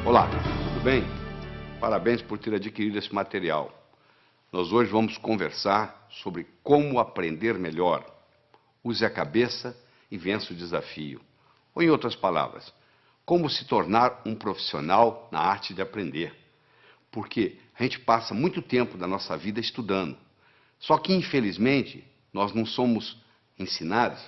Olá, tudo bem? Parabéns por ter adquirido esse material. Nós hoje vamos conversar sobre como aprender melhor. Use a cabeça e vença o desafio. Ou, em outras palavras, como se tornar um profissional na arte de aprender. Porque a gente passa muito tempo da nossa vida estudando. Só que, infelizmente, nós não somos ensinados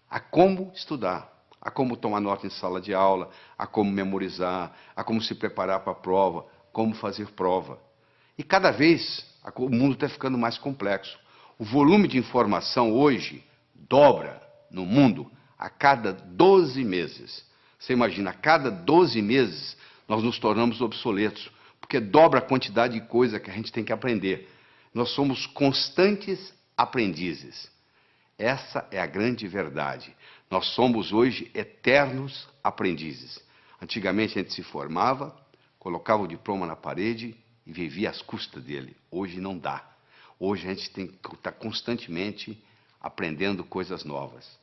a como estudar, a como tomar nota em sala de aula, a como memorizar, a como se preparar para a prova, como fazer prova. E cada vez o mundo está ficando mais complexo. O volume de informação hoje dobra no mundo a cada 12 meses. Você imagina, a cada 12 meses nós nos tornamos obsoletos, porque dobra a quantidade de coisa que a gente tem que aprender. Nós somos constantes aprendizes. Essa é a grande verdade. Nós somos hoje eternos aprendizes. Antigamente a gente se formava, colocava o diploma na parede e vivia às custas dele. Hoje não dá. Hoje a gente tem que estar constantemente aprendendo coisas novas.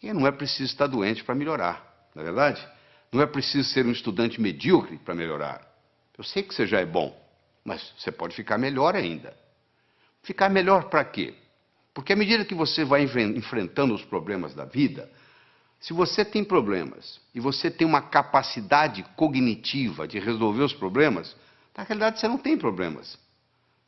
E não é preciso estar doente para melhorar, não é verdade? Não é preciso ser um estudante medíocre para melhorar. Eu sei que você já é bom, mas você pode ficar melhor ainda. Ficar melhor para quê? Porque à medida que você vai enfrentando os problemas da vida, se você tem problemas e você tem uma capacidade cognitiva de resolver os problemas, na realidade você não tem problemas.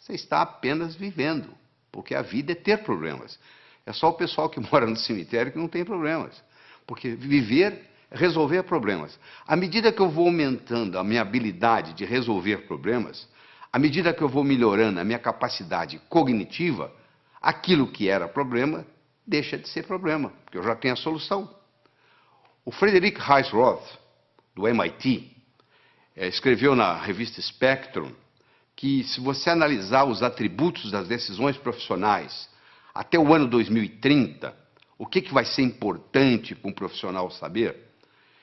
Você está apenas vivendo, porque a vida é ter problemas. É só o pessoal que mora no cemitério que não tem problemas. Porque viver é resolver problemas. À medida que eu vou aumentando a minha habilidade de resolver problemas, à medida que eu vou melhorando a minha capacidade cognitiva, aquilo que era problema deixa de ser problema, porque eu já tenho a solução. O Frederick Heisroth, do MIT, escreveu na revista Spectrum que, se você analisar os atributos das decisões profissionais até o ano 2030, o que vai ser importante para um profissional saber,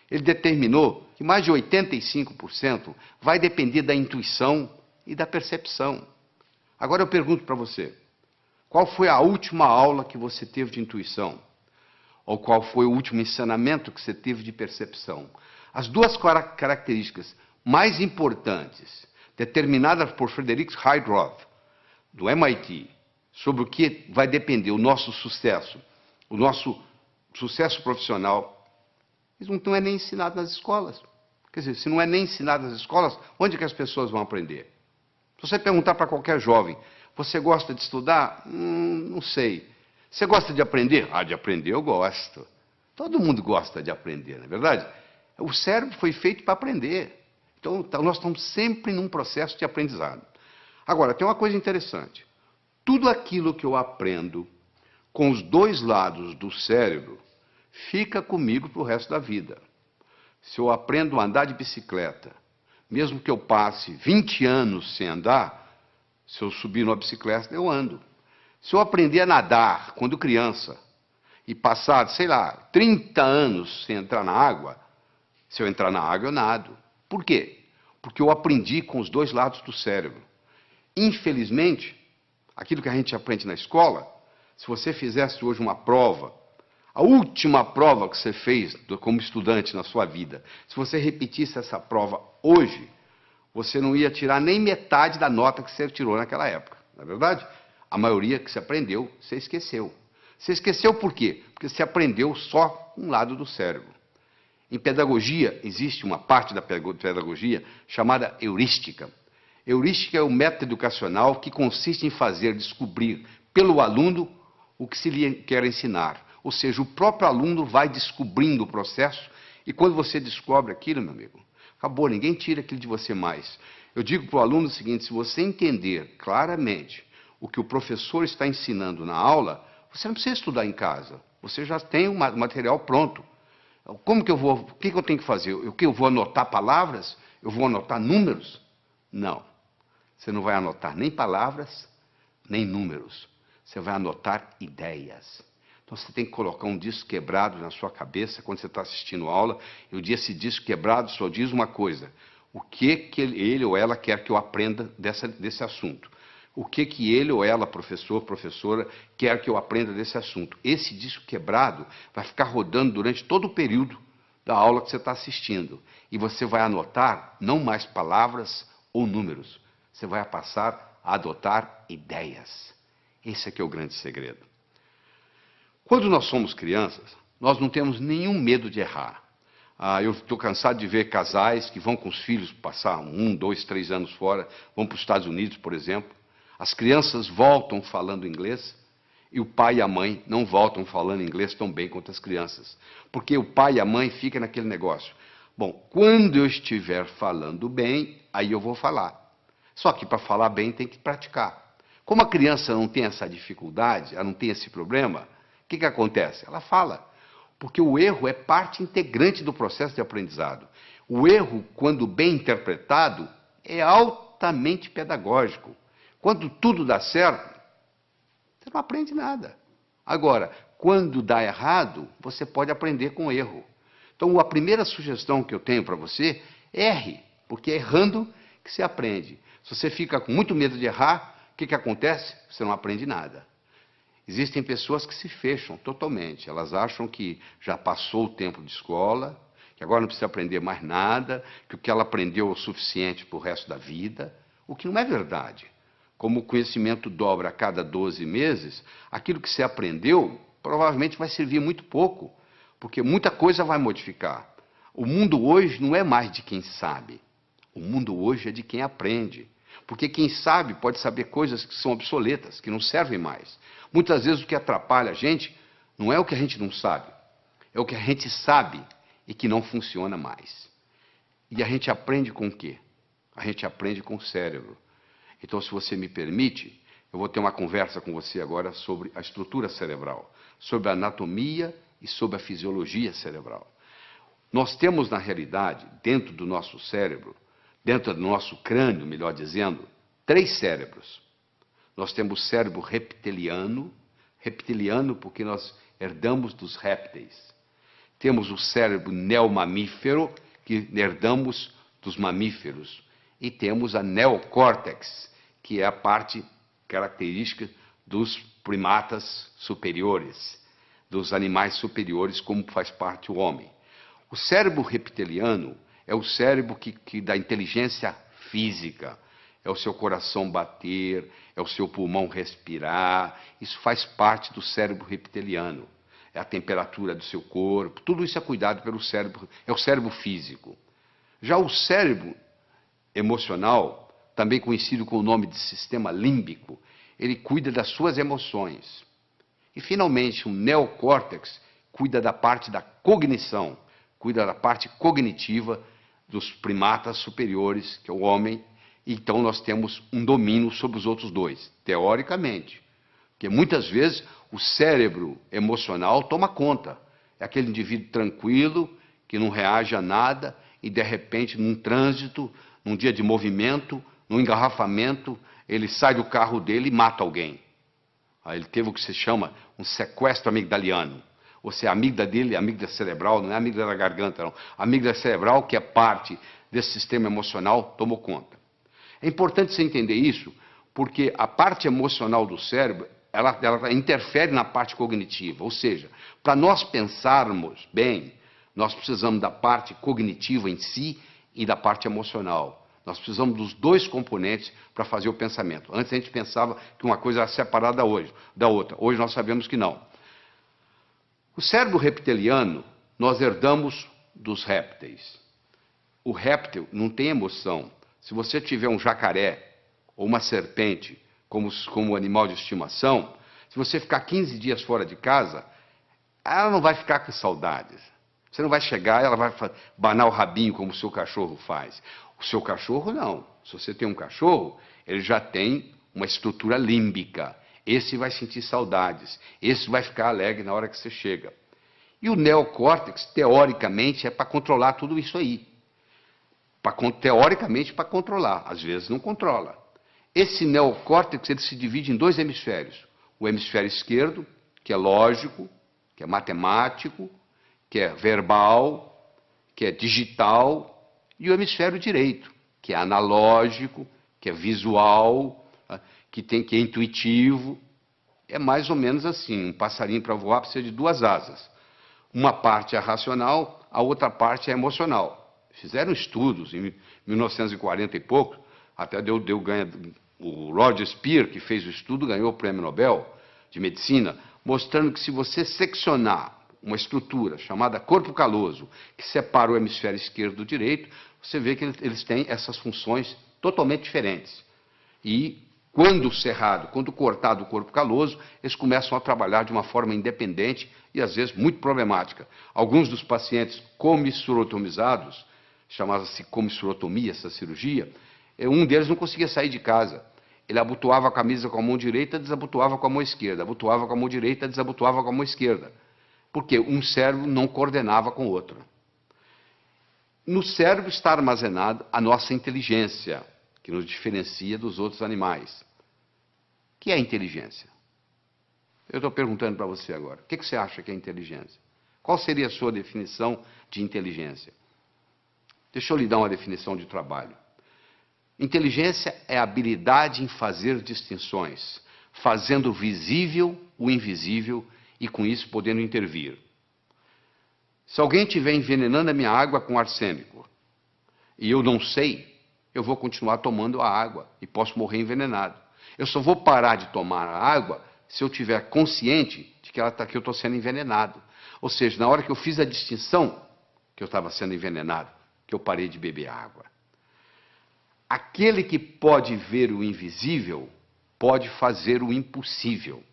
ele determinou que mais de 85% vai depender da intuição e da percepção. Agora eu pergunto para você, qual foi a última aula que você teve de intuição? Ou qual foi o último ensinamento que você teve de percepção? As duas características mais importantes, determinadas por Frederick Heisroth, do MIT, sobre o que vai depender o nosso sucesso profissional, isso não é nem ensinado nas escolas. Quer dizer, se não é nem ensinado nas escolas, onde é que as pessoas vão aprender? Se você perguntar para qualquer jovem, você gosta de estudar? Não sei. Você gosta de aprender? Ah, de aprender eu gosto. Todo mundo gosta de aprender, não é verdade? O cérebro foi feito para aprender. Então, nós estamos sempre num processo de aprendizado. Agora, tem uma coisa interessante. Tudo aquilo que eu aprendo com os dois lados do cérebro fica comigo para o resto da vida. Se eu aprendo a andar de bicicleta, mesmo que eu passe 20 anos sem andar, se eu subir numa bicicleta, eu ando. Se eu aprender a nadar quando criança e passar, sei lá, 30 anos sem entrar na água, se eu entrar na água, eu nado. Por quê? Porque eu aprendi com os dois lados do cérebro. Infelizmente, aquilo que a gente aprende na escola, se você fizesse hoje uma prova, a última prova que você fez como estudante na sua vida, se você repetisse essa prova hoje, você não ia tirar nem metade da nota que você tirou naquela época, não é verdade? A maioria que você aprendeu, você esqueceu. Você esqueceu por quê? Porque você aprendeu só um lado do cérebro. Em pedagogia, existe uma parte da pedagogia chamada heurística. Heurística é o método educacional que consiste em fazer descobrir pelo aluno o que se lhe quer ensinar. Ou seja, o próprio aluno vai descobrindo o processo e quando você descobre aquilo, meu amigo, acabou, ninguém tira aquilo de você mais. Eu digo para o aluno o seguinte, se você entender claramente o que o professor está ensinando na aula, você não precisa estudar em casa. Você já tem o material pronto. O que eu tenho que fazer? Eu vou anotar palavras? Eu vou anotar números? Não. Você não vai anotar nem palavras, nem números. Você vai anotar ideias. Então você tem que colocar um disco quebrado na sua cabeça quando você está assistindo aula, e esse disco quebrado só diz uma coisa: o que ele ou ela quer que eu aprenda desse assunto. O que ele ou ela, professor, professora, quer que eu aprenda desse assunto. Esse disco quebrado vai ficar rodando durante todo o período da aula que você está assistindo. E você vai anotar não mais palavras ou números. Você vai passar a adotar ideias. Esse aqui é o grande segredo. Quando nós somos crianças, nós não temos nenhum medo de errar. Eu estou cansado de ver casais que vão com os filhos passar 1, 2, 3 anos fora, vão para os Estados Unidos, por exemplo. As crianças voltam falando inglês e o pai e a mãe não voltam falando inglês tão bem quanto as crianças. Porque o pai e a mãe ficam naquele negócio. Bom, quando eu estiver falando bem, aí eu vou falar. Só que para falar bem tem que praticar. Como a criança não tem essa dificuldade, ela não tem esse problema, o que acontece? Ela fala. Porque o erro é parte integrante do processo de aprendizado. O erro, quando bem interpretado, é altamente pedagógico. Quando tudo dá certo, você não aprende nada. Agora, quando dá errado, você pode aprender com erro. Então, a primeira sugestão que eu tenho para você é erre, porque é errando que você aprende. Se você fica com muito medo de errar, o que acontece? Você não aprende nada. Existem pessoas que se fecham totalmente. Elas acham que já passou o tempo de escola, que agora não precisa aprender mais nada, que o que ela aprendeu é o suficiente para o resto da vida, o que não é verdade. Como o conhecimento dobra a cada 12 meses, aquilo que você aprendeu provavelmente vai servir muito pouco, porque muita coisa vai modificar. O mundo hoje não é mais de quem sabe. O mundo hoje é de quem aprende. Porque quem sabe pode saber coisas que são obsoletas, que não servem mais. Muitas vezes o que atrapalha a gente não é o que a gente não sabe, é o que a gente sabe e que não funciona mais. E a gente aprende com o quê? A gente aprende com o cérebro. Então, se você me permite, eu vou ter uma conversa com você agora sobre a estrutura cerebral, sobre a anatomia e sobre a fisiologia cerebral. Nós temos, na realidade, dentro do nosso cérebro, dentro do nosso crânio, melhor dizendo, 3 cérebros. Nós temos o cérebro reptiliano porque nós herdamos dos répteis. Temos o cérebro neomamífero, que herdamos dos mamíferos. E temos a neocórtex, que é a parte característica dos primatas superiores, dos animais superiores, como faz parte o homem. O cérebro reptiliano é o cérebro que dá inteligência física. É o seu coração bater, é o seu pulmão respirar. Isso faz parte do cérebro reptiliano. É a temperatura do seu corpo. Tudo isso é cuidado pelo cérebro, é o cérebro físico. Já o cérebro emocional, também conhecido com o nome de sistema límbico, ele cuida das suas emoções. E, finalmente, o neocórtex cuida da parte da cognição, cuida da parte cognitiva dos primatas superiores, que é o homem. Então, nós temos um domínio sobre os outros 2, teoricamente. Porque muitas vezes o cérebro emocional toma conta. É aquele indivíduo tranquilo, que não reage a nada, e de repente, num trânsito, num dia de movimento, num engarrafamento, ele sai do carro dele e mata alguém. Aí ele teve o que se chama um sequestro amigdaliano. Ou seja, a amígdala dele, a amígdala cerebral, não é a amígdala da garganta, não. A amígdala cerebral, que é parte desse sistema emocional, tomou conta. É importante você entender isso, porque a parte emocional do cérebro, ela interfere na parte cognitiva. Ou seja, para nós pensarmos bem, nós precisamos da parte cognitiva em si e da parte emocional. Nós precisamos dos 2 componentes para fazer o pensamento. Antes a gente pensava que uma coisa era separada da outra. Hoje nós sabemos que não. O cérebro reptiliano nós herdamos dos répteis. O réptil não tem emoção. Se você tiver um jacaré ou uma serpente como animal de estimação, se você ficar 15 dias fora de casa, ela não vai ficar com saudades. Você não vai chegar, ela vai banar o rabinho como o seu cachorro faz. O seu cachorro não. Se você tem um cachorro, ele já tem uma estrutura límbica. Esse vai sentir saudades. Esse vai ficar alegre na hora que você chega. E o neocórtex, teoricamente, é para controlar tudo isso aí. Teoricamente, para controlar. Às vezes não controla. Esse neocórtex ele se divide em 2 hemisférios. O hemisfério esquerdo, que é lógico, que é matemático, que é verbal, que é digital, e o hemisfério direito, que é analógico, que é visual, que é intuitivo. É mais ou menos assim, um passarinho para voar precisa de 2 asas. Uma parte é racional, a outra parte é emocional. Fizeram estudos em 1940 e pouco, até o Roger Spear, que fez o estudo, ganhou o Prêmio Nobel de Medicina, mostrando que se você seccionar uma estrutura chamada corpo caloso, que separa o hemisfério esquerdo do direito, você vê que eles têm essas funções totalmente diferentes. E quando cerrado, quando cortado o corpo caloso, eles começam a trabalhar de uma forma independente e às vezes muito problemática. Alguns dos pacientes comissurotomizados, chamava-se comissurotomia essa cirurgia, um deles não conseguia sair de casa. Ele abotoava a camisa com a mão direita, desabotoava com a mão esquerda, abotoava com a mão direita, desabotoava com a mão esquerda. Porque um cérebro não coordenava com o outro. No cérebro está armazenada a nossa inteligência, que nos diferencia dos outros animais. O que é inteligência? Eu estou perguntando para você agora. O que você acha que é inteligência? Qual seria a sua definição de inteligência? Deixa eu lhe dar uma definição de trabalho. Inteligência é a habilidade em fazer distinções, fazendo visível o invisível e com isso podendo intervir. Se alguém estiver envenenando a minha água com arsênico e eu não sei, eu vou continuar tomando a água e posso morrer envenenado. Eu só vou parar de tomar a água se eu estiver consciente de que eu estou sendo envenenado. Ou seja, na hora que eu fiz a distinção que eu estava sendo envenenado, que eu parei de beber água. Aquele que pode ver o invisível pode fazer o impossível.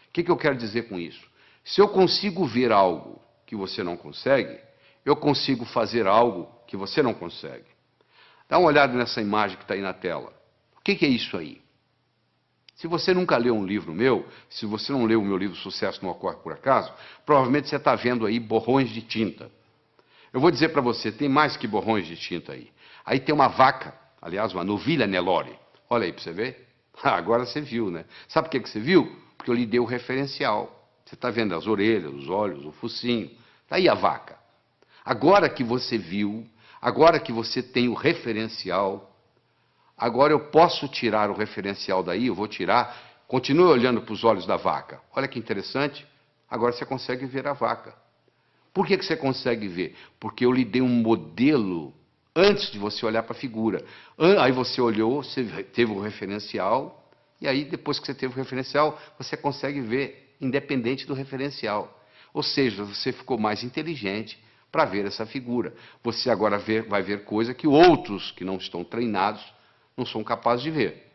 O que eu quero dizer com isso? Se eu consigo ver algo que você não consegue, eu consigo fazer algo que você não consegue. Dá uma olhada nessa imagem que está aí na tela. O que é isso aí? Se você nunca leu um livro meu, se você não leu o meu livro Sucesso Não Ocorre Por Acaso, provavelmente você está vendo aí borrões de tinta. Eu vou dizer para você, tem mais que borrões de tinta aí. Aí tem uma vaca, aliás, uma novilha Nelore. Olha aí para você ver. Agora você viu, né? Sabe por que você viu? Porque eu lhe dei o referencial. Você está vendo as orelhas, os olhos, o focinho. Está aí a vaca. Agora que você viu, agora que você tem o referencial, agora eu posso tirar o referencial daí, eu vou tirar, continue olhando para os olhos da vaca. Olha que interessante, agora você consegue ver a vaca. Por que você consegue ver? Porque eu lhe dei um modelo antes de você olhar para a figura. Aí você olhou, você teve o referencial, e aí depois que você teve o referencial, você consegue ver independente do referencial. Ou seja, você ficou mais inteligente para ver essa figura. Você agora vai ver coisa que outros que não estão treinados não são capazes de ver.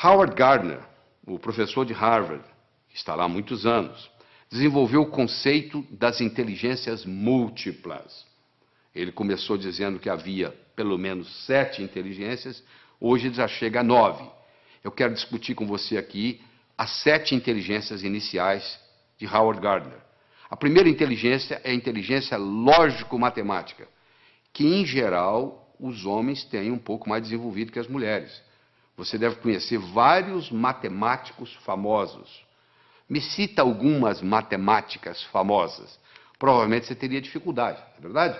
Howard Gardner, o professor de Harvard, que está lá há muitos anos, desenvolveu o conceito das inteligências múltiplas. Ele começou dizendo que havia pelo menos 7 inteligências, hoje ele já chega a 9. Eu quero discutir com você aqui as 7 inteligências iniciais de Howard Gardner. A primeira inteligência é a inteligência lógico-matemática, que, em geral, os homens têm um pouco mais desenvolvido que as mulheres. Você deve conhecer vários matemáticos famosos. Me cita algumas matemáticas famosas. Provavelmente você teria dificuldade, não é verdade?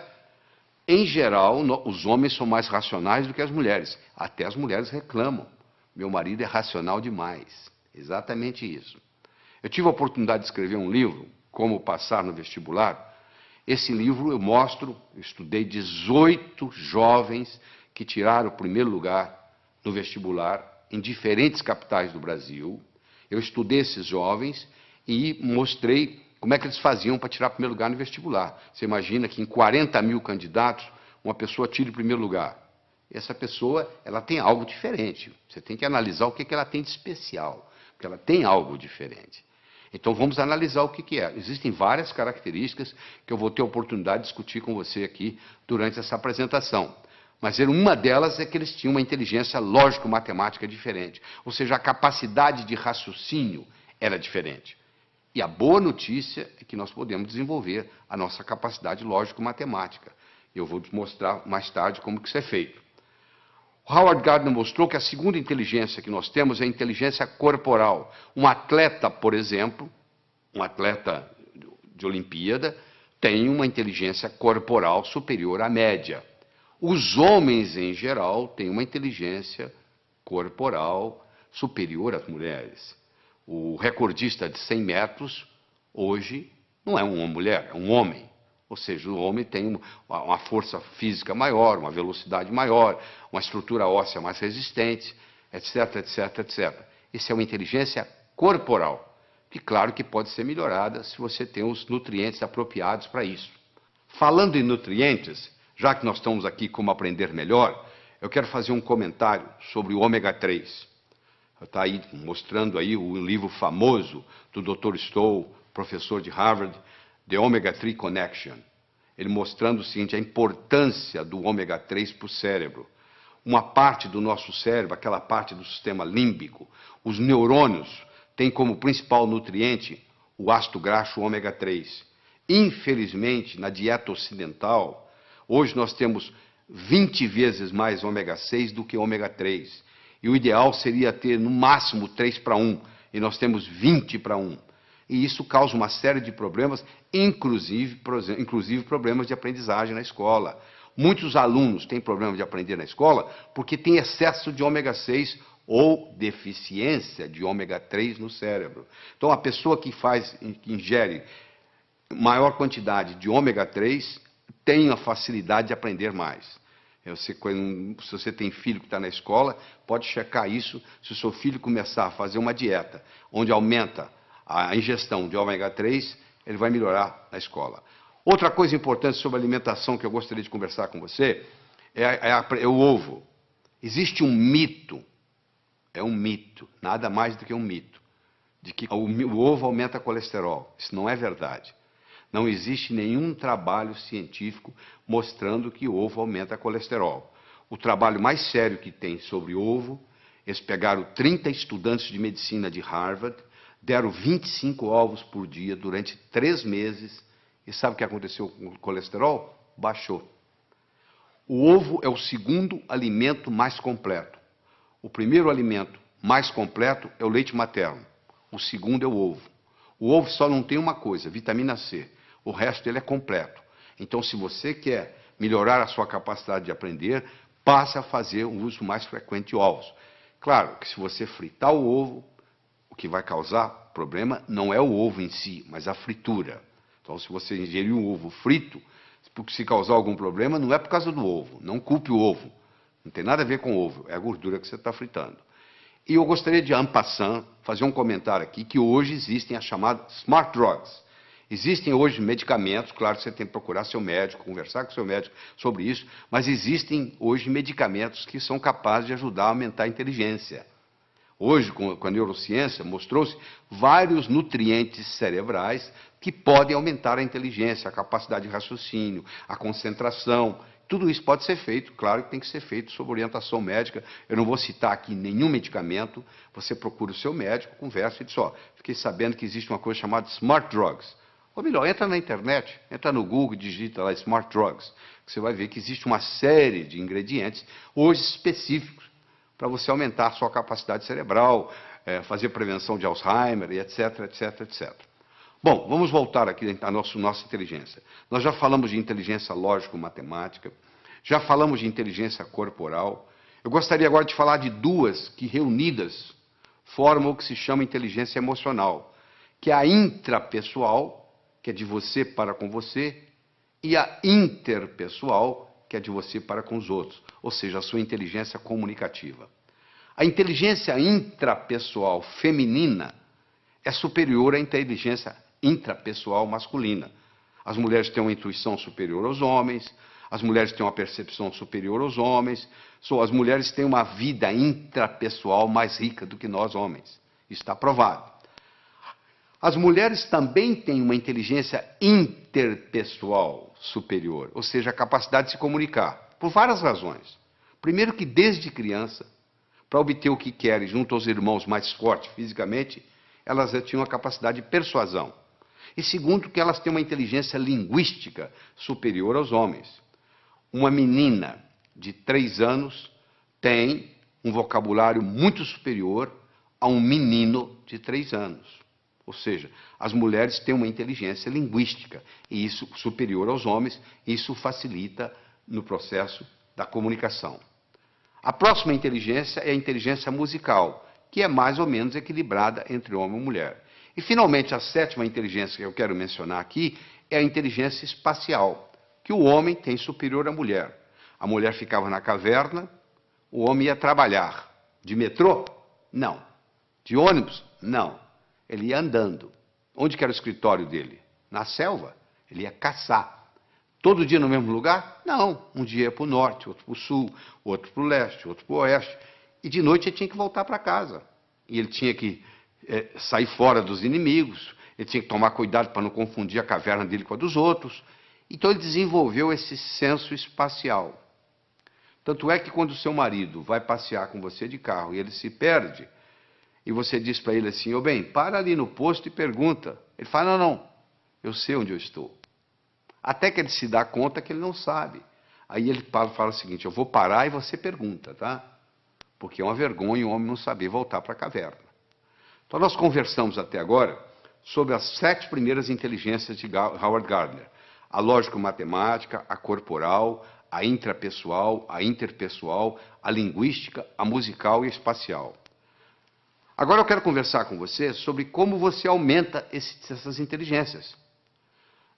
Em geral, os homens são mais racionais do que as mulheres. Até as mulheres reclamam. Meu marido é racional demais. Exatamente isso. Eu tive a oportunidade de escrever um livro, Como Passar no Vestibular. Esse livro eu estudei 18 jovens que tiraram o primeiro lugar no vestibular em diferentes capitais do Brasil. Eu estudei esses jovens e mostrei como é que eles faziam para tirar o primeiro lugar no vestibular. Você imagina que em 40 mil candidatos, uma pessoa tira o primeiro lugar. Essa pessoa, ela tem algo diferente. Você tem que analisar o que ela tem de especial, porque ela tem algo diferente. Então vamos analisar o que é. Existem várias características que eu vou ter a oportunidade de discutir com você aqui durante essa apresentação. Mas uma delas é que eles tinham uma inteligência lógico-matemática diferente. Ou seja, a capacidade de raciocínio era diferente. E a boa notícia é que nós podemos desenvolver a nossa capacidade lógico-matemática. Eu vou mostrar mais tarde como que isso é feito. O Howard Gardner mostrou que a segunda inteligência que nós temos é a inteligência corporal. Um atleta, por exemplo, um atleta de Olimpíada, tem uma inteligência corporal superior à média. Os homens, em geral, têm uma inteligência corporal superior às mulheres. O recordista de 100 metros, hoje, não é uma mulher, é um homem. Ou seja, o homem tem uma força física maior, uma velocidade maior, uma estrutura óssea mais resistente, etc, etc, etc. Isso é uma inteligência corporal, que claro que pode ser melhorada se você tem os nutrientes apropriados para isso. Falando em nutrientes, já que nós estamos aqui como aprender melhor, eu quero fazer um comentário sobre o ômega 3. Está aí mostrando aí o livro famoso do Dr. Stoll, professor de Harvard, The Omega 3 Connection. Ele mostrando o seguinte, a importância do ômega 3 para o cérebro. Uma parte do nosso cérebro, aquela parte do sistema límbico, os neurônios, tem como principal nutriente o ácido graxo ômega 3. Infelizmente, na dieta ocidental, hoje nós temos 20 vezes mais ômega 6 do que ômega 3. E o ideal seria ter no máximo 3:1, e nós temos 20:1. E isso causa uma série de problemas, inclusive problemas de aprendizagem na escola. Muitos alunos têm problema de aprender na escola porque tem excesso de ômega 6 ou deficiência de ômega 3 no cérebro. Então, a pessoa que ingere maior quantidade de ômega 3 tem a facilidade de aprender mais. Se você tem filho que está na escola, pode checar isso. Se o seu filho começar a fazer uma dieta onde aumenta a ingestão de ômega 3, ele vai melhorar na escola. Outra coisa importante sobre alimentação que eu gostaria de conversar com você é o ovo. Existe um mito, nada mais do que um mito, de que o ovo aumenta colesterol. Isso não é verdade. Não existe nenhum trabalho científico mostrando que o ovo aumenta colesterol. O trabalho mais sério que tem sobre ovo, eles pegaram 30 estudantes de medicina de Harvard, deram 25 ovos por dia durante 3 meses, e sabe o que aconteceu com o colesterol? Baixou. O ovo é o segundo alimento mais completo. O primeiro alimento mais completo é o leite materno. O segundo é o ovo. O ovo só não tem uma coisa, vitamina C. O resto dele é completo. Então, se você quer melhorar a sua capacidade de aprender, passe a fazer um uso mais frequente de ovos. Claro que se você fritar o ovo, o que vai causar problema não é o ovo em si, mas a fritura. Então, se você ingerir um ovo frito, se causar algum problema, não é por causa do ovo. Não culpe o ovo. Não tem nada a ver com o ovo, é a gordura que você está fritando. E eu gostaria de, en passant, fazer um comentário aqui, que hoje existem as chamadas smart drugs. Existem hoje medicamentos, claro que você tem que procurar seu médico, conversar com seu médico sobre isso, mas existem hoje medicamentos que são capazes de ajudar a aumentar a inteligência. Hoje, com a neurociência, mostrou-se vários nutrientes cerebrais que podem aumentar a inteligência, a capacidade de raciocínio, a concentração. Tudo isso pode ser feito, claro que tem que ser feito sob orientação médica. Eu não vou citar aqui nenhum medicamento, você procura o seu médico, conversa e diz, fiquei sabendo que existe uma coisa chamada smart drugs. Ou melhor, entra na internet, entra no Google, digita lá Smart Drugs, que você vai ver que existe uma série de ingredientes, hoje específicos, para você aumentar a sua capacidade cerebral, fazer prevenção de Alzheimer, e etc, etc, etc. Bom, vamos voltar aqui à nossa inteligência. Nós já falamos de inteligência lógico-matemática, já falamos de inteligência corporal. Eu gostaria agora de falar de duas que, reunidas, formam o que se chama inteligência emocional, que é a intrapessoal, que é de você para com você, e a interpessoal, que é de você para com os outros, ou seja, a sua inteligência comunicativa. A inteligência intrapessoal feminina é superior à inteligência intrapessoal masculina. As mulheres têm uma intuição superior aos homens, as mulheres têm uma percepção superior aos homens, as mulheres têm uma vida intrapessoal mais rica do que nós homens. Isso está provado. As mulheres também têm uma inteligência interpessoal superior, ou seja, a capacidade de se comunicar, por várias razões. Primeiro que desde criança, para obter o que querem junto aos irmãos mais fortes fisicamente, elas já tinham a capacidade de persuasão. E segundo que elas têm uma inteligência linguística superior aos homens. Uma menina de 3 anos tem um vocabulário muito superior a um menino de 3 anos. Ou seja, as mulheres têm uma inteligência linguística, e isso superior aos homens, isso facilita no processo da comunicação. A próxima inteligência é a inteligência musical, que é mais ou menos equilibrada entre homem e mulher. E, finalmente, a sétima inteligência que eu quero mencionar aqui é a inteligência espacial, que o homem tem superior à mulher. A mulher ficava na caverna, o homem ia trabalhar. De metrô? Não. De ônibus? Não. Ele ia andando. Onde que era o escritório dele? Na selva. Ele ia caçar. Todo dia no mesmo lugar? Não. Um dia ia para o norte, outro para o sul, outro para o leste, outro para o oeste. E de noite ele tinha que voltar para casa. E ele tinha que sair fora dos inimigos, ele tinha que tomar cuidado para não confundir a caverna dele com a dos outros. Então ele desenvolveu esse senso espacial. Tanto é que quando o seu marido vai passear com você de carro e ele se perde, e você diz para ele assim, ô bem, para ali no posto e pergunta. Ele fala, não, eu sei onde eu estou. Até que ele se dá conta que ele não sabe. Aí ele fala o seguinte, eu vou parar e você pergunta, tá? Porque é uma vergonha o homem não saber voltar para a caverna. Então nós conversamos até agora sobre as 7 primeiras inteligências de Howard Gardner. A lógico-matemática, a corporal, a intrapessoal, a interpessoal, a linguística, a musical e a espacial. Agora eu quero conversar com você sobre como você aumenta essas inteligências.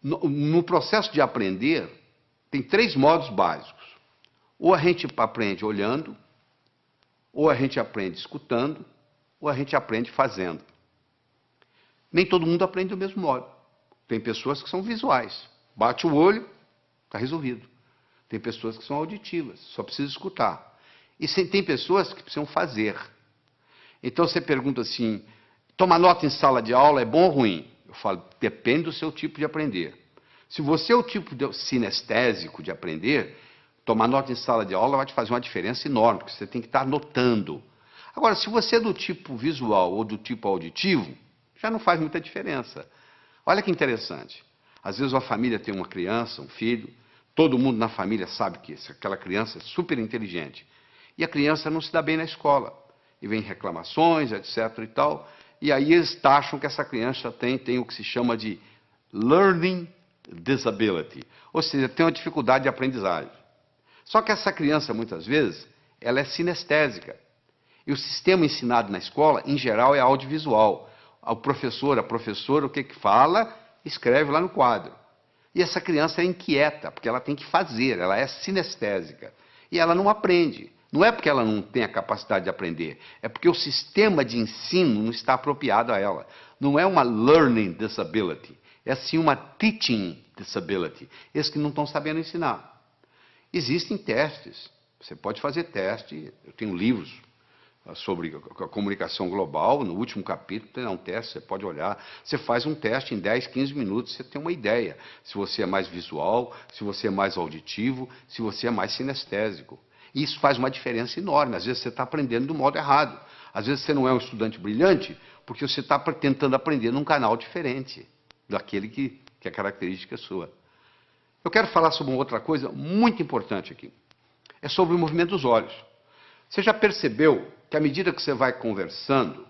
No processo de aprender, tem 3 modos básicos. Ou a gente aprende olhando, ou a gente aprende escutando, ou a gente aprende fazendo. Nem todo mundo aprende do mesmo modo. Tem pessoas que são visuais. Bate o olho, está resolvido. Tem pessoas que são auditivas, só precisa escutar. E tem pessoas que precisam fazer. Então você pergunta assim, tomar nota em sala de aula é bom ou ruim? Eu falo, depende do seu tipo de aprender. Se você é o tipo sinestésico de aprender, tomar nota em sala de aula vai te fazer uma diferença enorme, porque você tem que estar anotando. Agora, se você é do tipo visual ou do tipo auditivo, já não faz muita diferença. Olha que interessante. Às vezes uma família tem uma criança, um filho, todo mundo na família sabe que aquela criança é super inteligente. E a criança não se dá bem na escola. E vem reclamações, etc. e tal. E aí eles taxam que essa criança tem o que se chama de learning disability. Ou seja, tem uma dificuldade de aprendizagem. Só que essa criança, muitas vezes, ela é sinestésica. E o sistema ensinado na escola, em geral, é audiovisual. O professor, a professora, o que fala, escreve lá no quadro. E essa criança é inquieta, porque ela tem que fazer, ela é sinestésica. E ela não aprende. Não é porque ela não tem a capacidade de aprender, é porque o sistema de ensino não está apropriado a ela. Não é uma learning disability, é sim uma teaching disability. Esses que não estão sabendo ensinar. Existem testes, você pode fazer teste, eu tenho livros sobre a comunicação global, no último capítulo tem um teste, você pode olhar, você faz um teste em 10, 15 minutos, você tem uma ideia, se você é mais visual, se você é mais auditivo, se você é mais sinestésico. E isso faz uma diferença enorme, às vezes você está aprendendo do modo errado, às vezes você não é um estudante brilhante, porque você está tentando aprender num canal diferente daquele que é característica sua. Eu quero falar sobre uma outra coisa muito importante aqui, é sobre o movimento dos olhos. Você já percebeu que à medida que você vai conversando,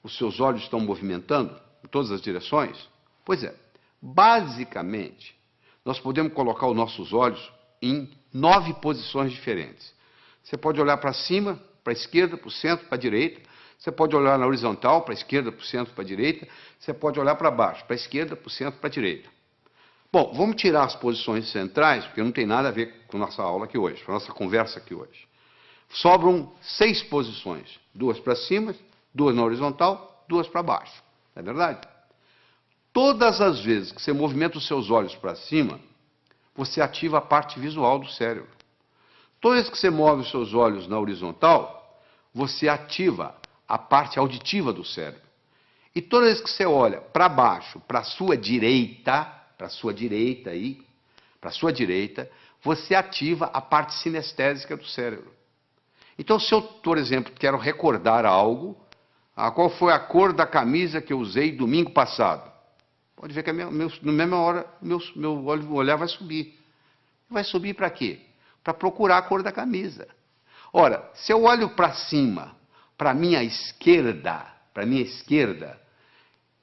os seus olhos estão movimentando em todas as direções? Pois é, basicamente, nós podemos colocar os nossos olhos em 9 posições diferentes. Você pode olhar para cima, para a esquerda, para o centro, para a direita. Você pode olhar na horizontal, para a esquerda, para o centro, para a direita. Você pode olhar para baixo, para a esquerda, para o centro, para a direita. Bom, vamos tirar as posições centrais, porque não tem nada a ver com a nossa aula aqui hoje, com a nossa conversa aqui hoje. Sobram 6 posições, 2 para cima, 2 na horizontal, 2 para baixo. Não é verdade? Todas as vezes que você movimenta os seus olhos para cima, você ativa a parte visual do cérebro. Toda vez que você move os seus olhos na horizontal, você ativa a parte auditiva do cérebro. E toda vez que você olha para baixo, para a sua direita, você ativa a parte sinestésica do cérebro. Então, se eu, por exemplo, quero recordar algo, qual foi a cor da camisa que eu usei domingo passado? Pode ver que na mesma hora meu olhar vai subir. Vai subir para quê? Para procurar a cor da camisa. Ora, se eu olho para cima, para a minha esquerda,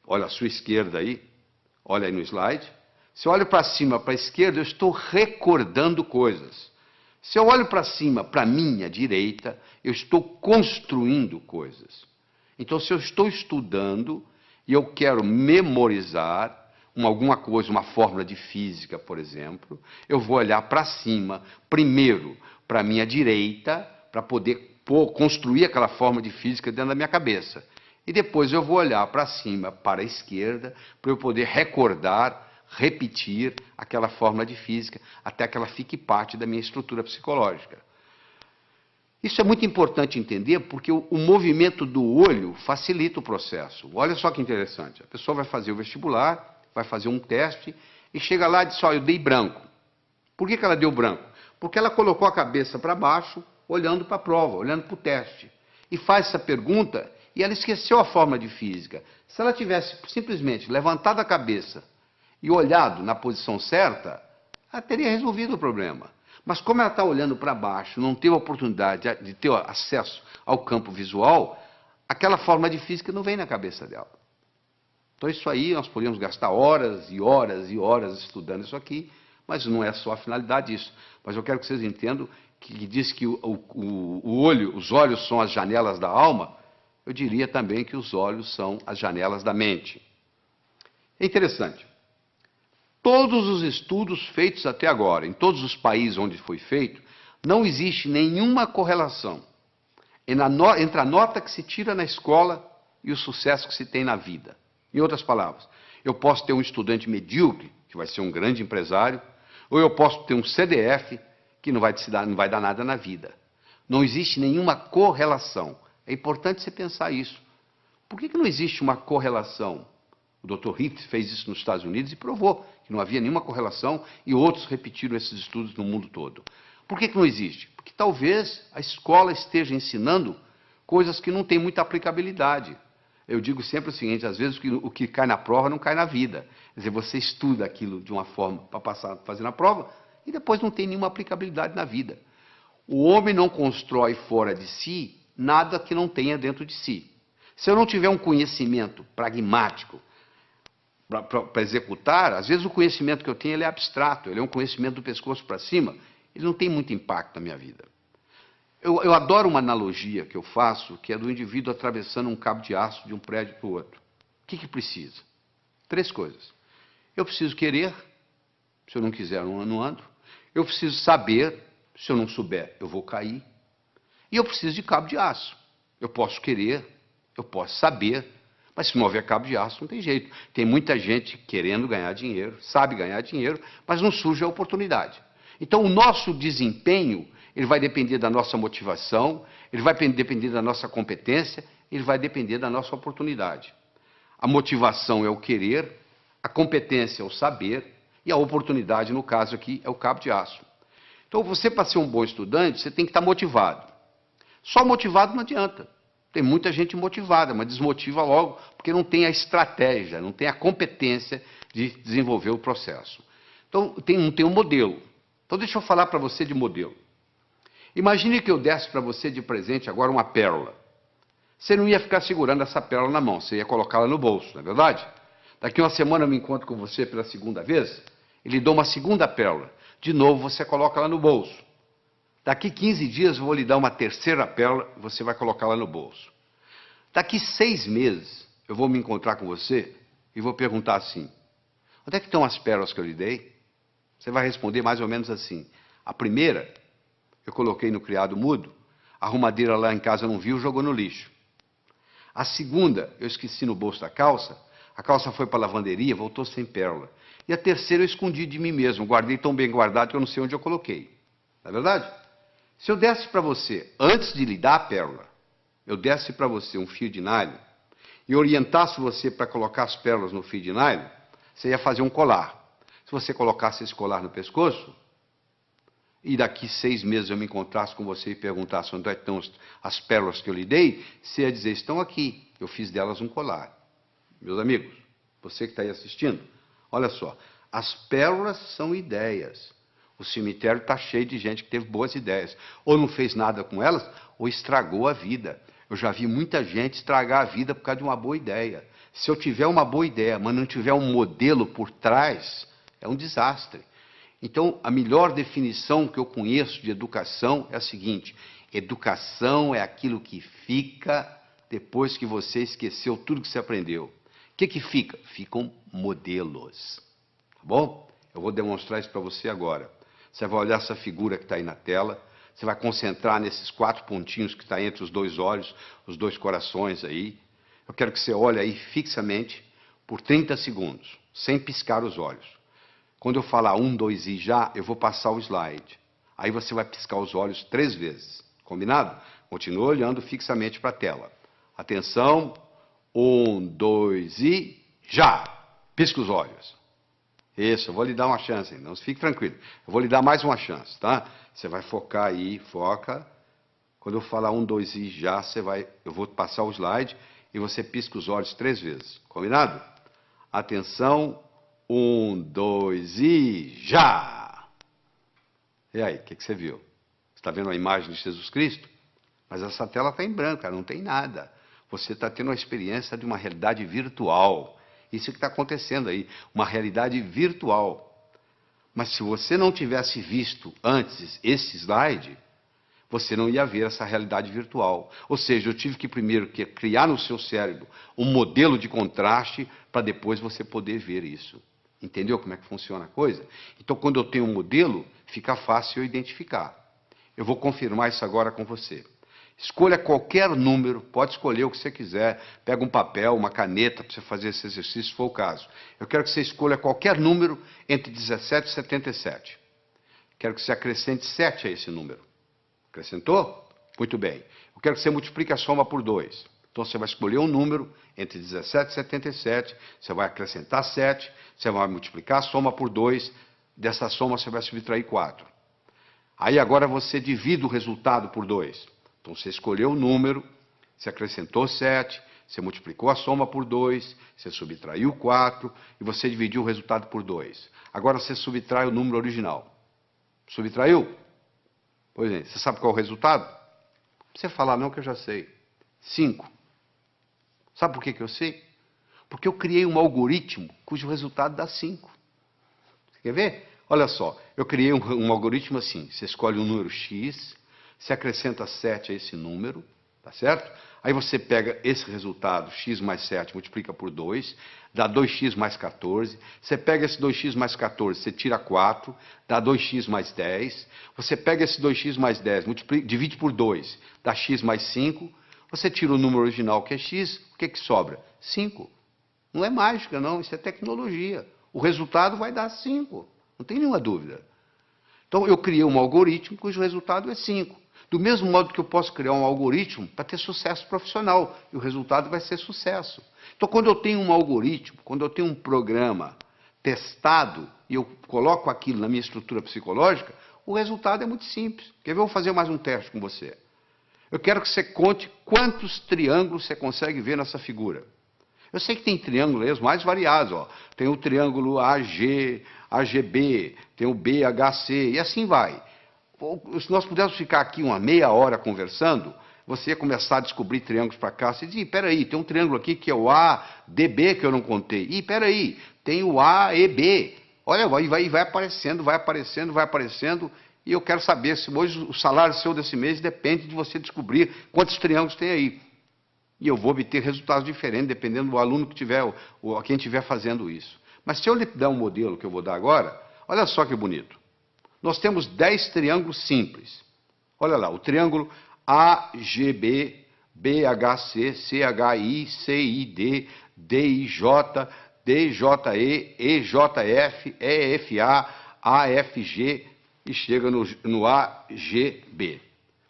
olha a sua esquerda aí, olha aí no slide. Se eu olho para cima, para a esquerda, eu estou recordando coisas. Se eu olho para cima, para a minha direita, eu estou construindo coisas. Então, se eu estou estudando e eu quero memorizar, alguma coisa, uma fórmula de física, por exemplo, eu vou olhar para cima, primeiro para a minha direita, para poder construir aquela fórmula de física dentro da minha cabeça. E depois eu vou olhar para cima, para a esquerda, para eu poder recordar, repetir aquela fórmula de física, até que ela fique parte da minha estrutura psicológica. Isso é muito importante entender, porque o movimento do olho facilita o processo. Olha só que interessante. A pessoa vai fazer o vestibular, vai fazer um teste, e chega lá e diz, eu dei branco. Por que ela deu branco? Porque ela colocou a cabeça para baixo, olhando para a prova, olhando para o teste. E faz essa pergunta, e ela esqueceu a fórmula de física. Se ela tivesse simplesmente levantado a cabeça e olhado na posição certa, ela teria resolvido o problema. Mas como ela está olhando para baixo, não teve a oportunidade de ter acesso ao campo visual, aquela fórmula de física não vem na cabeça dela. Então isso aí, nós podíamos gastar horas e horas e horas estudando isso aqui, mas não é só a finalidade disso. Mas eu quero que vocês entendam que diz que os olhos são as janelas da alma, eu diria também que os olhos são as janelas da mente. É interessante. Todos os estudos feitos até agora, em todos os países onde foi feito, não existe nenhuma correlação entre a nota que se tira na escola e o sucesso que se tem na vida. Em outras palavras, eu posso ter um estudante medíocre, que vai ser um grande empresário, ou eu posso ter um CDF, que não vai dar nada na vida. Não existe nenhuma correlação. É importante você pensar isso. Por que não existe uma correlação? O Dr. Richt fez isso nos Estados Unidos e provou que não havia nenhuma correlação, e outros repetiram esses estudos no mundo todo. Por que não existe? Porque talvez a escola esteja ensinando coisas que não têm muita aplicabilidade. Eu digo sempre o seguinte, às vezes o que cai na prova não cai na vida. Quer dizer, você estuda aquilo de uma forma para fazer na prova, e depois não tem nenhuma aplicabilidade na vida. O homem não constrói fora de si nada que não tenha dentro de si. Se eu não tiver um conhecimento pragmático para executar, às vezes o conhecimento que eu tenho ele é abstrato, ele é um conhecimento do pescoço para cima, ele não tem muito impacto na minha vida. Eu adoro uma analogia que eu faço, que é do indivíduo atravessando um cabo de aço de um prédio para o outro. O que precisa? 3 coisas. Eu preciso querer, se eu não quiser, eu não ando. Eu preciso saber, se eu não souber, eu vou cair. E eu preciso de cabo de aço. Eu posso querer, eu posso saber, mas se não houver cabo de aço, não tem jeito. Tem muita gente querendo ganhar dinheiro, sabe ganhar dinheiro, mas não surge a oportunidade. Então, o nosso desempenho, ele vai depender da nossa motivação, ele vai depender da nossa competência, ele vai depender da nossa oportunidade. A motivação é o querer, a competência é o saber, e a oportunidade, no caso aqui, é o cabo de aço. Então, você, para ser um bom estudante, você tem que estar motivado. Só motivado não adianta. Tem muita gente motivada, mas desmotiva logo, porque não tem a estratégia, não tem a competência de desenvolver o processo. Então, não tem um modelo. Então, deixa eu falar para você de modelo. Imagine que eu desse para você de presente agora uma pérola. Você não ia ficar segurando essa pérola na mão, você ia colocá-la no bolso, não é verdade? Daqui uma semana eu me encontro com você pela segunda vez, e lhe dou uma segunda pérola. De novo, você coloca ela no bolso. Daqui 15 dias eu vou lhe dar uma terceira pérola, você vai colocá-la no bolso. Daqui 6 meses eu vou me encontrar com você e vou perguntar assim, onde é que estão as pérolas que eu lhe dei? Você vai responder mais ou menos assim, a primeira eu coloquei no criado mudo, a arrumadeira lá em casa não viu, jogou no lixo. A segunda eu esqueci no bolso da calça, a calça foi para a lavanderia, voltou sem pérola. E a terceira eu escondi de mim mesmo, guardei tão bem guardado que eu não sei onde eu coloquei. Não é verdade? Se eu desse para você, antes de lhe dar a pérola, eu desse para você um fio de nylon e orientasse você para colocar as pérolas no fio de nylon, você ia fazer um colar. Se você colocasse esse colar no pescoço, e daqui 6 meses eu me encontrasse com você e perguntasse onde estão as pérolas que eu lhe dei, você ia dizer, estão aqui, eu fiz delas um colar. Meus amigos, você que está aí assistindo, olha só, as pérolas são ideias. O cemitério está cheio de gente que teve boas ideias. Ou não fez nada com elas, ou estragou a vida. Eu já vi muita gente estragar a vida por causa de uma boa ideia. Se eu tiver uma boa ideia, mas não tiver um modelo por trás, é um desastre. Então, a melhor definição que eu conheço de educação é a seguinte, educação é aquilo que fica depois que você esqueceu tudo que você aprendeu. que fica? Ficam modelos. Tá bom? Eu vou demonstrar isso para você agora. Você vai olhar essa figura que está aí na tela. Você vai concentrar nesses 4 pontinhos que está entre os 2 olhos, os 2 corações aí. Eu quero que você olhe aí fixamente por 30 segundos, sem piscar os olhos. Quando eu falar 1, 2 e já, eu vou passar o slide. Aí você vai piscar os olhos 3 vezes. Combinado? Continua olhando fixamente para a tela. Atenção. 1, 2 e já! Pisca os olhos. Isso, eu vou lhe dar uma chance, não fique tranquilo. Eu vou lhe dar mais uma chance, tá? Você vai focar aí, foca. Quando eu falar 1, 2 e já, eu vou passar o slide e você pisca os olhos 3 vezes. Combinado? Atenção. 1, 2 e já! E aí, o que você viu? Você está vendo a imagem de Jesus Cristo? Mas essa tela está em branco, não tem nada. Você está tendo uma experiência de uma realidade virtual. Isso que está acontecendo aí, uma realidade virtual. Mas se você não tivesse visto antes esse slide, você não ia ver essa realidade virtual. Ou seja, eu tive que primeiro criar no seu cérebro um modelo de contraste para depois você poder ver isso. Entendeu como é que funciona a coisa? Então, quando eu tenho um modelo, fica fácil eu identificar. Eu vou confirmar isso agora com você. Escolha qualquer número, pode escolher o que você quiser. Pega um papel, uma caneta para você fazer esse exercício, se for o caso. Eu quero que você escolha qualquer número entre 17 e 77. Quero que você acrescente 7 a esse número. Acrescentou? Muito bem. Eu quero que você multiplique a soma por 2. Então você vai escolher um número entre 17 e 77, você vai acrescentar 7, você vai multiplicar a soma por 2, dessa soma você vai subtrair 4. Aí agora você divide o resultado por 2. Então você escolheu o número, você acrescentou 7, você multiplicou a soma por 2, você subtraiu 4 e você dividiu o resultado por 2. Agora você subtrai o número original. Subtraiu? Pois é, você sabe qual é o resultado? Não precisa falar não que eu já sei. 5. Sabe por que eu sei? Porque eu criei um algoritmo cujo resultado dá 5. Você quer ver? Olha só, eu criei um algoritmo assim. Você escolhe um número X, você acrescenta 7 a esse número, tá certo? Aí você pega esse resultado, x mais 7, multiplica por 2, dá 2x mais 14. Você pega esse 2x mais 14, você tira 4, dá 2x mais 10. Você pega esse 2x mais 10, divide por 2, dá x mais 5. Você tira o número original, que é x, o que sobra? 5. Não é mágica, não, isso é tecnologia. O resultado vai dar 5, não tem nenhuma dúvida. Então, eu criei um algoritmo cujo resultado é 5. Do mesmo modo que eu posso criar um algoritmo para ter sucesso profissional, e o resultado vai ser sucesso. Então, quando eu tenho um algoritmo, quando eu tenho um programa testado, e eu coloco aquilo na minha estrutura psicológica, o resultado é muito simples. Quer ver? Eu vou fazer mais um teste com você. Eu quero que você conte quantos triângulos você consegue ver nessa figura. Eu sei que tem triângulos aí, mais variados. Ó. Tem o triângulo AG, AGB, tem o BHC, e assim vai. Se nós pudéssemos ficar aqui uma meia hora conversando, você ia começar a descobrir triângulos para cá. Você diz, peraí, tem um triângulo aqui que é o ADB que eu não contei. Ih, peraí, tem o AEB. Olha, vai aparecendo, vai aparecendo, vai aparecendo. E eu quero saber se hoje o salário seu desse mês depende de você descobrir quantos triângulos tem aí. E eu vou obter resultados diferentes, dependendo do aluno que tiver, ou quem estiver fazendo isso. Mas se eu lhe der um modelo que eu vou dar agora, olha só que bonito. Nós temos 10 triângulos simples. Olha lá, o triângulo AGB, BHC, CHI, CID, DIJ, DJE, EJF, EFA, AFG e chega no AGB.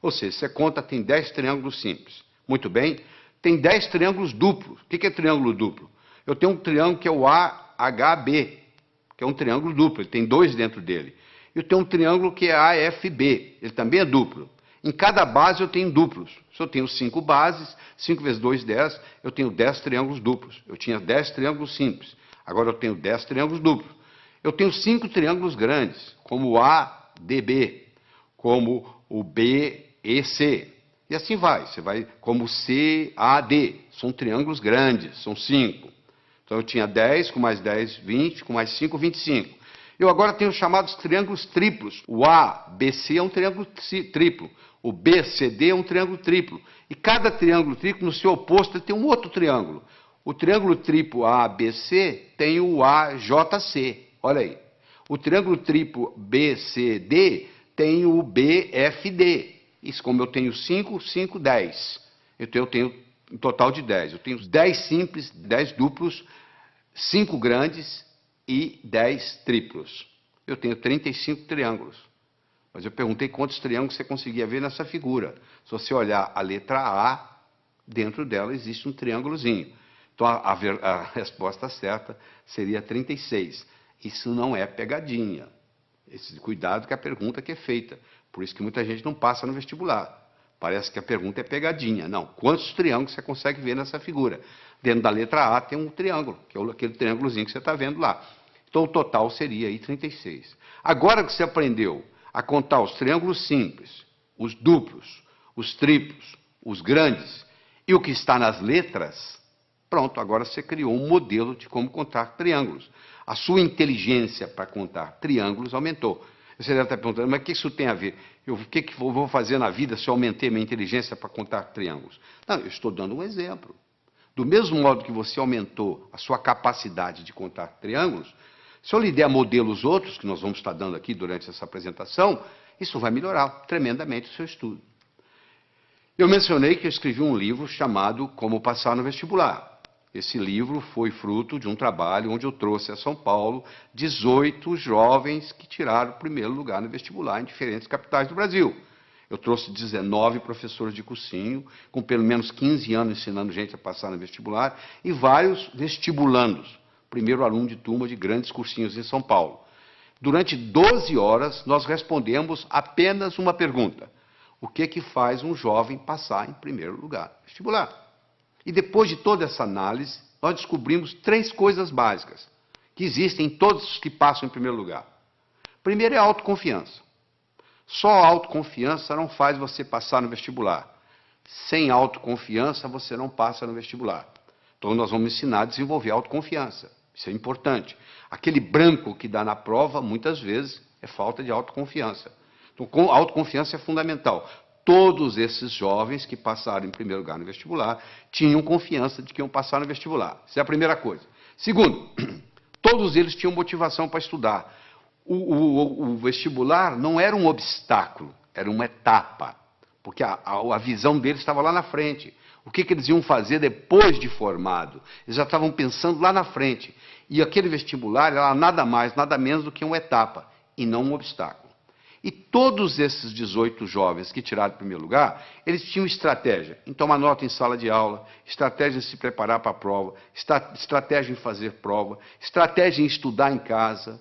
Ou seja, você conta, tem 10 triângulos simples. Muito bem. Tem 10 triângulos duplos. O que é triângulo duplo? Eu tenho um triângulo que é o AHB, que é um triângulo duplo, ele tem 2 dentro dele. Eu tenho um triângulo que é AFB, ele também é duplo. Em cada base eu tenho duplos. Se eu tenho 5 bases, 5 vezes 2, 10, eu tenho 10 triângulos duplos. Eu tinha 10 triângulos simples, agora eu tenho 10 triângulos duplos. Eu tenho 5 triângulos grandes, como o ADB, como o BEC. E assim vai, você vai como CAD, são triângulos grandes, são 5. Então eu tinha 10, com mais 10, 20, com mais 5, 25. Eu agora tenho os chamados triângulos triplos. O ABC é um triângulo triplo, o BCD é um triângulo triplo. E cada triângulo triplo, no seu oposto, tem um outro triângulo. O triângulo triplo ABC tem o AJC, olha aí. O triângulo triplo BCD tem o BFD. Isso, como eu tenho 5, 5, 10. Então eu tenho um total de 10. Eu tenho 10 simples, 10 duplos, 5 grandes e 10 triplos. Eu tenho 35 triângulos. Mas eu perguntei quantos triângulos você conseguia ver nessa figura. Se você olhar a letra A, dentro dela existe um triângulozinho. Então, a resposta certa seria 36. Isso não é pegadinha. Cuidado com a pergunta que é feita. Por isso que muita gente não passa no vestibular. Parece que a pergunta é pegadinha. Não. Quantos triângulos você consegue ver nessa figura? Dentro da letra A tem um triângulo, que é aquele triângulozinho que você está vendo lá. Então, o total seria aí 36. Agora que você aprendeu a contar os triângulos simples, os duplos, os triplos, os grandes e o que está nas letras, pronto, agora você criou um modelo de como contar triângulos. A sua inteligência para contar triângulos aumentou. Você deve estar perguntando, mas o que isso tem a ver? O que eu vou fazer na vida se eu aumentei minha inteligência para contar triângulos? Não, eu estou dando um exemplo. Do mesmo modo que você aumentou a sua capacidade de contar triângulos, se eu lhe der modelos outros, que nós vamos estar dando aqui durante essa apresentação, isso vai melhorar tremendamente o seu estudo. Eu mencionei que eu escrevi um livro chamado Como Passar no Vestibular. Esse livro foi fruto de um trabalho onde eu trouxe a São Paulo 18 jovens que tiraram o primeiro lugar no vestibular em diferentes capitais do Brasil. Eu trouxe 19 professores de cursinho, com pelo menos 15 anos ensinando gente a passar no vestibular, e vários vestibulandos, primeiro aluno de turma de grandes cursinhos em São Paulo. Durante 12 horas, nós respondemos apenas uma pergunta. O que faz um jovem passar em primeiro lugar no vestibular? E depois de toda essa análise, nós descobrimos 3 coisas básicas que existem em todos os que passam em primeiro lugar. Primeiro é a autoconfiança. Só a autoconfiança não faz você passar no vestibular. Sem autoconfiança, você não passa no vestibular. Então, nós vamos ensinar a desenvolver a autoconfiança. Isso é importante. Aquele branco que dá na prova, muitas vezes, é falta de autoconfiança. Então, a autoconfiança é fundamental. Todos esses jovens que passaram em primeiro lugar no vestibular tinham confiança de que iam passar no vestibular. Essa é a primeira coisa. Segundo, todos eles tinham motivação para estudar. O vestibular não era um obstáculo, era uma etapa. Porque a visão deles estava lá na frente. O que eles iam fazer depois de formado? Eles já estavam pensando lá na frente. E aquele vestibular era nada mais, nada menos do que uma etapa, e não um obstáculo. E todos esses 18 jovens que tiraram o primeiro lugar, eles tinham estratégia em tomar nota em sala de aula, estratégia em se preparar para a prova, estratégia em fazer prova, estratégia em estudar em casa,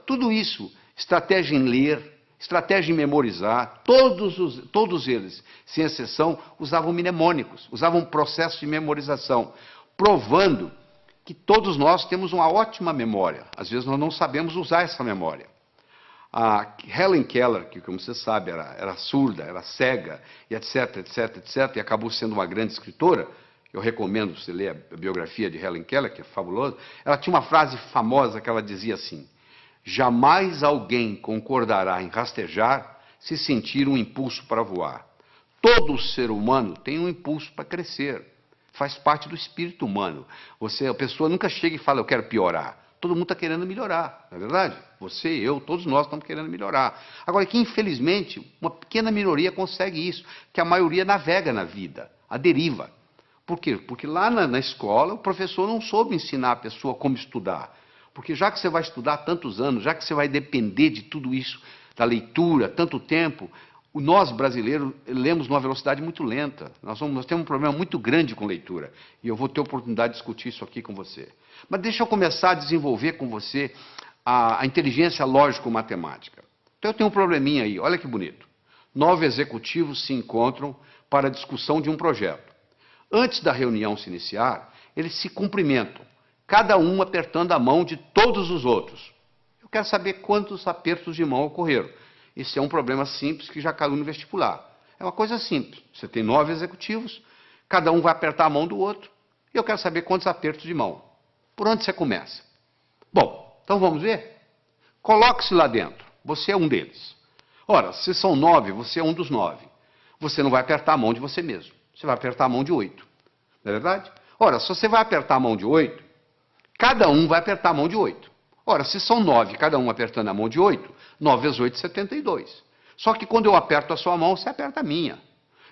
tudo isso, estratégia em ler, estratégia em memorizar, todos eles, sem exceção, usavam mnemônicos, usavam um processo de memorização, provando que todos nós temos uma ótima memória. Às vezes nós não sabemos usar essa memória. A Helen Keller, que, como você sabe, era surda, era cega, e etc, etc, etc, e acabou sendo uma grande escritora, eu recomendo você ler a biografia de Helen Keller, que é fabulosa, ela tinha uma frase famosa que ela dizia assim: jamais alguém concordará em rastejar se sentir um impulso para voar. Todo ser humano tem um impulso para crescer, faz parte do espírito humano. A pessoa nunca chega e fala, eu quero piorar. Todo mundo está querendo melhorar, não é verdade? Você, eu, todos nós estamos querendo melhorar. Agora, que infelizmente, uma pequena minoria consegue isso, que a maioria navega na vida, a deriva. Por quê? Porque lá na escola o professor não soube ensinar a pessoa como estudar. Porque já que você vai estudar há tantos anos, já que você vai depender de tudo isso, da leitura, tanto tempo, nós brasileiros lemos numa velocidade muito lenta. Nós temos um problema muito grande com leitura. E eu vou ter a oportunidade de discutir isso aqui com você. Mas deixa eu começar a desenvolver com você a inteligência lógico-matemática. Então eu tenho um probleminha aí, olha que bonito. 9 executivos se encontram para a discussão de um projeto. Antes da reunião se iniciar, eles se cumprimentam, cada um apertando a mão de todos os outros. Eu quero saber quantos apertos de mão ocorreram. Esse é um problema simples que já caiu no vestibular. É uma coisa simples. Você tem 9 executivos, cada um vai apertar a mão do outro, e eu quero saber quantos apertos de mão. Por onde você começa? Bom, então vamos ver? Coloque-se lá dentro. Você é um deles. Ora, se são 9, você é um dos 9. Você não vai apertar a mão de você mesmo. Você vai apertar a mão de 8. Não é verdade? Ora, se você vai apertar a mão de 8, cada um vai apertar a mão de 8. Ora, se são 9, cada um apertando a mão de 8, 9 vezes 8, 72. Só que quando eu aperto a sua mão, você aperta a minha.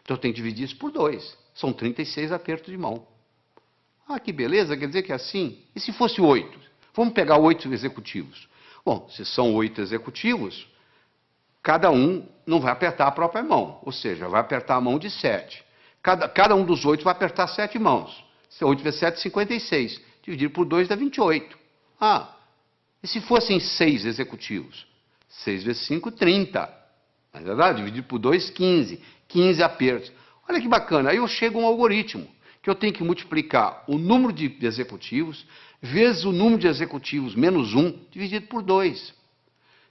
Então eu tenho que dividir isso por 2. São 36 apertos de mão. Ah, que beleza, quer dizer que é assim? E se fosse 8? Vamos pegar 8 executivos. Bom, se são 8 executivos, cada um não vai apertar a própria mão, ou seja, vai apertar a mão de 7. Cada um dos 8 vai apertar 7 mãos. 8 vezes 7, 56. Dividir por 2 dá 28. Ah, e se fossem 6 executivos? 6 vezes 5, 30. Não é verdade? Dividir por 2, 15. 15 apertos. Olha que bacana, aí eu chego a um algoritmo, que eu tenho que multiplicar o número de executivos vezes o número de executivos menos 1, dividido por 2.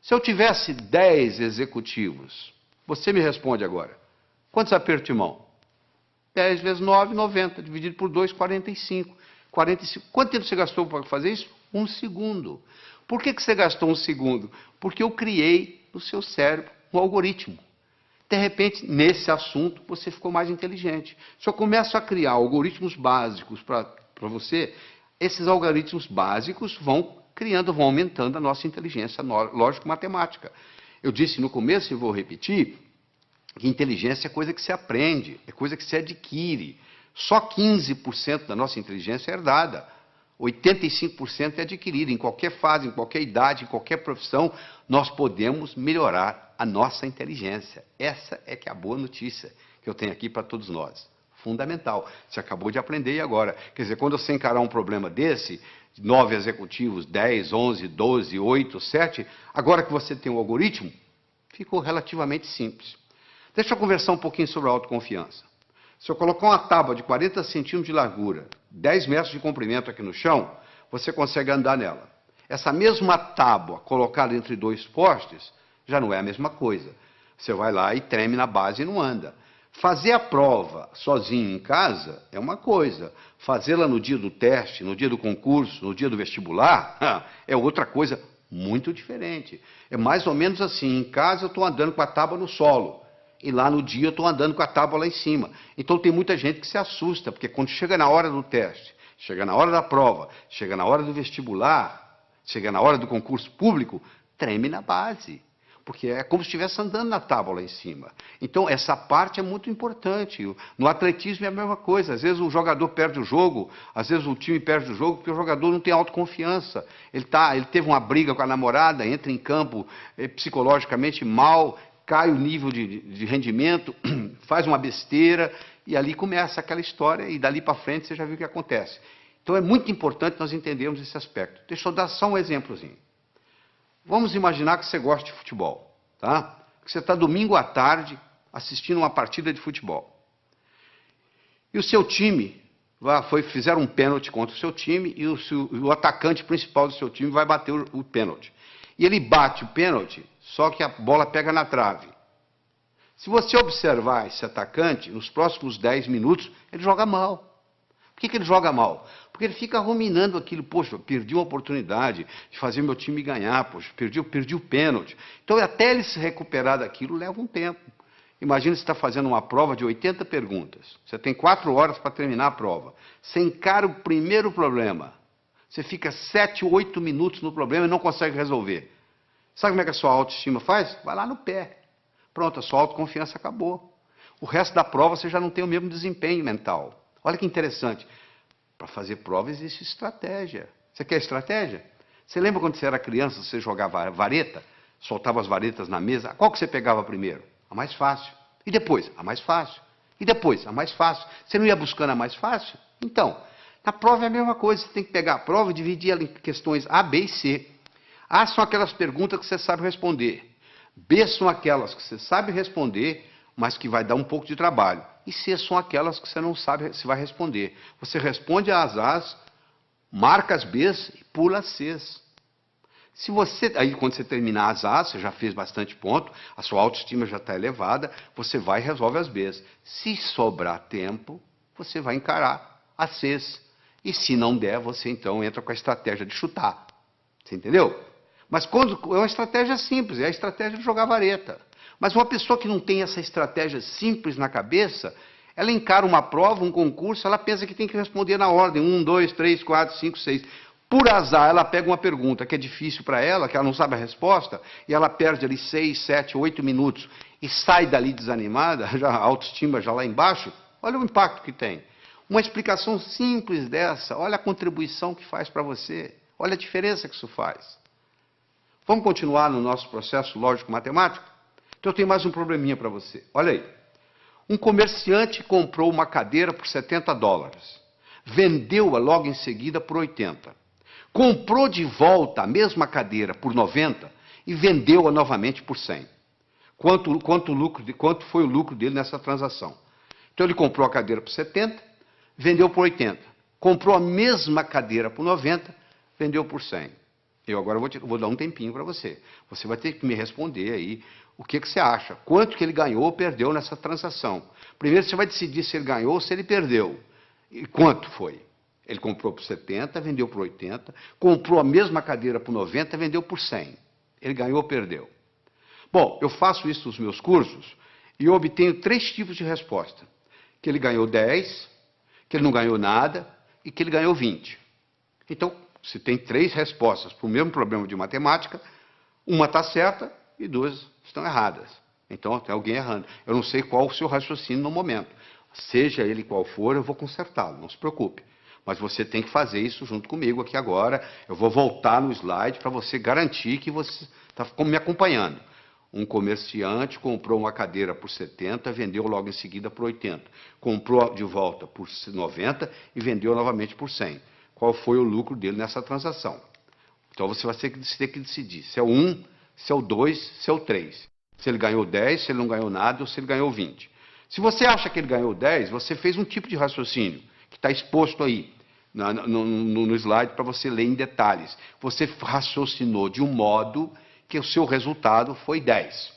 Se eu tivesse 10 executivos, você me responde agora, quantos apertos de mão? 10 vezes 9, 90, dividido por 2, 45. 45. Quanto tempo você gastou para fazer isso? 1 segundo. Por que você gastou 1 segundo? Porque eu criei no seu cérebro um algoritmo. De repente, nesse assunto, você ficou mais inteligente. Se eu começo a criar algoritmos básicos para você, esses algoritmos básicos vão criando, vão aumentando a nossa inteligência lógico-matemática. Eu disse no começo e vou repetir, que inteligência é coisa que se aprende, é coisa que se adquire. Só 15% da nossa inteligência é herdada. 85% é adquirida. Em qualquer fase, em qualquer idade, em qualquer profissão, nós podemos melhorar a nossa inteligência. Essa é que é a boa notícia que eu tenho aqui para todos nós. Fundamental. Você acabou de aprender e agora. Quer dizer, quando você encarar um problema desse, 9 executivos, 10, 11, 12, 8, 7, agora que você tem o algoritmo, ficou relativamente simples. Deixa eu conversar um pouquinho sobre a autoconfiança. Se eu colocar uma tábua de 40 centímetros de largura, 10 metros de comprimento aqui no chão, você consegue andar nela. Essa mesma tábua colocada entre 2 postes, já não é a mesma coisa. Você vai lá e treme na base e não anda. Fazer a prova sozinho em casa é uma coisa. Fazê-la no dia do teste, no dia do concurso, no dia do vestibular, é outra coisa muito diferente. É mais ou menos assim, em casa eu estou andando com a tábua no solo. E lá no dia eu estou andando com a tábua lá em cima. Então tem muita gente que se assusta, porque quando chega na hora do teste, chega na hora da prova, chega na hora do vestibular, chega na hora do concurso público, treme na base. Porque é como se estivesse andando na tábua lá em cima. Então essa parte é muito importante. No atletismo é a mesma coisa. Às vezes o jogador perde o jogo, às vezes o time perde o jogo porque o jogador não tem autoconfiança. Ele teve uma briga com a namorada, entra em campo psicologicamente mal, cai o nível de rendimento, faz uma besteira, e ali começa aquela história, e dali para frente você já viu o que acontece. Então é muito importante nós entendermos esse aspecto. Deixa eu dar só um exemplozinho. Vamos imaginar que você gosta de futebol, tá? Que você está domingo à tarde assistindo uma partida de futebol. E o seu time, fizeram um pênalti contra o seu time, e o atacante principal do seu time vai bater o pênalti. E ele bate o pênalti, só que a bola pega na trave. Se você observar esse atacante, nos próximos 10 minutos, ele joga mal. Por que ele joga mal? Porque ele fica ruminando aquilo, poxa, perdi uma oportunidade de fazer meu time ganhar, poxa, perdi o pênalti. Então, até ele se recuperar daquilo, leva um tempo. Imagina você está fazendo uma prova de 80 perguntas. Você tem 4 horas para terminar a prova. Você encara o primeiro problema. Você fica 7, 8 minutos no problema e não consegue resolver. Sabe como é que a sua autoestima faz? Vai lá no pé. Pronto, a sua autoconfiança acabou. O resto da prova você já não tem o mesmo desempenho mental. Olha que interessante. Para fazer prova existe estratégia. Você quer estratégia? Você lembra quando você era criança, você jogava vareta? Soltava as varetas na mesa? Qual que você pegava primeiro? A mais fácil. E depois? A mais fácil. E depois? A mais fácil. Você não ia buscando a mais fácil? Então, na prova é a mesma coisa. Você tem que pegar a prova e dividir ela em questões A, B e C. A são aquelas perguntas que você sabe responder. B são aquelas que você sabe responder, mas que vai dar um pouco de trabalho. E C são aquelas que você não sabe se vai responder. Você responde às A's, marca as B's e pula as C's. Aí quando você terminar as A's, você já fez bastante ponto, a sua autoestima já está elevada, você vai e resolve as B's. Se sobrar tempo, você vai encarar as C's. E se não der, você então entra com a estratégia de chutar. Você entendeu? Mas é uma estratégia simples, é a estratégia de jogar vareta. Mas uma pessoa que não tem essa estratégia simples na cabeça, Ela encara uma prova, um concurso, ela pensa que tem que responder na ordem, 1, 2, 3, 4, 5, 6. Por azar, ela pega uma pergunta que é difícil para ela, que ela não sabe a resposta, e ela perde ali 6, 7, 8 minutos e sai dali desanimada, já a autoestima já lá embaixo. Olha o impacto que tem. Uma explicação simples dessa, olha a contribuição que faz para você, olha a diferença que isso faz. Vamos continuar no nosso processo lógico-matemático? Então eu tenho mais um probleminha para você. Olha aí. Um comerciante comprou uma cadeira por $70. Vendeu-a logo em seguida por 80. Comprou de volta a mesma cadeira por 90 e vendeu-a novamente por 100. Quanto foi o lucro dele nessa transação? Então ele comprou a cadeira por 70, vendeu por 80. Comprou a mesma cadeira por 90, vendeu por 100. Eu agora vou dar um tempinho para você. Você vai ter que me responder aí o que você acha. Quanto que ele ganhou ou perdeu nessa transação? Primeiro você vai decidir se ele ganhou ou se ele perdeu. E quanto foi? Ele comprou por 70, vendeu por 80, comprou a mesma cadeira por 90, vendeu por 100. Ele ganhou ou perdeu? Bom, eu faço isso nos meus cursos e eu obtenho 3 tipos de resposta. Que ele ganhou 10, que ele não ganhou nada e que ele ganhou 20. Então, se tem 3 respostas para o mesmo problema de matemática, uma está certa e 2 estão erradas. Então, tem alguém errando. Eu não sei qual o seu raciocínio no momento. Seja ele qual for, eu vou consertá-lo, não se preocupe. Mas você tem que fazer isso junto comigo aqui agora. Eu vou voltar no slide para você garantir que você está me acompanhando. Um comerciante comprou uma cadeira por 70, vendeu logo em seguida por 80. Comprou de volta por 90 e vendeu novamente por 100. Qual foi o lucro dele nessa transação? Então você vai ter que decidir se é o 1, se é o 2, se é o 3. Se ele ganhou 10, se ele não ganhou nada ou se ele ganhou 20. Se você acha que ele ganhou 10, você fez um tipo de raciocínio que está exposto aí no slide para você ler em detalhes. Você raciocinou de um modo que o seu resultado foi 10.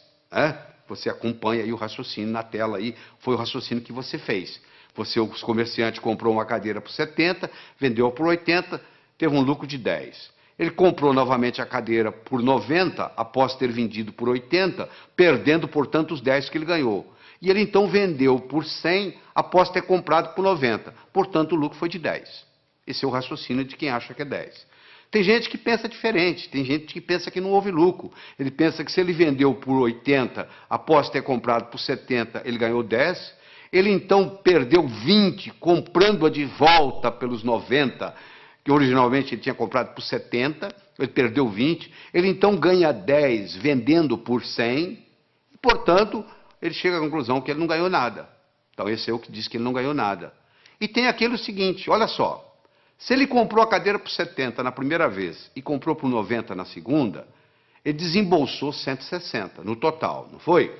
Você acompanha aí o raciocínio na tela aí, foi o raciocínio que você fez. O comerciante comprou uma cadeira por 70, vendeu por 80, teve um lucro de 10. Ele comprou novamente a cadeira por 90, após ter vendido por 80, perdendo, portanto, os 10 que ele ganhou. E ele então vendeu por 100, após ter comprado por 90. Portanto, o lucro foi de 10. Esse é o raciocínio de quem acha que é 10. Tem gente que pensa diferente, tem gente que pensa que não houve lucro. Ele pensa que se ele vendeu por 80, após ter comprado por 70, ele ganhou 10. Ele então perdeu 20, comprando-a de volta pelos 90, que originalmente ele tinha comprado por 70, ele perdeu 20. Ele então ganha 10 vendendo por 100, e, portanto, ele chega à conclusão que ele não ganhou nada. Então esse é o que diz que ele não ganhou nada. E tem aquele seguinte, olha só. Se ele comprou a cadeira por 70 na primeira vez e comprou por 90 na segunda, ele desembolsou 160 no total, não foi?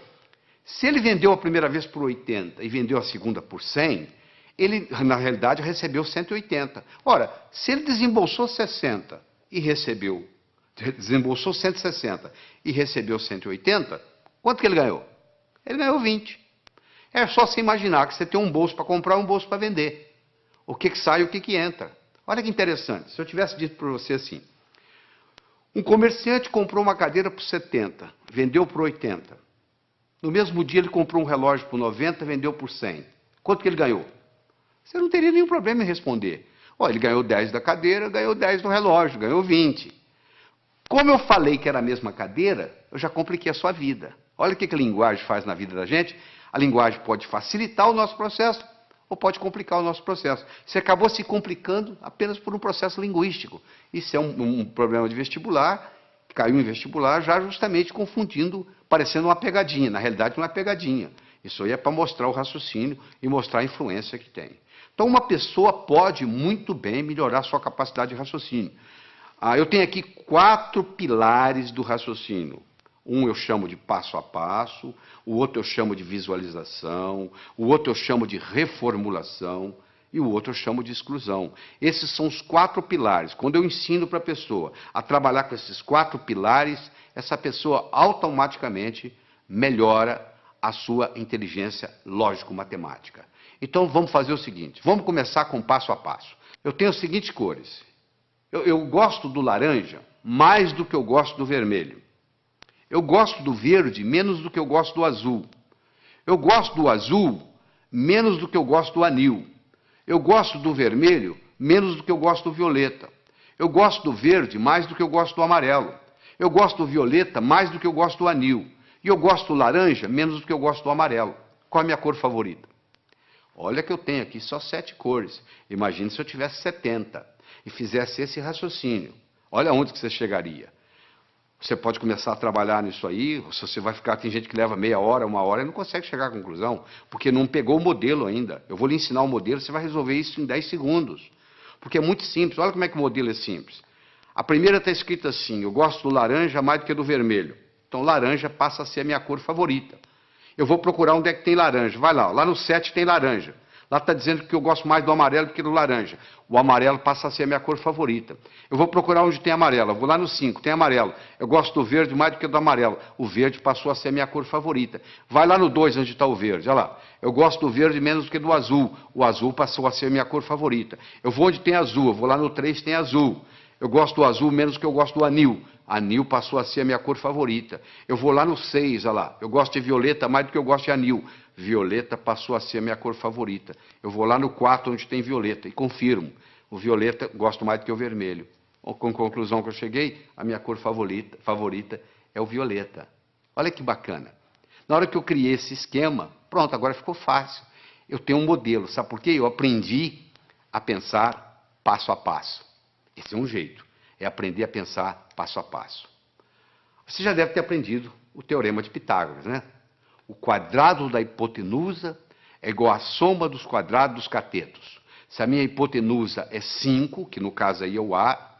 Se ele vendeu a primeira vez por 80 e vendeu a segunda por 100, ele, na realidade, recebeu 180. Ora, se ele desembolsou 60 e desembolsou 160 e recebeu 180, quanto que ele ganhou? Ele ganhou 20. É só se imaginar que você tem um bolso para comprar e um bolso para vender. O que sai e o que entra. Olha que interessante, se eu tivesse dito para você assim, um comerciante comprou uma cadeira por 70, vendeu por 80. No mesmo dia ele comprou um relógio por 90, vendeu por 100. Quanto que ele ganhou? Você não teria nenhum problema em responder. Ele ganhou 10 da cadeira, ganhou 10 do relógio, ganhou 20. Como eu falei que era a mesma cadeira, eu já compliquei a sua vida. Olha o que a linguagem faz na vida da gente. A linguagem pode facilitar o nosso processo, ou pode complicar o nosso processo. Você acabou se complicando apenas por um processo linguístico. Isso é um problema de vestibular, caiu em vestibular já justamente confundindo, parecendo uma pegadinha. Na realidade não é pegadinha. Isso aí é para mostrar o raciocínio e mostrar a influência que tem. Então uma pessoa pode muito bem melhorar sua capacidade de raciocínio. Eu tenho aqui 4 pilares do raciocínio. Um eu chamo de passo a passo, o outro eu chamo de visualização, o outro eu chamo de reformulação e o outro eu chamo de exclusão. Esses são os 4 pilares. Quando eu ensino para a pessoa a trabalhar com esses 4 pilares, essa pessoa automaticamente melhora a sua inteligência lógico-matemática. Então vamos fazer o seguinte, vamos começar com passo a passo. Eu tenho as seguintes cores. Eu gosto do laranja mais do que eu gosto do vermelho. Eu gosto do verde menos do que eu gosto do azul. Eu gosto do azul menos do que eu gosto do anil. Eu gosto do vermelho menos do que eu gosto do violeta. Eu gosto do verde mais do que eu gosto do amarelo. Eu gosto do violeta mais do que eu gosto do anil. E eu gosto do laranja menos do que eu gosto do amarelo. Qual é a minha cor favorita? Olha que eu tenho aqui só 7 cores. Imagine se eu tivesse 70 e fizesse esse raciocínio. Olha onde que você chegaria. Você pode começar a trabalhar nisso aí, se você vai ficar, tem gente que leva meia hora, 1 hora e não consegue chegar à conclusão, porque não pegou o modelo ainda. Eu vou lhe ensinar o modelo, você vai resolver isso em 10 segundos. Porque é muito simples, olha como é que o modelo é simples. A primeira está escrita assim, eu gosto do laranja mais do que do vermelho. Então laranja passa a ser a minha cor favorita. Eu vou procurar onde é que tem laranja, vai lá no 7 tem laranja. Lá está dizendo que eu gosto mais do amarelo do que do laranja. O amarelo passa a ser a minha cor favorita. Eu vou procurar onde tem amarelo. Eu vou lá no 5, tem amarelo. Eu gosto do verde mais do que do amarelo. O verde passou a ser a minha cor favorita. Vai lá no 2, onde está o verde. Olha lá. Eu gosto do verde menos do que do azul. O azul passou a ser a minha cor favorita. Eu vou onde tem azul. Eu vou lá no 3, tem azul. Eu gosto do azul menos do que eu gosto do anil. Anil passou a ser a minha cor favorita. Eu vou lá no 6, olha lá. Eu gosto de violeta mais do que eu gosto de anil. Violeta passou a ser a minha cor favorita. Eu vou lá no 4, onde tem violeta, e confirmo. O violeta gosto mais do que o vermelho. Com a conclusão que eu cheguei, a minha cor favorita é o violeta. Olha que bacana. Na hora que eu criei esse esquema, pronto, agora ficou fácil. Eu tenho um modelo, sabe por quê? Eu aprendi a pensar passo a passo. Esse é um jeito, é aprender a pensar passo a passo. Você já deve ter aprendido o teorema de Pitágoras, né? O quadrado da hipotenusa é igual à soma dos quadrados dos catetos. Se a minha hipotenusa é 5, que no caso aí é o A,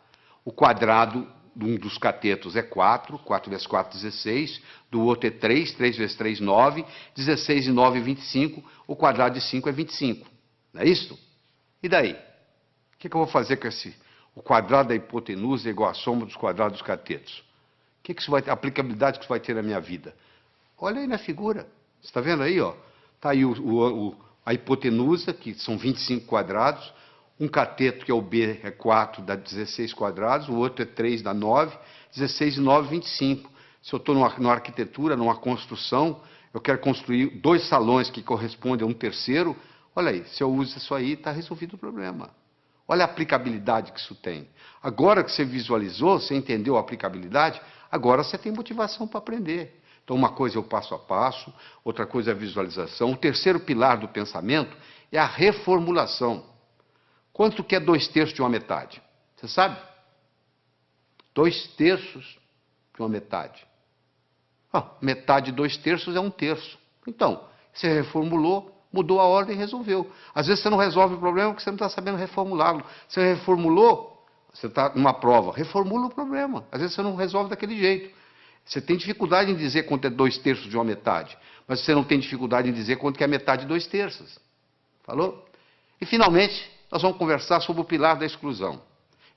o quadrado de um dos catetos é 4, 4 vezes 4, 16, do outro é 3, 3 vezes 3, 9, 16 e 9, 25, o quadrado de 5 é 25. Não é isso? E daí? O que eu vou fazer com esse? O quadrado da hipotenusa é igual à soma dos quadrados dos catetos. O que isso vai ter? A aplicabilidade que isso vai ter na minha vida? Olha aí na figura. Você está vendo aí, ó? Está aí a hipotenusa, que são 25 quadrados. Um cateto, que é o B, é 4, dá 16 quadrados. O outro é 3, dá 9. 16 e 9, 25. Se eu estou numa arquitetura, numa construção, eu quero construir 2 salões que correspondem a um terceiro. Olha aí, se eu uso isso aí, está resolvido o problema. Olha a aplicabilidade que isso tem. Agora que você visualizou, você entendeu a aplicabilidade, agora você tem motivação para aprender. Então, uma coisa é o passo a passo, outra coisa é a visualização. O terceiro pilar do pensamento é a reformulação. Quanto que é 2/3 de uma metade? Você sabe? 2/3 de uma metade. Metade de 2/3 é 1/3. Então, você reformulou, mudou a ordem e resolveu. Às vezes você não resolve o problema porque você não está sabendo reformulá-lo. Você reformulou, você está numa prova, reformula o problema. Às vezes você não resolve daquele jeito. Você tem dificuldade em dizer quanto é 2/3 de uma metade, mas você não tem dificuldade em dizer quanto que é metade de 2/3. Falou? E, finalmente, nós vamos conversar sobre o pilar da exclusão.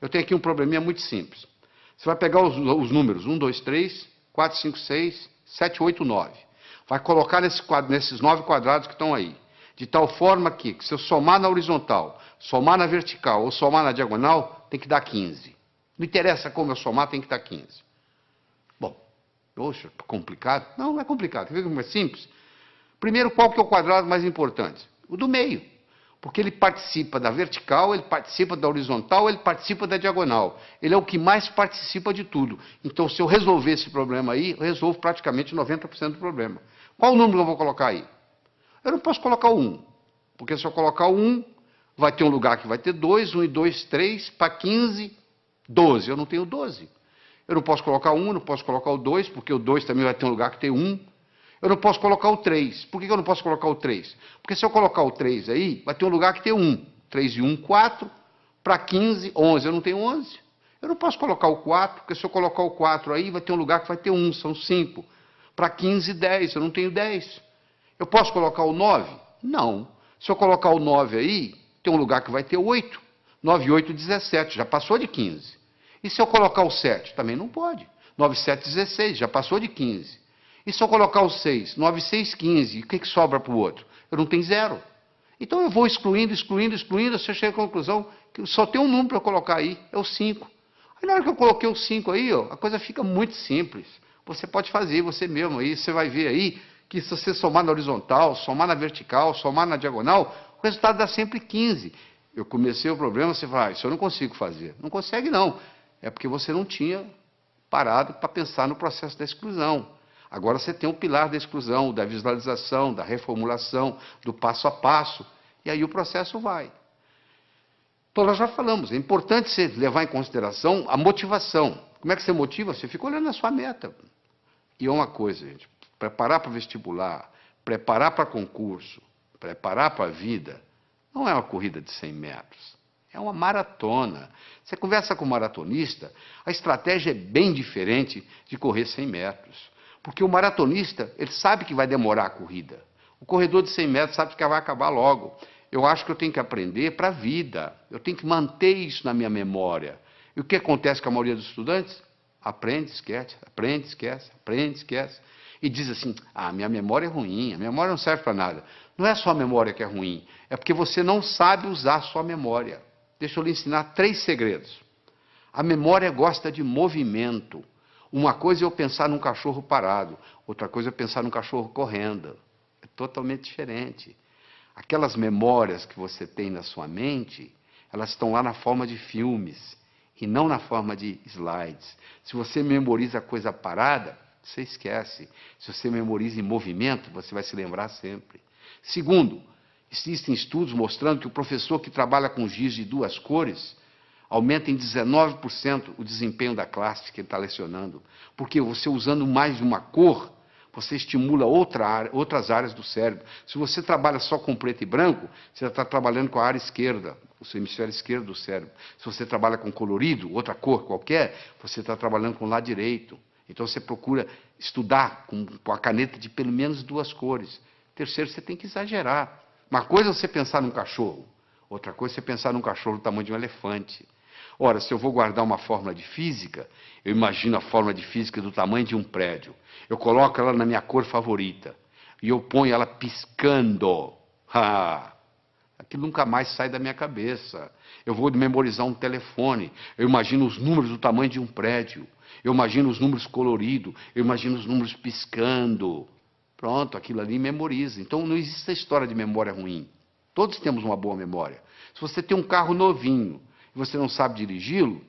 Eu tenho aqui um probleminha muito simples. Você vai pegar os números 1, 2, 3, 4, 5, 6, 7, 8, 9. Vai colocar nesses 9 quadrados que estão aí. De tal forma que, se eu somar na horizontal, somar na vertical ou somar na diagonal, tem que dar 15. Não interessa como eu somar, tem que dar 15. Poxa, complicado? Não, não é complicado. Quer ver como é simples? Primeiro, qual que é o quadrado mais importante? O do meio. Porque ele participa da vertical, ele participa da horizontal, ele participa da diagonal. Ele é o que mais participa de tudo. Então, se eu resolver esse problema aí, eu resolvo praticamente 90% do problema. Qual o número que eu vou colocar aí? Eu não posso colocar o 1. Porque se eu colocar o 1, vai ter um lugar que vai ter 2, 1 e 2, 3, para 15, 12. Eu não tenho 12. Eu não posso colocar 1, não posso colocar o 2, porque o 2 também vai ter um lugar que tem 1. Eu não posso colocar o 3. Por que eu não posso colocar o 3? Porque se eu colocar o 3 aí, vai ter um lugar que tem 1. 3 e 1, 4. Para 15, 11. Eu não tenho 11. Eu não posso colocar o 4, porque se eu colocar o 4 aí, vai ter um lugar que vai ter 1. São 5. Para 15, 10. Eu não tenho 10. Eu posso colocar o 9? Não. Se eu colocar o 9 aí, tem um lugar que vai ter 8. 9 e 8, 17. Já passou de 15. E se eu colocar o 7? Também não pode. 9, 7, 16, já passou de 15. E se eu colocar o 6? 9, 6, 15. E o que sobra para o outro? Eu não tenho 0. Então eu vou excluindo, você chega à conclusão que só tem um número para eu colocar aí, é o 5. Aí na hora que eu coloquei o 5 aí, a coisa fica muito simples. Você pode fazer você mesmo aí, você vai ver aí que se você somar na horizontal, somar na vertical, somar na diagonal, o resultado dá sempre 15. Eu comecei o problema, você fala, isso eu não consigo fazer. Não consegue, não. É porque você não tinha parado para pensar no processo da exclusão. Agora você tem o pilar da exclusão, da visualização, da reformulação, do passo a passo, e aí o processo vai. Então, nós já falamos, é importante você levar em consideração a motivação. Como é que você motiva? Você fica olhando a sua meta. E é uma coisa, gente, preparar para vestibular, preparar para concurso, preparar para a vida, não é uma corrida de 100 metros, é uma maratona. Você conversa com um maratonista, a estratégia é bem diferente de correr 100 metros. Porque o maratonista, ele sabe que vai demorar a corrida. O corredor de 100 metros sabe que vai acabar logo. Eu acho que eu tenho que aprender para a vida. Eu tenho que manter isso na minha memória. E o que acontece com a maioria dos estudantes? Aprende, esquece, aprende, esquece, aprende, esquece. E diz assim, minha memória é ruim, a memória não serve para nada. Não é só a memória que é ruim, é porque você não sabe usar a sua memória. Deixa eu lhe ensinar 3 segredos. A memória gosta de movimento. Uma coisa é eu pensar num cachorro parado, outra coisa é pensar num cachorro correndo. É totalmente diferente. Aquelas memórias que você tem na sua mente, elas estão lá na forma de filmes e não na forma de slides. Se você memoriza coisa parada, você esquece. Se você memoriza em movimento, você vai se lembrar sempre. Segundo, existem estudos mostrando que o professor que trabalha com giz de 2 cores aumenta em 19% o desempenho da classe que ele está lecionando. Porque você usando mais de uma cor, você estimula outras áreas do cérebro. Se você trabalha só com preto e branco, você está trabalhando com a área esquerda, o seu hemisfério esquerdo do cérebro. Se você trabalha com colorido, outra cor qualquer, você está trabalhando com o lado direito. Então você procura estudar com a caneta de pelo menos 2 cores. Terceiro, você tem que exagerar. Uma coisa é você pensar num cachorro, outra coisa é você pensar num cachorro do tamanho de um elefante. Ora, se eu vou guardar uma fórmula de física, eu imagino a fórmula de física do tamanho de um prédio. Eu coloco ela na minha cor favorita e eu ponho ela piscando. Aquilo nunca mais sai da minha cabeça. Eu vou memorizar um telefone, eu imagino os números do tamanho de um prédio. Eu imagino os números coloridos, eu imagino os números piscando. Pronto, aquilo ali memoriza. Então não existe essa história de memória ruim. Todos temos uma boa memória. Se você tem um carro novinho e você não sabe dirigi-lo,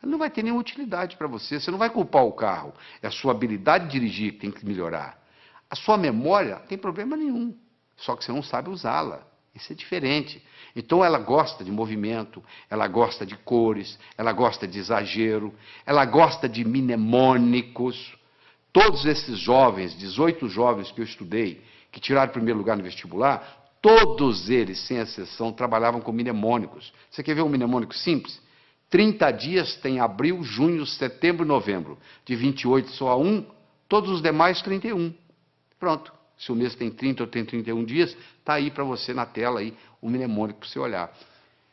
ele não vai ter nenhuma utilidade para você. Você não vai culpar o carro. É a sua habilidade de dirigir que tem que melhorar. A sua memória não tem problema nenhum, só que você não sabe usá-la. Isso é diferente. Então ela gosta de movimento, ela gosta de cores, ela gosta de exagero, ela gosta de mnemônicos. Todos esses jovens, 18 jovens que eu estudei, que tiraram o primeiro lugar no vestibular, todos eles, sem exceção, trabalhavam com mnemônicos. Você quer ver um mnemônico simples? 30 dias tem abril, junho, setembro e novembro. De 28 só a 1, todos os demais 31. Pronto. Se o mês tem 30 ou tem 31 dias, está aí para você na tela aí, o mnemônico para você olhar.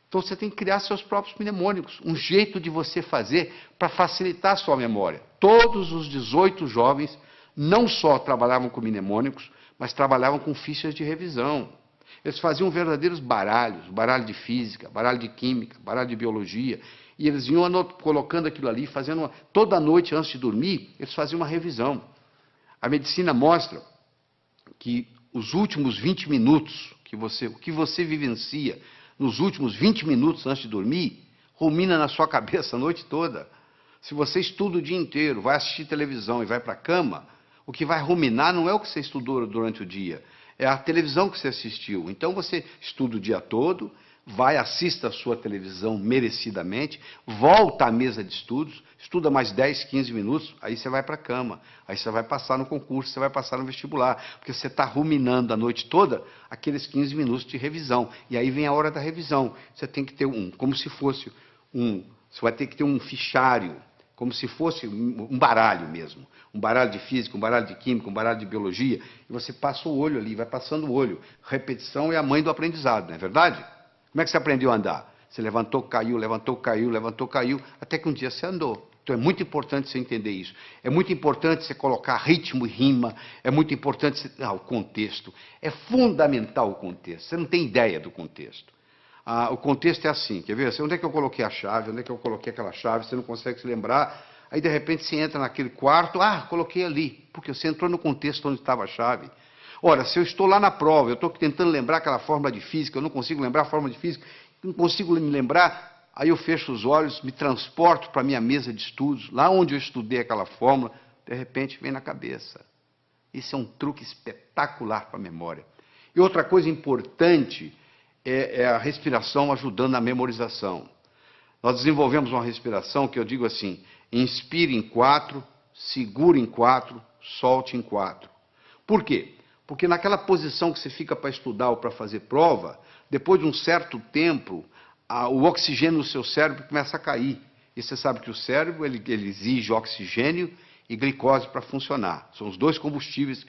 Então você tem que criar seus próprios mnemônicos, um jeito de você fazer para facilitar a sua memória. Todos os 18 jovens não só trabalhavam com mnemônicos, mas trabalhavam com fichas de revisão. Eles faziam verdadeiros baralhos, baralho de física, baralho de química, baralho de biologia, e eles iam colocando aquilo ali, fazendo toda noite antes de dormir, eles faziam uma revisão. A medicina mostra que os últimos 20 minutos, o que você vivencia nos últimos 20 minutos antes de dormir, rumina na sua cabeça a noite toda. Se você estuda o dia inteiro, vai assistir televisão e vai para a cama, o que vai ruminar não é o que você estudou durante o dia, é a televisão que você assistiu. Então você estuda o dia todo, vai, assista a sua televisão merecidamente, volta à mesa de estudos, estuda mais 10, 15 minutos, aí você vai para a cama, aí você vai passar no concurso, você vai passar no vestibular, porque você está ruminando a noite toda aqueles 15 minutos de revisão. E aí vem a hora da revisão. Você tem que ter como se fosse você vai ter que ter um fichário, como se fosse um baralho mesmo. Um baralho de física, um baralho de química, um baralho de biologia, e você passa o olho ali, vai passando o olho. Repetição é a mãe do aprendizado, não é verdade? Como é que você aprendeu a andar? Você levantou, caiu, levantou, caiu, levantou, caiu, até que um dia você andou. Então é muito importante você entender isso. É muito importante você colocar ritmo e rima, é muito importante você... o contexto. É fundamental o contexto. Você não tem ideia do contexto. O contexto é assim, quer ver? Onde é que eu coloquei a chave? Onde é que eu coloquei aquela chave? Você não consegue se lembrar. Aí, de repente, você entra naquele quarto. Coloquei ali, porque você entrou no contexto onde estava a chave. Ora, se eu estou lá na prova, eu estou tentando lembrar aquela fórmula de física, eu não consigo lembrar a fórmula de física, não consigo me lembrar, aí eu fecho os olhos, me transporto para a minha mesa de estudos, lá onde eu estudei aquela fórmula, de repente vem na cabeça. Isso é um truque espetacular para a memória. E outra coisa importante é a respiração ajudando na memorização. Nós desenvolvemos uma respiração que eu digo assim, inspire em 4, segure em 4, solte em 4. Por quê? Porque naquela posição que você fica para estudar ou para fazer prova, depois de um certo tempo, o oxigênio no seu cérebro começa a cair. E você sabe que o cérebro ele exige oxigênio e glicose para funcionar. São os dois combustíveis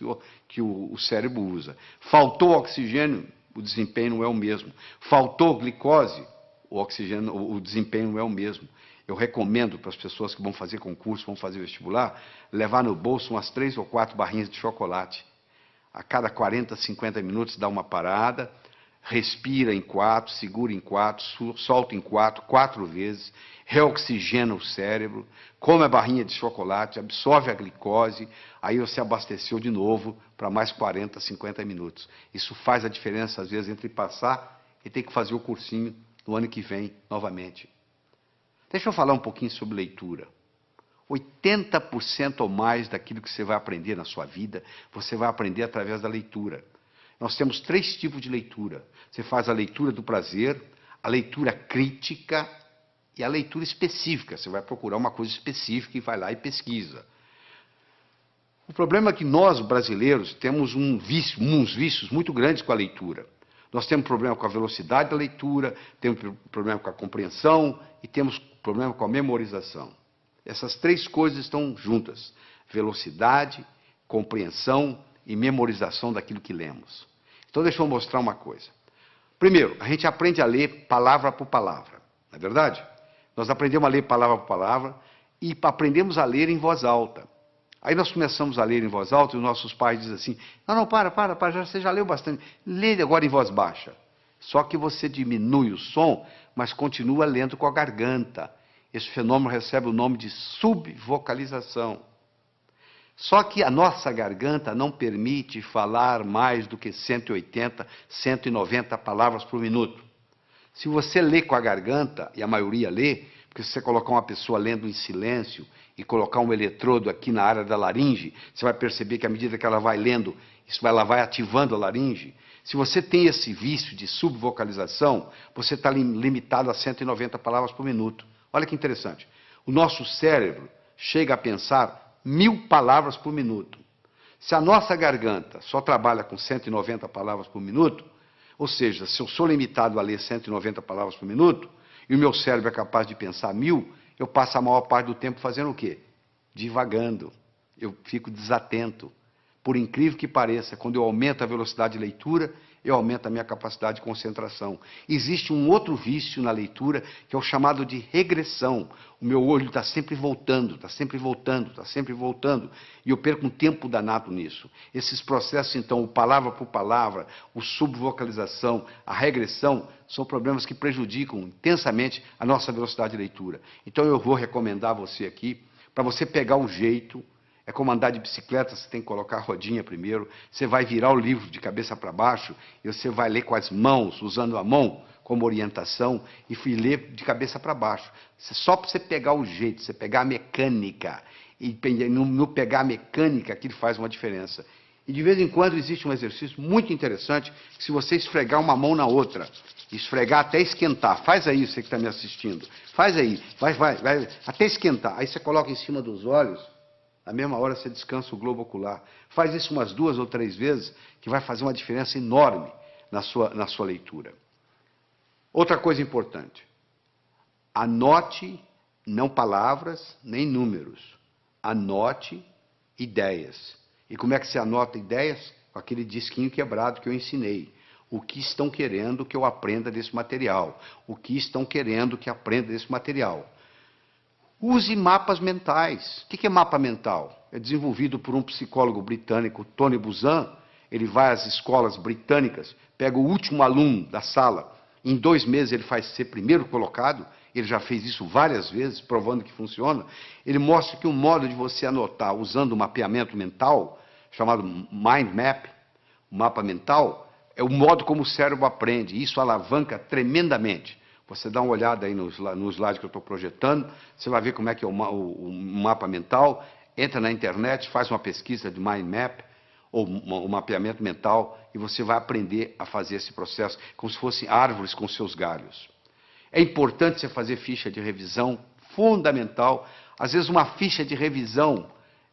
que o cérebro usa. Faltou oxigênio, o desempenho não é o mesmo. Faltou glicose, o desempenho não é o mesmo. Eu recomendo para as pessoas que vão fazer concurso, vão fazer vestibular, levar no bolso umas 3 ou 4 barrinhas de chocolate. A cada 40, 50 minutos dá uma parada, respira em 4, segura em 4, solta em 4, 4 vezes, reoxigena o cérebro, come a barrinha de chocolate, absorve a glicose, aí você abasteceu de novo para mais 40, 50 minutos. Isso faz a diferença, às vezes, entre passar e ter que fazer o cursinho no ano que vem, novamente. Deixa eu falar um pouquinho sobre leitura. 80% ou mais daquilo que você vai aprender na sua vida, você vai aprender através da leitura. Nós temos 3 tipos de leitura. Você faz a leitura do prazer, a leitura crítica e a leitura específica. Você vai procurar uma coisa específica e vai lá e pesquisa. O problema é que nós, brasileiros, temos uns vícios muito grandes com a leitura. Nós temos problema com a velocidade da leitura, temos problema com a compreensão e temos problema com a memorização. Essas 3 coisas estão juntas. Velocidade, compreensão e memorização daquilo que lemos. Então, deixa eu mostrar uma coisa. Primeiro, a gente aprende a ler palavra por palavra, não é verdade? Nós aprendemos a ler palavra por palavra e aprendemos a ler em voz alta. Aí nós começamos a ler em voz alta e os nossos pais dizem assim, não, para, você já leu bastante, lê agora em voz baixa. Só que você diminui o som, mas continua lendo com a garganta. Esse fenômeno recebe o nome de subvocalização. Só que a nossa garganta não permite falar mais do que 180, 190 palavras por minuto. Se você lê com a garganta, e a maioria lê, porque se você colocar uma pessoa lendo em silêncio e colocar um eletrodo aqui na área da laringe, você vai perceber que à medida que ela vai lendo, ela vai ativando a laringe. Se você tem esse vício de subvocalização, você está limitado a 190 palavras por minuto. Olha que interessante. O nosso cérebro chega a pensar 1000 palavras por minuto. Se a nossa garganta só trabalha com 190 palavras por minuto, ou seja, se eu sou limitado a ler 190 palavras por minuto, e o meu cérebro é capaz de pensar 1000, eu passo a maior parte do tempo fazendo o quê? Divagando. Eu fico desatento. Por incrível que pareça, quando eu aumento a velocidade de leitura, eu aumento a minha capacidade de concentração. Existe um outro vício na leitura, que é o chamado de regressão. O meu olho está sempre voltando, está sempre voltando, está sempre voltando. E eu perco um tempo danado nisso. Esses processos, então, o palavra por palavra, o subvocalização, a regressão, são problemas que prejudicam intensamente a nossa velocidade de leitura. Então, eu vou recomendar a você aqui, para você pegar o jeito. É como andar de bicicleta, você tem que colocar a rodinha primeiro, você vai virar o livro de cabeça para baixo, e você vai ler com as mãos, usando a mão como orientação, e ler de cabeça para baixo. Só para você pegar o jeito, você pegar a mecânica, e no pegar a mecânica, aquilo faz uma diferença. E de vez em quando existe um exercício muito interessante, que se você esfregar uma mão na outra, esfregar até esquentar, faz aí, você que está me assistindo, faz aí, vai, até esquentar, aí você coloca em cima dos olhos, na mesma hora você descansa o globo ocular. Faz isso umas 2 ou 3 vezes, que vai fazer uma diferença enorme na sua leitura. Outra coisa importante. Anote, não palavras, nem números. Anote ideias. E como é que você anota ideias? Com aquele disquinho quebrado que eu ensinei. O que estão querendo que eu aprenda desse material? O que estão querendo que aprenda desse material? Use mapas mentais. O que é mapa mental? É desenvolvido por um psicólogo britânico, Tony Buzan. Ele vai às escolas britânicas, pega o último aluno da sala, em 2 meses ele faz ser primeiro colocado, ele já fez isso várias vezes, provando que funciona. Ele mostra que um modo de você anotar usando um mapeamento mental, chamado Mind Map, O mapa mental é o modo como o cérebro aprende, e isso alavanca tremendamente. Você dá uma olhada aí no slide que eu estou projetando, você vai ver como é que é o mapa mental, entra na internet, faz uma pesquisa de mind map, ou o mapeamento mental, e você vai aprender a fazer esse processo como se fossem árvores com seus galhos. É importante você fazer ficha de revisão, fundamental. Às vezes uma ficha de revisão,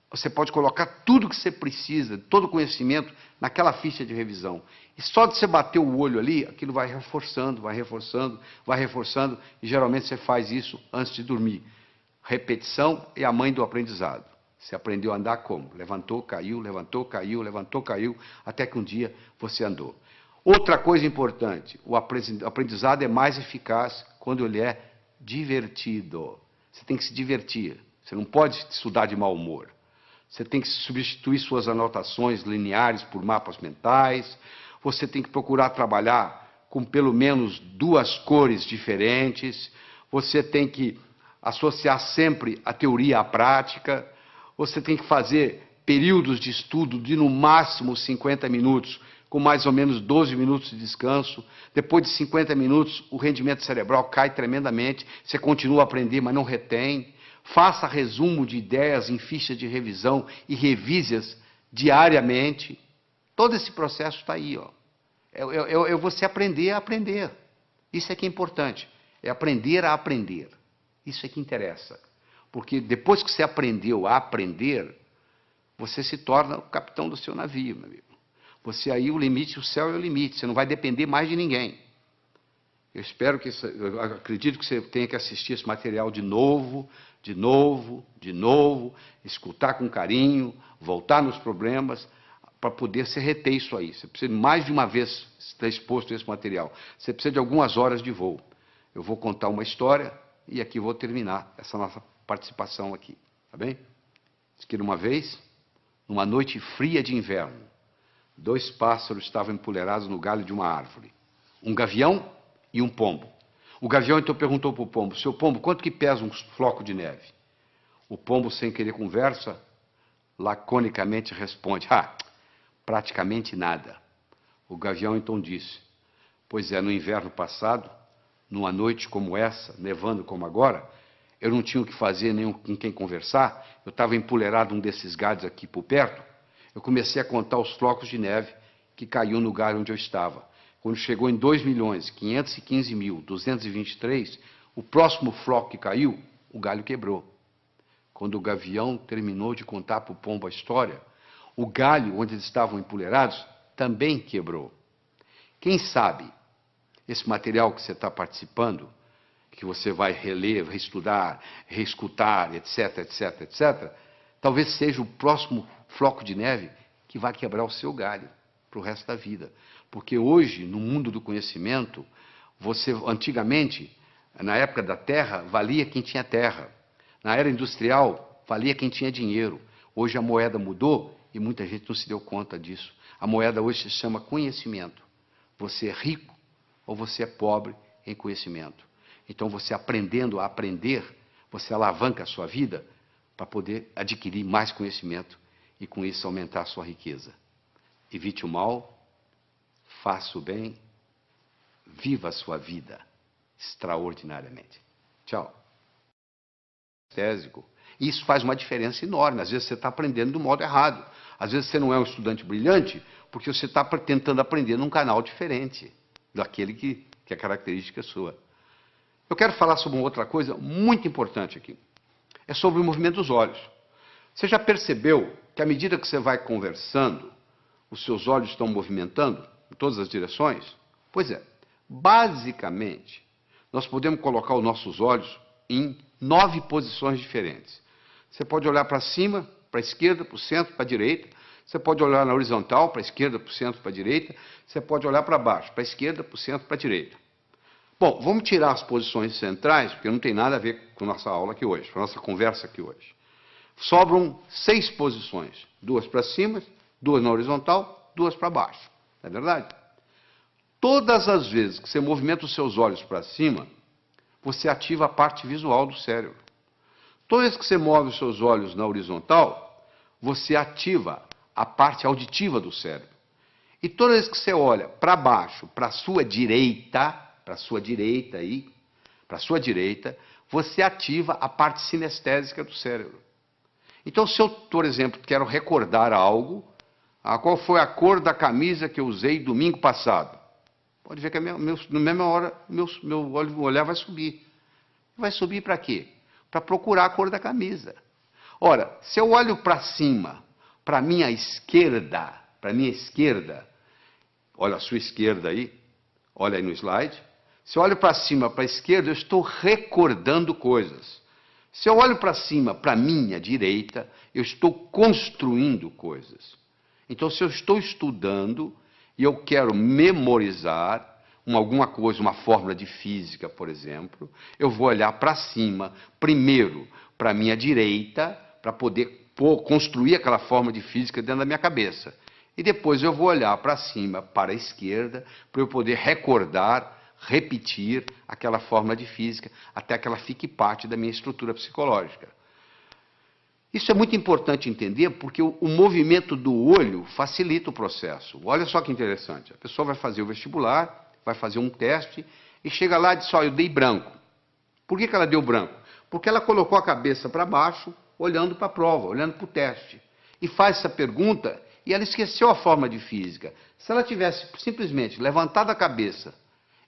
você pode colocar tudo que você precisa, todo o conhecimento, naquela ficha de revisão. E só de você bater o olho ali, aquilo vai reforçando, vai reforçando, vai reforçando, e geralmente você faz isso antes de dormir. Repetição é a mãe do aprendizado. Você aprendeu a andar como? Levantou, caiu, levantou, caiu, levantou, caiu, até que um dia você andou. Outra coisa importante, o aprendizado é mais eficaz quando ele é divertido. Você tem que se divertir. Você não pode estudar de mau humor. Você tem que substituir suas anotações lineares por mapas mentais. Você tem que procurar trabalhar com pelo menos 2 cores diferentes. Você tem que associar sempre a teoria à prática. Você tem que fazer períodos de estudo de no máximo 50 minutos, com mais ou menos 12 minutos de descanso. Depois de 50 minutos, o rendimento cerebral cai tremendamente. Você continua a aprender, mas não retém. Faça resumo de ideias em fichas de revisão e revise-as diariamente. Todo esse processo está aí, ó. É você aprender a aprender. Isso é que é importante. É aprender a aprender. Isso é que interessa. Porque depois que você aprendeu a aprender, você se torna o capitão do seu navio, meu amigo. Você aí, o limite, o céu é o limite. Você não vai depender mais de ninguém. Eu espero que, eu acredito que você tenha que assistir esse material de novo, de novo, de novo, escutar com carinho, voltar nos problemas, para poder se reter isso aí. Você precisa mais de uma vez estar exposto a esse material. Você precisa de algumas horas de voo. Eu vou contar uma história e aqui vou terminar essa nossa participação aqui. Tá bem? Diz que uma vez, numa noite fria de inverno, 2 pássaros estavam empoleirados no galho de uma árvore. Um gavião e um pombo. O gavião então perguntou para o pombo: seu pombo, quanto que pesa um floco de neve? O pombo, sem querer conversa, laconicamente responde: praticamente nada. O gavião então disse: pois é, no inverno passado, numa noite como essa, nevando como agora, eu não tinha o que fazer, nem com quem conversar, eu estava empoleirado num desses galhos aqui por perto, eu comecei a contar os flocos de neve que caiu no galho onde eu estava. Quando chegou em 2.515.223, o próximo floco que caiu, o galho quebrou. Quando o gavião terminou de contar para o pombo a história, o galho onde eles estavam empoleirados também quebrou. Quem sabe esse material que você está participando, que você vai reler, reestudar, reescutar, etc, etc, etc, talvez seja o próximo floco de neve que vai quebrar o seu galho para o resto da vida. Porque hoje, no mundo do conhecimento, antigamente, na época da terra, valia quem tinha terra. Na era industrial, valia quem tinha dinheiro. Hoje a moeda mudou e muita gente não se deu conta disso. A moeda hoje se chama conhecimento. Você é rico ou você é pobre em conhecimento. Então, você aprendendo a aprender, você alavanca a sua vida para poder adquirir mais conhecimento e, com isso, aumentar a sua riqueza. Evite o mal, faça o bem, viva a sua vida extraordinariamente. Tchau. Isso faz uma diferença enorme. Às vezes você está aprendendo do modo errado. Às vezes você não é um estudante brilhante porque você está tentando aprender num canal diferente daquele que é característica sua. Eu quero falar sobre uma outra coisa muito importante aqui. É sobre o movimento dos olhos. Você já percebeu que à medida que você vai conversando, os seus olhos estão movimentando em todas as direções? Pois é. Basicamente, nós podemos colocar os nossos olhos em 9 posições diferentes. Você pode olhar para cima, para a esquerda, para o centro, para a direita. Você pode olhar na horizontal, para a esquerda, para o centro, para a direita. Você pode olhar para baixo, para a esquerda, para o centro, para a direita. Bom, vamos tirar as posições centrais, porque não tem nada a ver com a nossa aula aqui hoje, com a nossa conversa aqui hoje. Sobram 6 posições. 2 para cima, 2 na horizontal, 2 para baixo. Não é verdade? Todas as vezes que você movimenta os seus olhos para cima, você ativa a parte visual do cérebro. Toda vez que você move os seus olhos na horizontal, você ativa a parte auditiva do cérebro. E toda vez que você olha para baixo, para a sua direita, aí, para a sua direita, você ativa a parte sinestésica do cérebro. Então, se eu, por exemplo, quero recordar algo, qual foi a cor da camisa que eu usei domingo passado? Pode ver que na mesma hora meu olhar vai subir. Vai subir para quê? Para procurar a cor da camisa. Ora, se eu olho para cima, para a minha esquerda, olha a sua esquerda aí, olha aí no slide. Se eu olho para cima, para a esquerda, eu estou recordando coisas. Se eu olho para cima, para a minha direita, eu estou construindo coisas. Então, se eu estou estudando e eu quero memorizar alguma coisa, uma fórmula de física, por exemplo, eu vou olhar para cima, primeiro para a minha direita, para poder construir aquela fórmula de física dentro da minha cabeça. E depois eu vou olhar para cima, para a esquerda, para eu poder recordar, repetir aquela fórmula de física, até que ela fique parte da minha estrutura psicológica. Isso é muito importante entender, porque o movimento do olho facilita o processo. Olha só que interessante, a pessoa vai fazer o vestibular, vai fazer um teste, e chega lá e diz, eu dei branco. Por que ela deu branco? Porque ela colocou a cabeça para baixo, olhando para a prova, olhando para o teste. E faz essa pergunta, e ela esqueceu a fórmula de física. Se ela tivesse simplesmente levantado a cabeça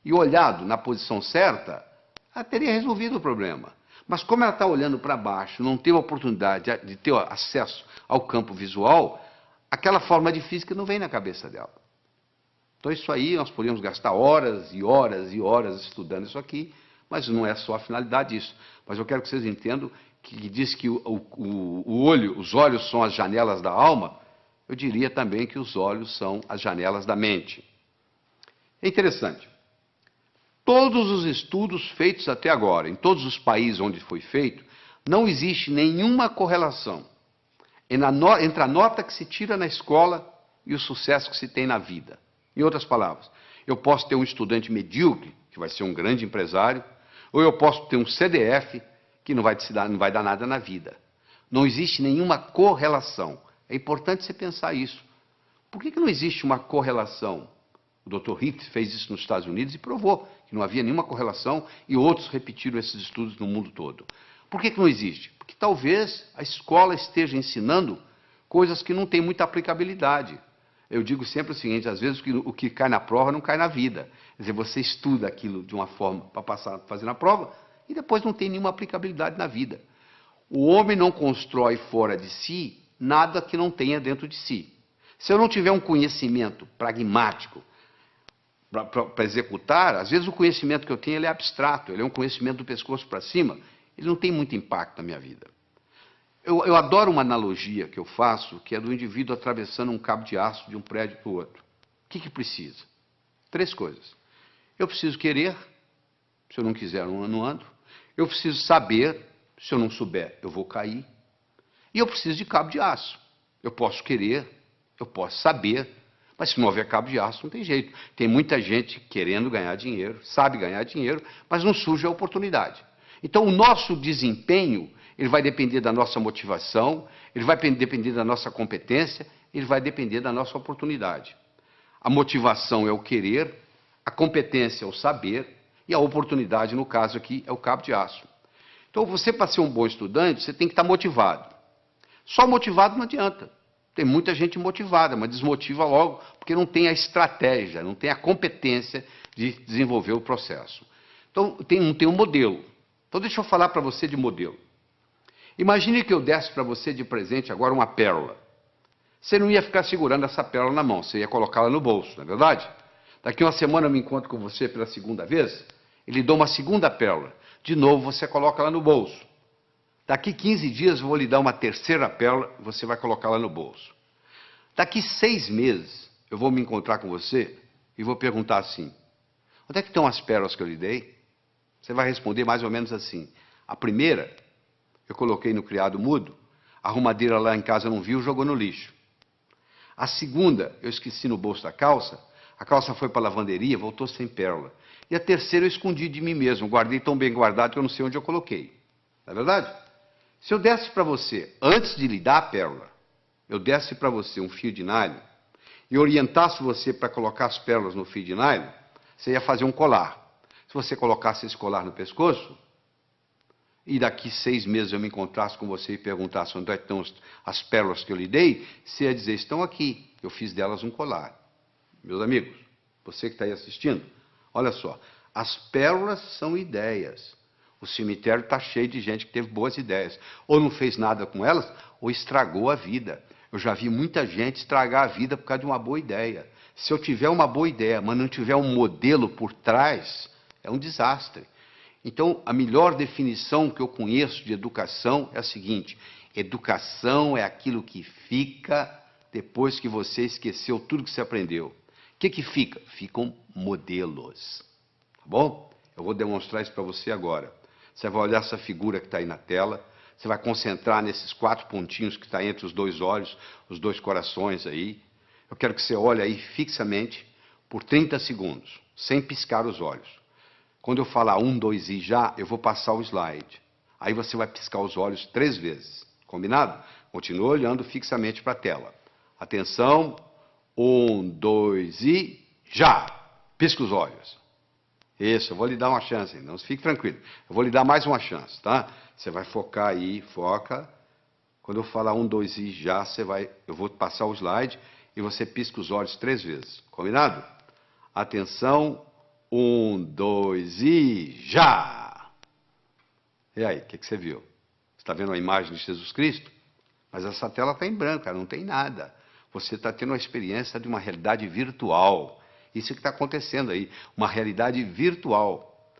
e olhado na posição certa, ela teria resolvido o problema. Mas como ela está olhando para baixo, não teve a oportunidade de ter acesso ao campo visual, aquela fórmula de física não vem na cabeça dela. Então isso aí, nós podemos gastar horas e horas e horas estudando isso aqui, mas não é só a finalidade disso. Mas eu quero que vocês entendam que diz que os olhos são as janelas da alma, eu diria também que os olhos são as janelas da mente. É interessante. Todos os estudos feitos até agora, em todos os países onde foi feito, não existe nenhuma correlação entre a nota que se tira na escola e o sucesso que se tem na vida. Em outras palavras, eu posso ter um estudante medíocre, que vai ser um grande empresário, ou eu posso ter um CDF, que não vai dar nada na vida. Não existe nenhuma correlação. É importante você pensar isso. Por que não existe uma correlação? O Dr. Hicks fez isso nos Estados Unidos e provou que não havia nenhuma correlação, e outros repetiram esses estudos no mundo todo. Por que não existe? Porque talvez a escola esteja ensinando coisas que não têm muita aplicabilidade. Eu digo sempre o seguinte, às vezes o que cai na prova não cai na vida. Quer dizer, você estuda aquilo de uma forma para fazer na prova, e depois não tem nenhuma aplicabilidade na vida. O homem não constrói fora de si nada que não tenha dentro de si. Se eu não tiver um conhecimento pragmático para executar, às vezes o conhecimento que eu tenho ele é abstrato, ele é um conhecimento do pescoço para cima, ele não tem muito impacto na minha vida. Eu adoro uma analogia que eu faço, que é do indivíduo atravessando um cabo de aço de um prédio para o outro. O que precisa? 3 coisas. Eu preciso querer, se eu não quiser, eu não ando. Eu preciso saber, se eu não souber, eu vou cair. E eu preciso de cabo de aço. Eu posso querer, eu posso saber, mas se não houver cabo de aço, não tem jeito. Tem muita gente querendo ganhar dinheiro, sabe ganhar dinheiro, mas não surge a oportunidade. Então, o nosso desempenho, ele vai depender da nossa motivação, ele vai depender da nossa competência, ele vai depender da nossa oportunidade. A motivação é o querer, a competência é o saber, e a oportunidade, no caso aqui, é o cabo de aço. Então, você, para ser um bom estudante, você tem que estar motivado. Só motivado não adianta. Tem muita gente motivada, mas desmotiva logo, porque não tem a estratégia, não tem a competência de desenvolver o processo. Então, não tem um modelo. Então, deixa eu falar para você de modelo. Imagine que eu desse para você de presente agora uma pérola. Você não ia ficar segurando essa pérola na mão, você ia colocá-la no bolso, não é verdade? Daqui uma semana eu me encontro com você pela segunda vez, e lhe dou uma segunda pérola. De novo, você coloca ela no bolso. Daqui 15 dias eu vou lhe dar uma terceira pérola, você vai colocá-la no bolso. Daqui 6 meses eu vou me encontrar com você e vou perguntar assim, onde é que estão as pérolas que eu lhe dei? Você vai responder mais ou menos assim, a primeira eu coloquei no criado mudo, a arrumadeira lá em casa não viu, jogou no lixo. A segunda eu esqueci no bolso da calça, a calça foi para a lavanderia, voltou sem pérola. E a terceira eu escondi de mim mesmo, guardei tão bem guardado que eu não sei onde eu coloquei. Não é verdade? Se eu desse para você, antes de lhe dar a pérola, eu desse para você um fio de nylon e orientasse você para colocar as pérolas no fio de nylon, você ia fazer um colar. Se você colocasse esse colar no pescoço, e daqui 6 meses eu me encontrasse com você e perguntasse onde estão as pérolas que eu lhe dei, você ia dizer, estão aqui, eu fiz delas um colar. Meus amigos, você que está aí assistindo, olha só, as pérolas são ideias. O cemitério está cheio de gente que teve boas ideias. Ou não fez nada com elas, ou estragou a vida. Eu já vi muita gente estragar a vida por causa de uma boa ideia. Se eu tiver uma boa ideia, mas não tiver um modelo por trás, é um desastre. Então, a melhor definição que eu conheço de educação é a seguinte: educação é aquilo que fica depois que você esqueceu tudo que você aprendeu. O que fica? Ficam modelos. Tá bom? Eu vou demonstrar isso para você agora. Você vai olhar essa figura que está aí na tela, você vai concentrar nesses 4 pontinhos que está entre os 2 olhos, os 2 corações aí. Eu quero que você olhe aí fixamente por 30 segundos, sem piscar os olhos. Quando eu falar 1, 2 e já, eu vou passar o slide. Aí você vai piscar os olhos 3 vezes. Combinado? Continua olhando fixamente para a tela. Atenção. 1, 2 e já! Pisca os olhos. Isso, eu vou lhe dar uma chance, não fique tranquilo. Eu vou lhe dar mais uma chance, tá? Você vai focar aí, foca. Quando eu falar 1, 2 e já, eu vou passar o slide e você pisca os olhos 3 vezes. Combinado? Atenção. 1, 2 e já! E aí, o que você viu? Você está vendo a imagem de Jesus Cristo? Mas essa tela está em branco, não tem nada. Você está tendo uma experiência de uma realidade virtual. Isso que está acontecendo aí, uma realidade virtual.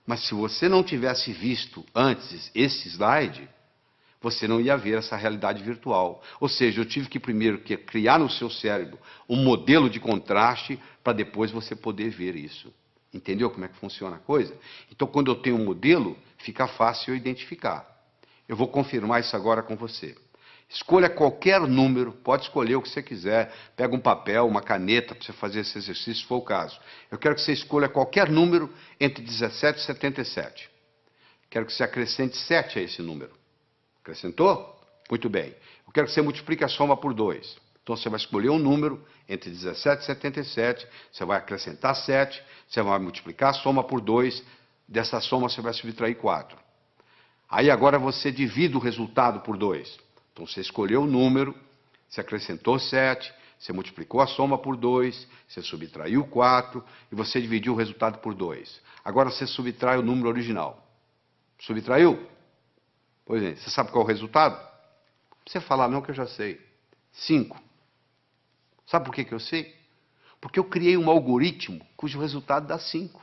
Mas se você não tivesse visto antes esse slide, você não ia ver essa realidade virtual. Ou seja, eu tive que primeiro criar no seu cérebro um modelo de contraste para depois você poder ver isso. Entendeu como é que funciona a coisa? Então, quando eu tenho um modelo, fica fácil eu identificar. Eu vou confirmar isso agora com você. Escolha qualquer número, pode escolher o que você quiser. Pega um papel, uma caneta para você fazer esse exercício, se for o caso. Eu quero que você escolha qualquer número entre 17 e 77. Quero que você acrescente 7 a esse número. Acrescentou? Muito bem. Eu quero que você multiplique a soma por 2. Então você vai escolher um número entre 17 e 77, você vai acrescentar 7, você vai multiplicar a soma por 2, dessa soma você vai subtrair 4. Aí agora você divide o resultado por 2. Então você escolheu o número, você acrescentou 7, você multiplicou a soma por 2, você subtraiu 4 e você dividiu o resultado por 2. Agora você subtrai o número original. Subtraiu? Pois é, você sabe qual é o resultado? Não precisa falar não que eu já sei. 5. Sabe por que eu sei? Porque eu criei um algoritmo cujo resultado dá 5.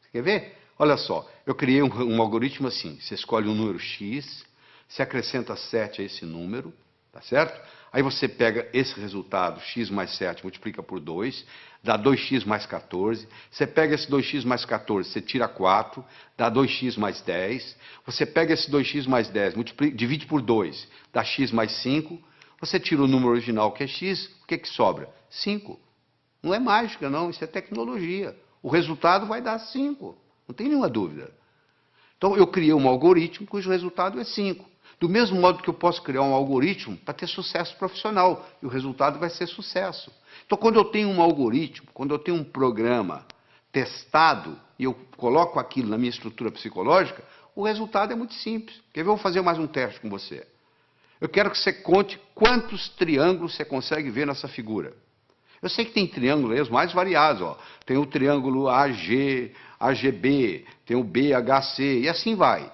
Você quer ver? Olha só, eu criei um algoritmo assim. Você escolhe um número X, você acrescenta 7 a esse número, tá certo? Aí você pega esse resultado, x mais 7, multiplica por 2, dá 2x mais 14. Você pega esse 2x mais 14, você tira 4, dá 2x mais 10. Você pega esse 2x mais 10, divide por 2, dá x mais 5. Você tira o número original, que é x, o que sobra? 5. Não é mágica, não, isso é tecnologia. O resultado vai dar 5, não tem nenhuma dúvida. Então, eu criei um algoritmo cujo resultado é 5. Do mesmo modo que eu posso criar um algoritmo para ter sucesso profissional, e o resultado vai ser sucesso. Então, quando eu tenho um algoritmo, quando eu tenho um programa testado, e eu coloco aquilo na minha estrutura psicológica, o resultado é muito simples. Quer ver? Eu vou fazer mais um teste com você. Eu quero que você conte quantos triângulos você consegue ver nessa figura. Eu sei que tem triângulos aí, os mais variados. Ó. Tem o triângulo AG, AGB, tem o BHC, e assim vai.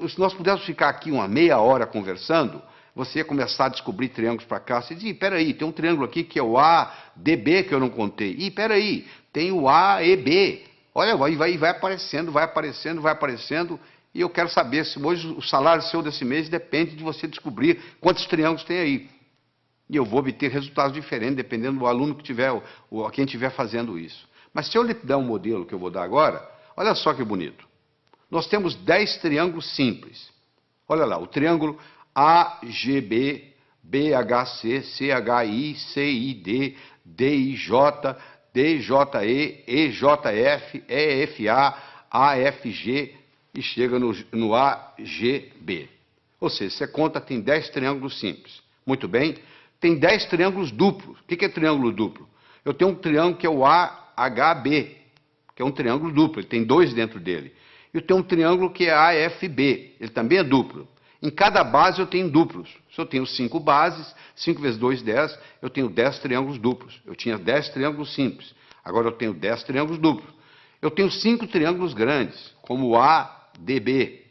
Se nós pudéssemos ficar aqui uma meia hora conversando, você ia começar a descobrir triângulos para cá. Você diz, peraí, tem um triângulo aqui que é o ADB que eu não contei. Ih, peraí, tem o AEB. Olha, vai aparecendo, vai aparecendo, vai aparecendo. E eu quero saber se hoje o salário seu desse mês depende de você descobrir quantos triângulos tem aí. E eu vou obter resultados diferentes, dependendo do aluno que tiver, ou quem estiver fazendo isso. Mas se eu lhe der um modelo que eu vou dar agora, olha só que bonito. Nós temos 10 triângulos simples. Olha lá, o triângulo AGB, BHC, CHI, CID, DIJ, DJE, EJF, EFA, AFG e chega no AGB. Ou seja, você conta, tem 10 triângulos simples. Muito bem. tem 10 triângulos duplos. O que é triângulo duplo? Eu tenho um triângulo que é o AHB, que é um triângulo duplo, ele tem 2 dentro dele. E eu tenho um triângulo que é AFB, ele também é duplo. Em cada base eu tenho duplos. Se eu tenho 5 bases, 5 vezes 2, 10, eu tenho 10 triângulos duplos. Eu tinha 10 triângulos simples, agora eu tenho 10 triângulos duplos. Eu tenho 5 triângulos grandes, como o ADB,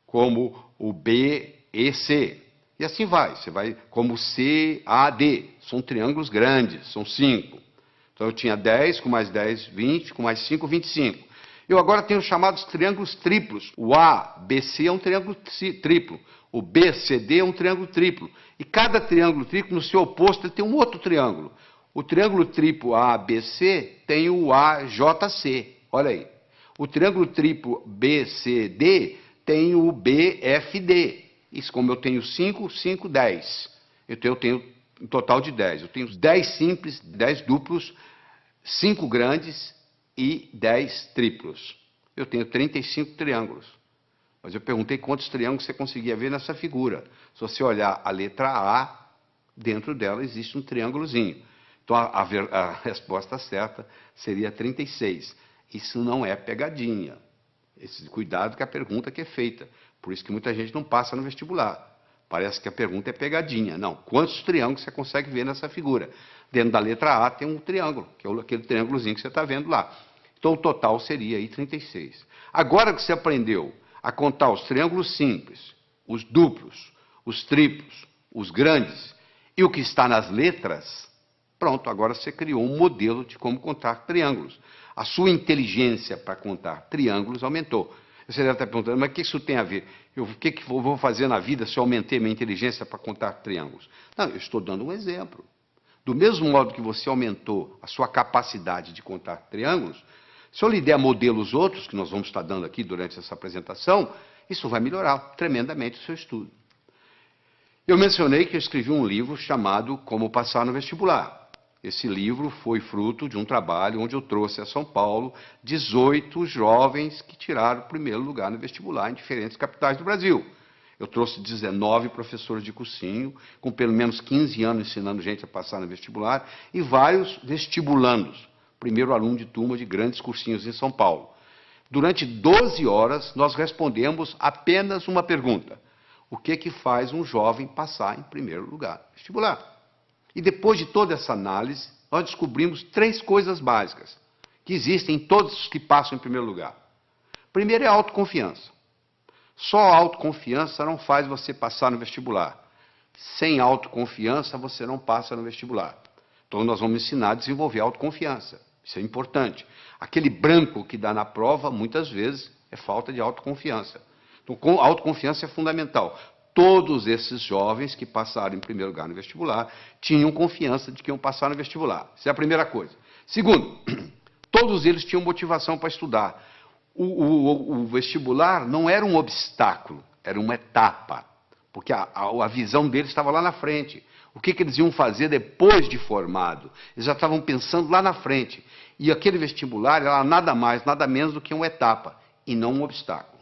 como o BEC. E assim vai, você vai como o CAD. São triângulos grandes, são 5. Então eu tinha 10, com mais 10, 20, com mais 5, 25. Eu agora tenho os chamados triângulos triplos. O ABC é um triângulo triplo. O BCD é um triângulo triplo. E cada triângulo triplo, no seu oposto, ele tem um outro triângulo. O triângulo triplo ABC tem o AJC. Olha aí. O triângulo triplo BCD tem o BFD. Isso, como eu tenho 5, 5, 10. Então eu tenho um total de 10. Eu tenho 10 simples, 10 duplos, 5 grandes e 10 triplos. Eu tenho 35 triângulos. Mas eu perguntei quantos triângulos você conseguia ver nessa figura. Se você olhar a letra A, dentro dela existe um triângulozinho. Então a resposta certa seria 36. Isso não é pegadinha. Esse cuidado com a pergunta que é feita. Por isso que muita gente não passa no vestibular. Parece que a pergunta é pegadinha. Não. Quantos triângulos você consegue ver nessa figura? Dentro da letra A tem um triângulo, que é aquele triângulozinho que você está vendo lá. Então o total seria aí 36. Agora que você aprendeu a contar os triângulos simples, os duplos, os triplos, os grandes e o que está nas letras, pronto, agora você criou um modelo de como contar triângulos. A sua inteligência para contar triângulos aumentou. Você deve estar perguntando, mas o que isso tem a ver? O que eu vou fazer na vida se eu aumentei minha inteligência para contar triângulos? Não, eu estou dando um exemplo. Do mesmo modo que você aumentou a sua capacidade de contar triângulos, se eu lhe der modelos outros, que nós vamos estar dando aqui durante essa apresentação, isso vai melhorar tremendamente o seu estudo. Eu mencionei que eu escrevi um livro chamado Como Passar no Vestibular. Esse livro foi fruto de um trabalho onde eu trouxe a São Paulo 18 jovens que tiraram o primeiro lugar no vestibular em diferentes capitais do Brasil. Eu trouxe 19 professores de cursinho, com pelo menos 15 anos ensinando gente a passar no vestibular, e vários vestibulandos, primeiro aluno de turma de grandes cursinhos em São Paulo. Durante 12 horas, nós respondemos apenas uma pergunta. O que faz um jovem passar em primeiro lugar no vestibular? E depois de toda essa análise, nós descobrimos 3 coisas básicas que existem em todos os que passam em primeiro lugar. Primeiro é a autoconfiança. Só a autoconfiança não faz você passar no vestibular. Sem autoconfiança, você não passa no vestibular. Então, nós vamos ensinar a desenvolver a autoconfiança. Isso é importante. Aquele branco que dá na prova, muitas vezes, é falta de autoconfiança. Então, a autoconfiança é fundamental. Todos esses jovens que passaram em primeiro lugar no vestibular tinham confiança de que iam passar no vestibular. Essa é a primeira coisa. Segundo, todos eles tinham motivação para estudar. O vestibular não era um obstáculo, era uma etapa, porque a visão deles estava lá na frente. O que eles iam fazer depois de formado? Eles já estavam pensando lá na frente. E aquele vestibular era nada mais, nada menos do que uma etapa, e não um obstáculo.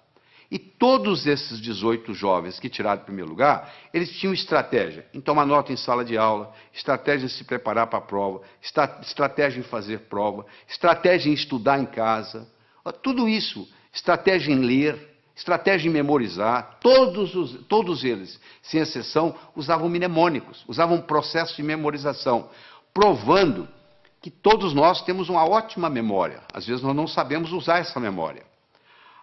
E todos esses 18 jovens que tiraram o primeiro lugar, eles tinham estratégia em tomar nota em sala de aula, estratégia em se preparar para a prova, estratégia em fazer prova, estratégia em estudar em casa. Tudo isso, estratégia em ler, estratégia em memorizar, todos eles, sem exceção, usavam mnemônicos, usavam um processo de memorização, provando que todos nós temos uma ótima memória. Às vezes nós não sabemos usar essa memória.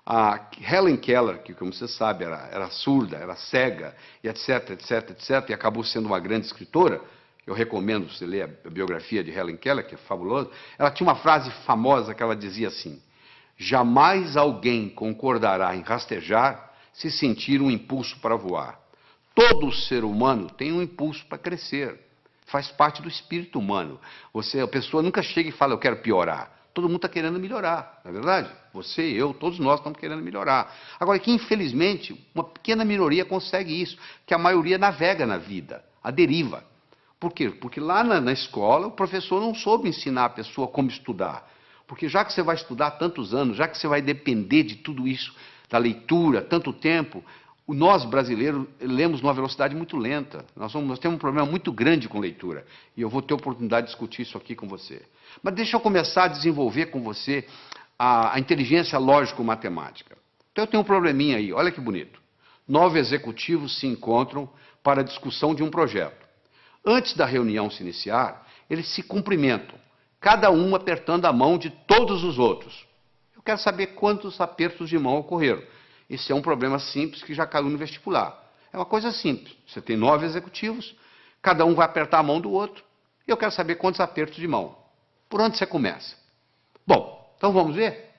A Helen Keller, que como você sabe era surda, era cega, e etc, etc, etc, e acabou sendo uma grande escritora, eu recomendo você ler a biografia de Helen Keller, que é fabulosa, ela tinha uma frase famosa que ela dizia assim: jamais alguém concordará em rastejar se sentir um impulso para voar. Todo ser humano tem um impulso para crescer. Faz parte do espírito humano. A pessoa nunca chega e fala, eu quero piorar. Todo mundo está querendo melhorar, não é verdade? Você, eu, todos nós estamos querendo melhorar. Agora, que infelizmente, uma pequena minoria consegue isso, que a maioria navega na vida, a deriva. Por quê? Porque lá na escola o professor não soube ensinar a pessoa como estudar. Porque já que você vai estudar tantos anos, já que você vai depender de tudo isso, da leitura, tanto tempo, Nós, brasileiros, lemos numa velocidade muito lenta. Nós temos um problema muito grande com leitura. E eu vou ter oportunidade de discutir isso aqui com você. Mas deixa eu começar a desenvolver com você a inteligência lógico-matemática. Então eu tenho um probleminha aí, olha que bonito. 9 executivos se encontram para a discussão de um projeto. Antes da reunião se iniciar, eles se cumprimentam, cada um apertando a mão de todos os outros. Eu quero saber quantos apertos de mão ocorreram. Esse é um problema simples que já caiu no vestibular. É uma coisa simples. Você tem 9 executivos, cada um vai apertar a mão do outro, e eu quero saber quantos apertos de mão. Por onde você começa? Bom, então vamos ver?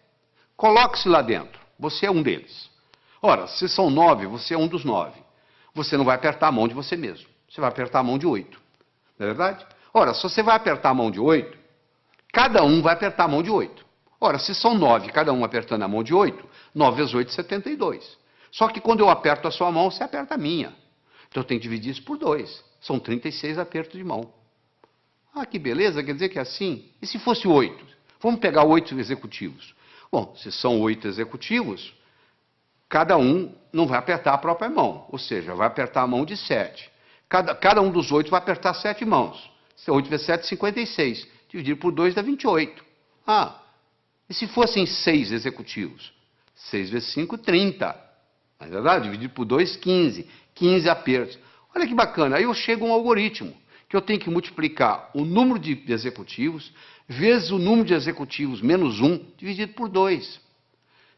Coloque-se lá dentro. Você é um deles. Ora, se são 9, você é um dos 9. Você não vai apertar a mão de você mesmo. Você vai apertar a mão de 8. Não é verdade? Ora, se você vai apertar a mão de 8, cada um vai apertar a mão de 8. Ora, se são 9, cada um apertando a mão de 8, 9 vezes 8, 72. Só que quando eu aperto a sua mão, você aperta a minha. Então eu tenho que dividir isso por 2. São 36 apertos de mão. Ah, que beleza, quer dizer que é assim? E se fosse 8? Vamos pegar 8 executivos. Bom, se são 8 executivos, cada um não vai apertar a própria mão, ou seja, vai apertar a mão de 7. Cada um dos 8 vai apertar 7 mãos. 8 vezes 7, 56. Dividido por 2 dá 28. Ah, e se fossem 6 executivos? 6 vezes 5, 30. Não é verdade? Dividido por 2, 15. 15 apertos. Olha que bacana. Aí eu chego a um algoritmo, que eu tenho que multiplicar o número de executivos vezes o número de executivos menos 1, dividido por 2.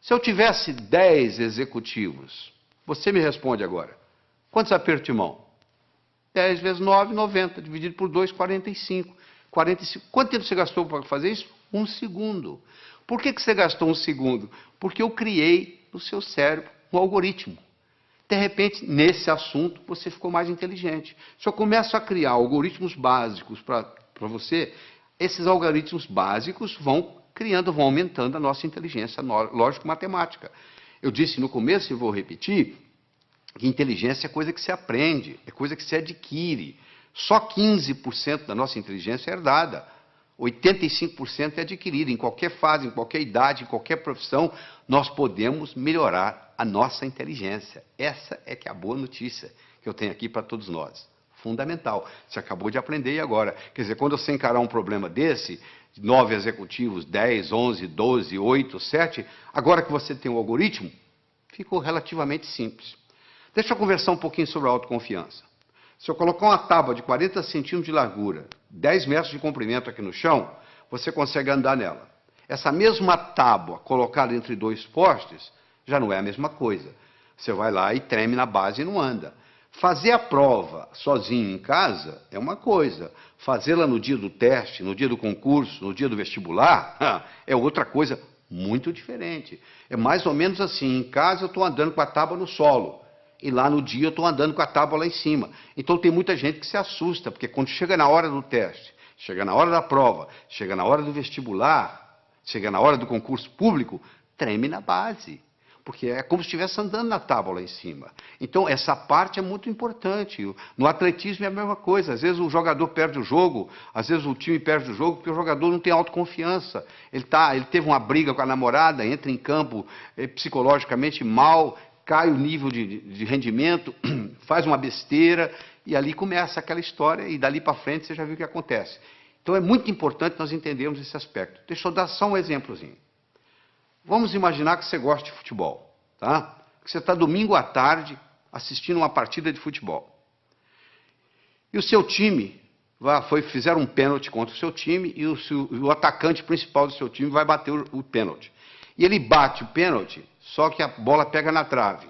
Se eu tivesse 10 executivos, você me responde agora. Quantos apertos de mão? 10 vezes 9, 90. Dividido por 2, 45. 45. Quanto tempo você gastou para fazer isso? 1 segundo. Por que você gastou 1 segundo? Porque eu criei no seu cérebro um algoritmo. De repente, nesse assunto, você ficou mais inteligente. Se eu começo a criar algoritmos básicos para você, esses algoritmos básicos vão criando, vão aumentando a nossa inteligência lógico-matemática. Eu disse no começo, e vou repetir, que inteligência é coisa que se aprende, é coisa que se adquire. Só 15% da nossa inteligência é herdada. 85% é adquirida. Em qualquer fase, em qualquer idade, em qualquer profissão, nós podemos melhorar a nossa inteligência. Essa é que é a boa notícia que eu tenho aqui para todos nós. Fundamental. Você acabou de aprender agora. Quer dizer, quando você encarar um problema desse, 9 executivos, 10, 11, 12, 8, 7, agora que você tem o algoritmo, ficou relativamente simples. Deixa eu conversar um pouquinho sobre a autoconfiança. Se eu colocar uma tábua de 40 centímetros de largura, 10 metros de comprimento aqui no chão, você consegue andar nela. Essa mesma tábua colocada entre 2 postes, já não é a mesma coisa. Você vai lá e treme na base e não anda. Fazer a prova sozinho em casa é uma coisa. Fazê-la no dia do teste, no dia do concurso, no dia do vestibular, é outra coisa muito diferente. É mais ou menos assim, em casa eu estou andando com a tábua no solo. E lá no dia eu estou andando com a tábua lá em cima. Então tem muita gente que se assusta, porque quando chega na hora do teste, chega na hora da prova, chega na hora do vestibular, chega na hora do concurso público, treme na base. Porque é como se estivesse andando na tábua lá em cima. Então essa parte é muito importante. No atletismo é a mesma coisa. Às vezes o jogador perde o jogo, às vezes o time perde o jogo, porque o jogador não tem autoconfiança. Ele teve uma briga com a namorada, entra em campo psicologicamente mal, cai o nível de rendimento, faz uma besteira, e ali começa aquela história, e dali para frente você já viu o que acontece. Então é muito importante nós entendermos esse aspecto. Deixa eu dar só um exemplozinho. Vamos imaginar que você gosta de futebol, tá? Que você está domingo à tarde assistindo uma partida de futebol. E o seu time, fizeram um pênalti contra o seu time, e o atacante principal do seu time vai bater o pênalti. E ele bate o pênalti, só que a bola pega na trave.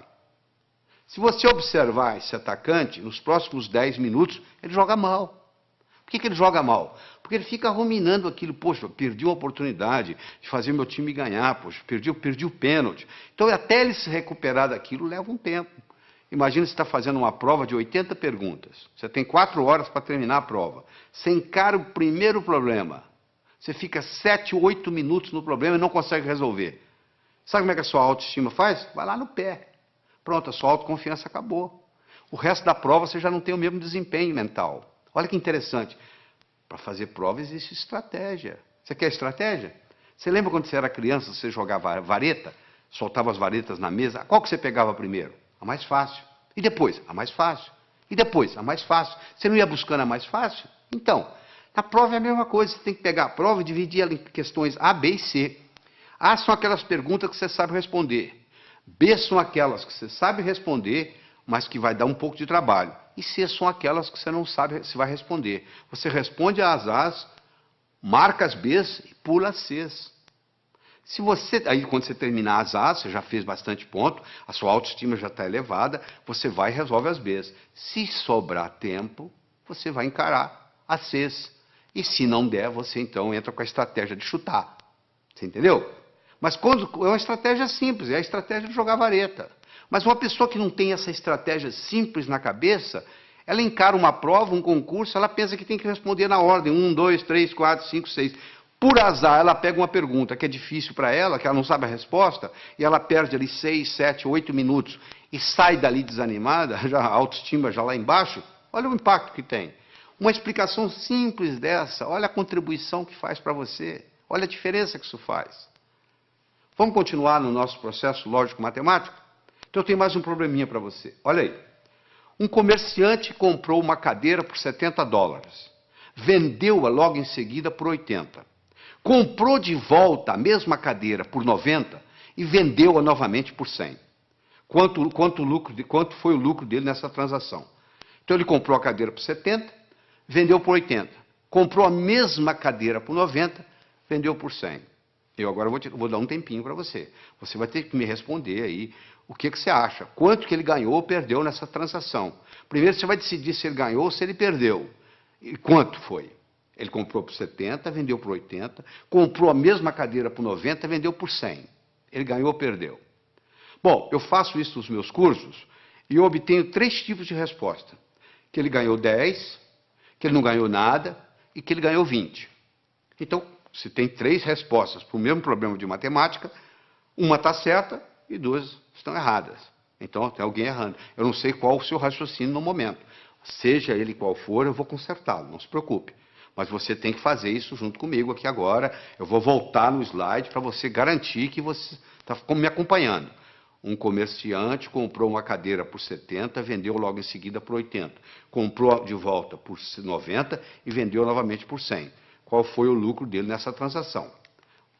Se você observar esse atacante, nos próximos 10 minutos, ele joga mal. Por que ele joga mal? Porque ele fica ruminando aquilo. Poxa, perdi uma oportunidade de fazer meu time ganhar. Poxa, perdi o pênalti. Então, até ele se recuperar daquilo, leva um tempo. Imagina você está fazendo uma prova de 80 perguntas. Você tem 4 horas para terminar a prova. Você encara o primeiro problema. Você fica 7, 8 minutos no problema e não consegue resolver. Sabe como é que a sua autoestima faz? Vai lá no pé. Pronto, a sua autoconfiança acabou. O resto da prova você já não tem o mesmo desempenho mental. Olha que interessante. Para fazer prova existe estratégia. Você quer estratégia? Você lembra quando você era criança, você jogava vareta? Soltava as varetas na mesa. Qual que você pegava primeiro? A mais fácil. E depois? A mais fácil. E depois? A mais fácil. Você não ia buscando a mais fácil? Então, na prova é a mesma coisa. Você tem que pegar a prova e dividir ela em questões A, B e C. A são aquelas perguntas que você sabe responder. B são aquelas que você sabe responder, mas que vai dar um pouco de trabalho. E C são aquelas que você não sabe se vai responder. Você responde às A's, marca as B's e pula as C's. Se você, aí quando você terminar as A's, você já fez bastante ponto, a sua autoestima já está elevada, você vai e resolve as B's. Se sobrar tempo, você vai encarar as C's. E se não der, você então entra com a estratégia de chutar. Você entendeu? Mas quando, é uma estratégia simples, é a estratégia de jogar vareta. Mas uma pessoa que não tem essa estratégia simples na cabeça, ela encara uma prova, um concurso, ela pensa que tem que responder na ordem, 1, 2, 3, 4, 5, 6. Por azar, ela pega uma pergunta que é difícil para ela, que ela não sabe a resposta, e ela perde ali 6, 7, 8 minutos e sai dali desanimada, já a autoestima já lá embaixo. Olha o impacto que tem. Uma explicação simples dessa, olha a contribuição que faz para você, olha a diferença que isso faz. Vamos continuar no nosso processo lógico-matemático? Então eu tenho mais um probleminha para você. Olha aí. Um comerciante comprou uma cadeira por $70. Vendeu-a logo em seguida por 80. Comprou de volta a mesma cadeira por 90 e vendeu-a novamente por 100. Quanto foi o lucro dele nessa transação? Então ele comprou a cadeira por 70, vendeu por 80. Comprou a mesma cadeira por 90, vendeu por 100. Eu agora vou dar um tempinho para você. Você vai ter que me responder aí o que você acha. Quanto que ele ganhou ou perdeu nessa transação. Primeiro você vai decidir se ele ganhou ou se ele perdeu. E quanto foi? Ele comprou por 70, vendeu por 80, comprou a mesma cadeira por 90, vendeu por 100. Ele ganhou ou perdeu? Bom, eu faço isso nos meus cursos e eu obtenho 3 tipos de resposta. Que ele ganhou 10, que ele não ganhou nada e que ele ganhou 20. Então, se tem 3 respostas para o mesmo problema de matemática, uma está certa e 2 estão erradas. Então, tem alguém errando. Eu não sei qual o seu raciocínio no momento. Seja ele qual for, eu vou consertá-lo, não se preocupe. Mas você tem que fazer isso junto comigo aqui agora. Eu vou voltar no slide para você garantir que você está me acompanhando. Um comerciante comprou uma cadeira por 70, vendeu logo em seguida por 80. Comprou de volta por 90 e vendeu novamente por 100. Qual foi o lucro dele nessa transação?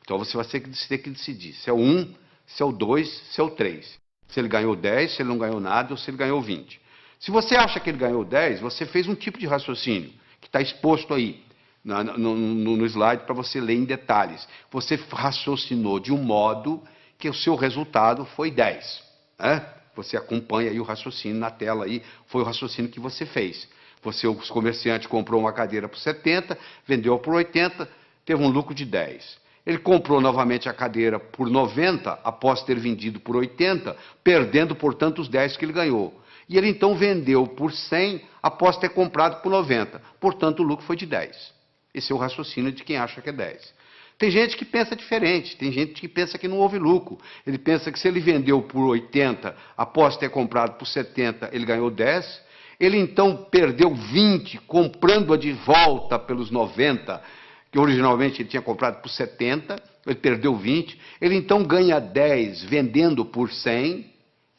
Então você vai ter que decidir se é o 1, se é o 2, se é o 3. Se ele ganhou 10, se ele não ganhou nada ou se ele ganhou 20. Se você acha que ele ganhou 10, você fez um tipo de raciocínio que está exposto aí no slide para você ler em detalhes. Você raciocinou de um modo que o seu resultado foi 10. Né? Você acompanha aí o raciocínio na tela aí, foi o raciocínio que você fez. O comerciante comprou uma cadeira por 70, vendeu por 80, teve um lucro de 10. Ele comprou novamente a cadeira por 90, após ter vendido por 80, perdendo, portanto, os 10 que ele ganhou. E ele então vendeu por 100, após ter comprado por 90. Portanto, o lucro foi de 10. Esse é o raciocínio de quem acha que é 10. Tem gente que pensa diferente, tem gente que pensa que não houve lucro. Ele pensa que se ele vendeu por 80, após ter comprado por 70, ele ganhou 10. Ele então perdeu 20, comprando-a de volta pelos 90, que originalmente ele tinha comprado por 70, ele perdeu 20. Ele então ganha 10 vendendo por 100,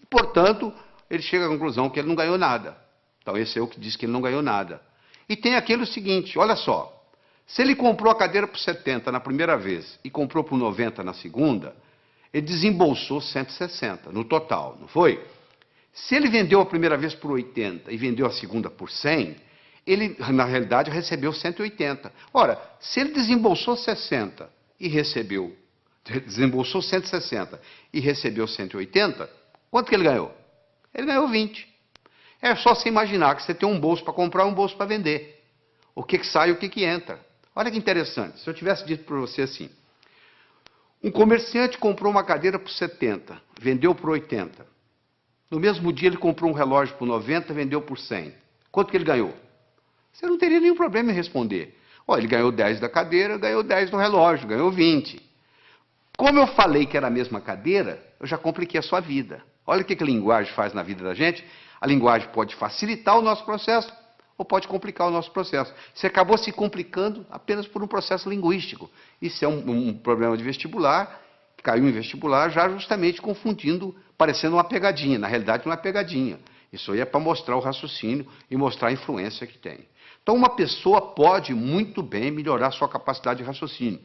e, portanto, ele chega à conclusão que ele não ganhou nada. Então esse é o que diz que ele não ganhou nada. E tem aquele seguinte, olha só. Se ele comprou a cadeira por 70 na primeira vez e comprou por 90 na segunda, ele desembolsou 160 no total, não foi? Se ele vendeu a primeira vez por 80 e vendeu a segunda por 100, ele, na realidade, recebeu 180. Ora, se ele desembolsou 60 e desembolsou 160 e recebeu 180, quanto que ele ganhou? Ele ganhou 20. É só você imaginar que você tem um bolso para comprar e um bolso para vender. O que sai e o que entra. Olha que interessante, se eu tivesse dito para você assim, um comerciante comprou uma cadeira por 70, vendeu por 80. No mesmo dia ele comprou um relógio por 90, vendeu por 100. Quanto que ele ganhou? Você não teria nenhum problema em responder. Olha, ele ganhou 10 da cadeira, ganhou 10 do relógio, ganhou 20. Como eu falei que era a mesma cadeira, eu já compliquei a sua vida. Olha o que a linguagem faz na vida da gente. A linguagem pode facilitar o nosso processo ou pode complicar o nosso processo. Você acabou se complicando apenas por um processo linguístico. Isso é um problema de vestibular. caiu em vestibular já justamente confundindo, parecendo uma pegadinha. Na realidade, não é pegadinha. Isso aí é para mostrar o raciocínio e mostrar a influência que tem. Então, uma pessoa pode muito bem melhorar sua capacidade de raciocínio.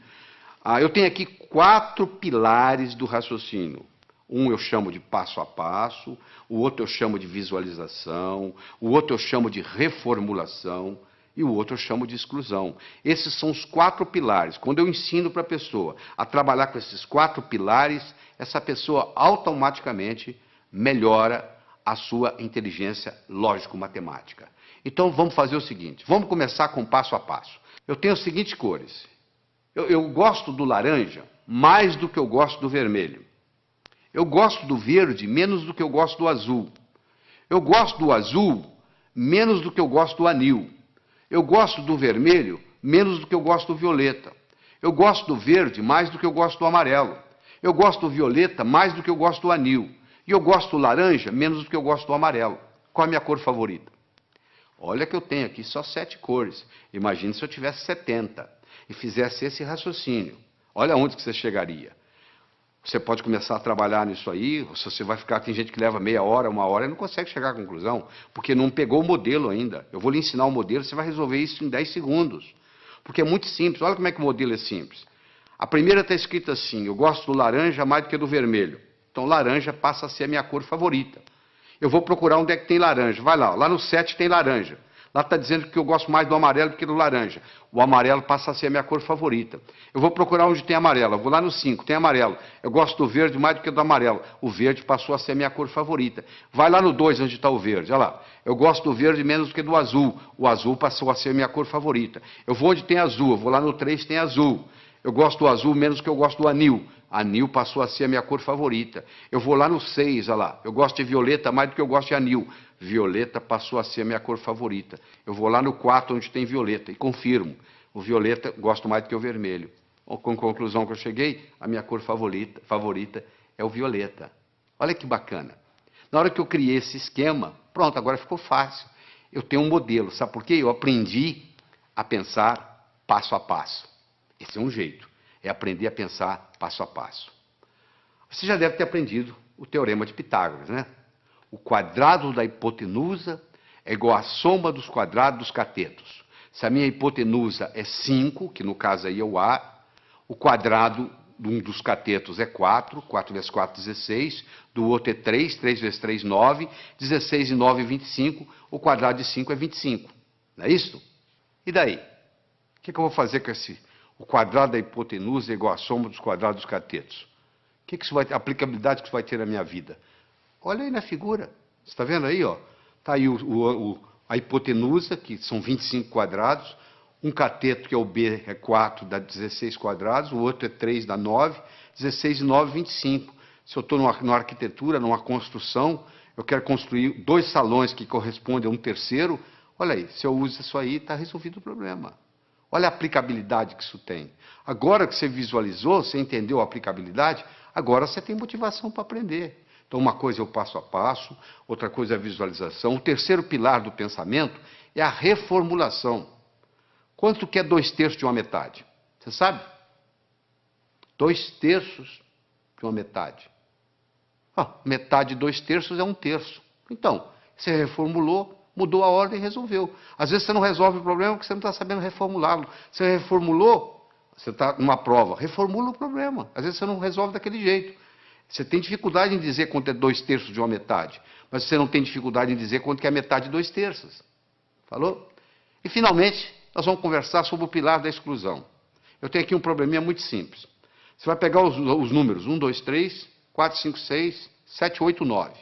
Eu tenho aqui 4 pilares do raciocínio. Um eu chamo de passo a passo, o outro eu chamo de visualização, o outro eu chamo de reformulação e o outro eu chamo de exclusão. Esses são os 4 pilares. Quando eu ensino para a pessoa a trabalhar com esses 4 pilares, essa pessoa automaticamente melhora a sua inteligência lógico-matemática. Então vamos fazer o seguinte, vamos começar com passo a passo. Eu tenho as seguintes cores. Eu gosto do laranja mais do que eu gosto do vermelho. Eu gosto do verde menos do que eu gosto do azul. Eu gosto do azul menos do que eu gosto do anil. Eu gosto do vermelho menos do que eu gosto do violeta. Eu gosto do verde mais do que eu gosto do amarelo. Eu gosto do violeta mais do que eu gosto do anil. E eu gosto do laranja menos do que eu gosto do amarelo. Qual é a minha cor favorita? Olha que eu tenho aqui só 7 cores. Imagine se eu tivesse 70 e fizesse esse raciocínio. Olha onde que você chegaria. Você pode começar a trabalhar nisso aí, se você vai ficar, tem gente que leva meia hora, 1 hora e não consegue chegar à conclusão, porque não pegou o modelo ainda. Eu vou lhe ensinar o modelo, você vai resolver isso em 10 segundos. Porque é muito simples, olha como é que o modelo é simples. A primeira está escrita assim, eu gosto do laranja mais do que do vermelho. Então laranja passa a ser a minha cor favorita. Eu vou procurar onde é que tem laranja, vai lá no 7 tem laranja. Lá está dizendo que eu gosto mais do amarelo do que do laranja. O amarelo passa a ser a minha cor favorita. Eu vou procurar onde tem amarelo. Eu vou lá no 5, tem amarelo. Eu gosto do verde mais do que do amarelo. O verde passou a ser a minha cor favorita. Vai lá no 2, onde está o verde. Olha lá. Eu gosto do verde menos do que do azul. O azul passou a ser a minha cor favorita. Eu vou onde tem azul. Eu vou lá no 3, tem azul. Eu gosto do azul menos do que eu gosto do anil. Anil passou a ser a minha cor favorita. Eu vou lá no 6, olha lá. Eu gosto de violeta mais do que eu gosto de anil. Violeta passou a ser a minha cor favorita. Eu vou lá no 4, onde tem violeta, e confirmo. O violeta gosto mais do que o vermelho. Com a conclusão que eu cheguei, a minha cor favorita é o violeta. Olha que bacana. Na hora que eu criei esse esquema, pronto, agora ficou fácil. Eu tenho um modelo, sabe por quê? Eu aprendi a pensar passo a passo. Esse é um jeito, é aprender a pensar passo a passo. Você já deve ter aprendido o teorema de Pitágoras, né? O quadrado da hipotenusa é igual à soma dos quadrados dos catetos. Se a minha hipotenusa é 5, que no caso aí é o A, o quadrado de um dos catetos é 4, 4 vezes 4, 16, do outro é 3, 3 vezes 3, 9, 16 e 9, 25, o quadrado de 5 é 25. Não é isso? E daí? O que eu vou fazer com esse? O quadrado da hipotenusa é igual à soma dos quadrados dos catetos. O que isso vai ter? A aplicabilidade que isso vai ter na minha vida? Olha aí na figura. Você está vendo aí, ó? Está aí a hipotenusa, que são 25 quadrados. Um cateto, que é o B, é 4, dá 16 quadrados. O outro é 3, dá 9. 16 e 9, 25. Se eu estou numa arquitetura, numa construção, eu quero construir 2 salões que correspondem a um terceiro. Olha aí, se eu uso isso aí, está resolvido o problema. Olha a aplicabilidade que isso tem. Agora que você visualizou, você entendeu a aplicabilidade, agora você tem motivação para aprender. Então, uma coisa é o passo a passo, outra coisa é a visualização. O terceiro pilar do pensamento é a reformulação. Quanto que é 2/3 de uma metade? Você sabe? 2/3 de uma metade. Metade de 2/3 é 1/3. Então, você reformulou, mudou a ordem e resolveu. Às vezes você não resolve o problema porque você não está sabendo reformulá-lo. Você reformulou, você está numa prova, reformula o problema. Às vezes você não resolve daquele jeito. Você tem dificuldade em dizer quanto é 2/3 de uma metade, mas você não tem dificuldade em dizer quanto que é a metade de 2/3. Falou? E, finalmente, nós vamos conversar sobre o pilar da exclusão. Eu tenho aqui um probleminha muito simples. Você vai pegar os números 1, 2, 3, 4, 5, 6, 7, 8, 9.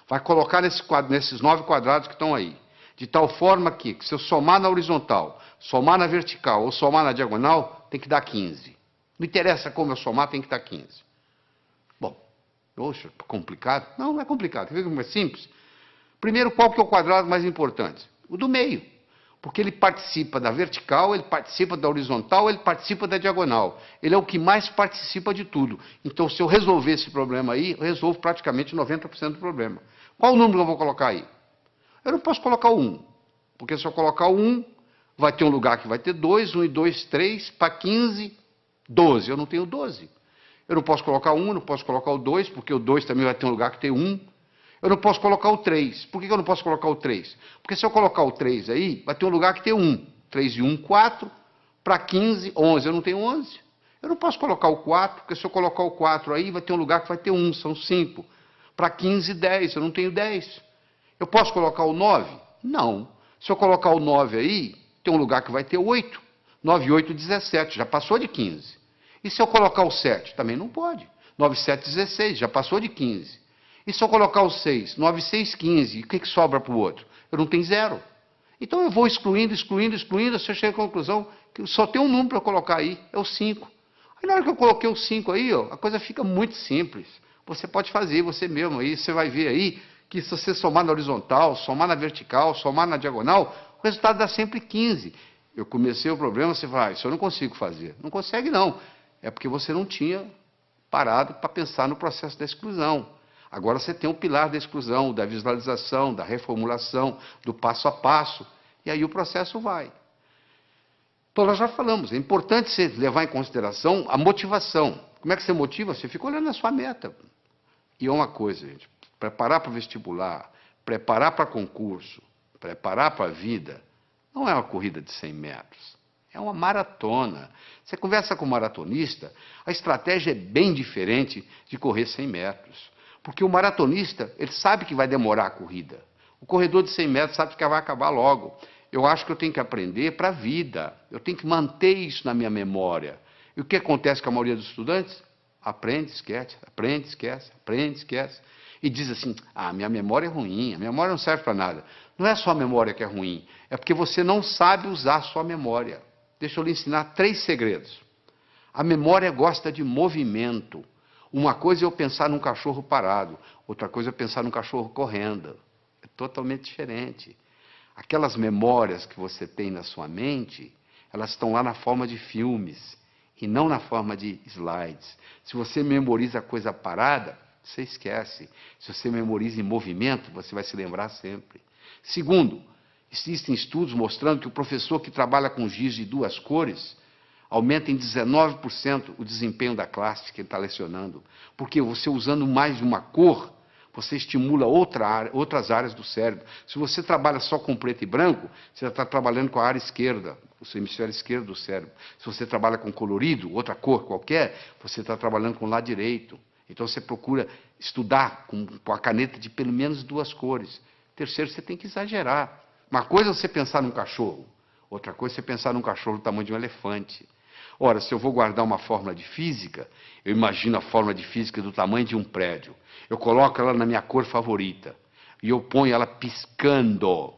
Vai colocar nesses 9 quadrados que estão aí. De tal forma que, se eu somar na horizontal, somar na vertical ou somar na diagonal, tem que dar 15. Não interessa como eu somar, tem que dar 15. Poxa, complicado? Não, não é complicado. Quer ver como é simples? Primeiro, qual que é o quadrado mais importante? O do meio. Porque ele participa da vertical, ele participa da horizontal, ele participa da diagonal. Ele é o que mais participa de tudo. Então, se eu resolver esse problema aí, eu resolvo praticamente 90% do problema. Qual o número que eu vou colocar aí? Eu não posso colocar o 1. Porque se eu colocar o 1, vai ter um lugar que vai ter 2, 1 e 2, 3, para 15, 12. Eu não tenho 12. Eu não posso colocar 1, não posso colocar o 2, porque o 2 também vai ter um lugar que tem 1. Eu não posso colocar o 3. Por que eu não posso colocar o 3? Porque se eu colocar o 3 aí, vai ter um lugar que tem 1. 3 e 1, 4. Para 15, 11. Eu não tenho 11. Eu não posso colocar o 4, porque se eu colocar o 4 aí, vai ter um lugar que vai ter 1, são 5. Para 15, 10. Eu não tenho 10. Eu posso colocar o 9? Não. Se eu colocar o 9 aí, tem um lugar que vai ter 8. 9 e 8, 17. Já passou de 15. E se eu colocar o 7? Também não pode. 9, 7, 16. Já passou de 15. E se eu colocar o 6? 9, 6, 15. E o que sobra para o outro? Eu não tenho 0. Então eu vou excluindo, excluindo, excluindo, até eu chego à conclusão que só tem um número para eu colocar aí, é o 5. Aí na hora que eu coloquei o 5 aí, ó, a coisa fica muito simples. Você pode fazer você mesmo aí, você vai ver aí que se você somar na horizontal, somar na vertical, somar na diagonal, o resultado dá sempre 15. Eu comecei o problema, você fala, isso eu não consigo fazer. Não consegue não. É porque você não tinha parado para pensar no processo da exclusão. Agora você tem o pilar da exclusão, da visualização, da reformulação, do passo a passo, e aí o processo vai. Então nós já falamos, é importante você levar em consideração a motivação. Como é que você motiva? Você fica olhando a sua meta. E é uma coisa, gente, preparar para o vestibular, preparar para concurso, preparar para a vida, não é uma corrida de 100 metros, é uma maratona. Você conversa com um maratonista, a estratégia é bem diferente de correr 100 metros. Porque o maratonista, ele sabe que vai demorar a corrida. O corredor de 100 metros sabe que vai acabar logo. Eu acho que eu tenho que aprender para a vida. Eu tenho que manter isso na minha memória. E o que acontece com a maioria dos estudantes? Aprende, esquece, aprende, esquece, aprende, esquece. E diz assim, minha memória é ruim, a memória não serve para nada. Não é só a memória que é ruim, é porque você não sabe usar a sua memória. Deixa eu lhe ensinar 3 segredos. A memória gosta de movimento. Uma coisa é eu pensar num cachorro parado, outra coisa é pensar num cachorro correndo. É totalmente diferente. Aquelas memórias que você tem na sua mente, elas estão lá na forma de filmes e não na forma de slides. Se você memoriza a coisa parada, você esquece. Se você memoriza em movimento, você vai se lembrar sempre. Segundo, existem estudos mostrando que o professor que trabalha com giz de 2 cores aumenta em 19% o desempenho da classe que ele está lecionando. Porque você usando mais de uma cor, você estimula outras áreas do cérebro. Se você trabalha só com preto e branco, você está trabalhando com a área esquerda, o seu hemisfério esquerdo do cérebro. Se você trabalha com colorido, outra cor qualquer, você está trabalhando com o lado direito. Então você procura estudar com a caneta de pelo menos 2 cores. Terceiro, você tem que exagerar. Uma coisa é você pensar num cachorro, outra coisa é você pensar num cachorro do tamanho de um elefante. Ora, se eu vou guardar uma fórmula de física, eu imagino a fórmula de física do tamanho de um prédio. Eu coloco ela na minha cor favorita e eu ponho ela piscando.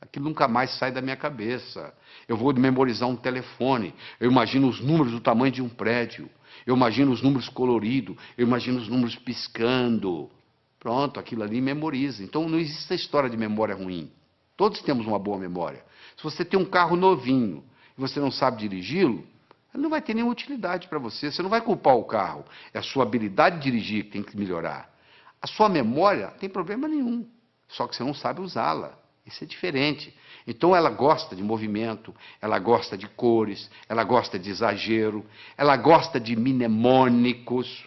Aquilo nunca mais sai da minha cabeça. Eu vou memorizar um telefone, eu imagino os números do tamanho de um prédio. Eu imagino os números coloridos, eu imagino os números piscando. Pronto, aquilo ali memoriza. Então não existe essa história de memória ruim. Todos temos uma boa memória. Se você tem um carro novinho e você não sabe dirigi-lo, ele não vai ter nenhuma utilidade para você. Você não vai culpar o carro. É a sua habilidade de dirigir que tem que melhorar. A sua memória não tem problema nenhum, só que você não sabe usá-la. Isso é diferente. Então ela gosta de movimento, ela gosta de cores, ela gosta de exagero, ela gosta de mnemônicos.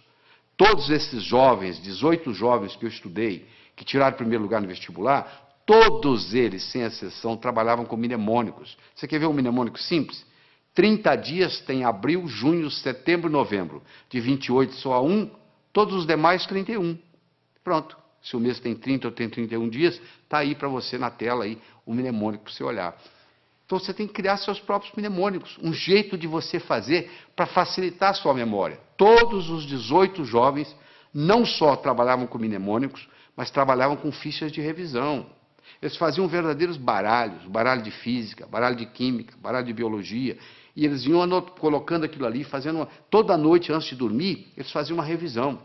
Todos esses jovens, 18 jovens que eu estudei, que tiraram o primeiro lugar no vestibular, todos eles, sem exceção, trabalhavam com mnemônicos. Você quer ver um mnemônico simples? 30 dias tem abril, junho, setembro e novembro. De 28 só a 1, todos os demais 31. Pronto. Se o mês tem 30 ou tem 31 dias, está aí para você na tela aí, o mnemônico para você olhar. Então você tem que criar seus próprios mnemônicos, um jeito de você fazer para facilitar a sua memória. Todos os 18 jovens não só trabalhavam com mnemônicos, mas trabalhavam com fichas de revisão. Eles faziam verdadeiros baralhos, baralho de física, baralho de química, baralho de biologia, e eles iam colocando aquilo ali, fazendo toda noite antes de dormir, eles faziam uma revisão.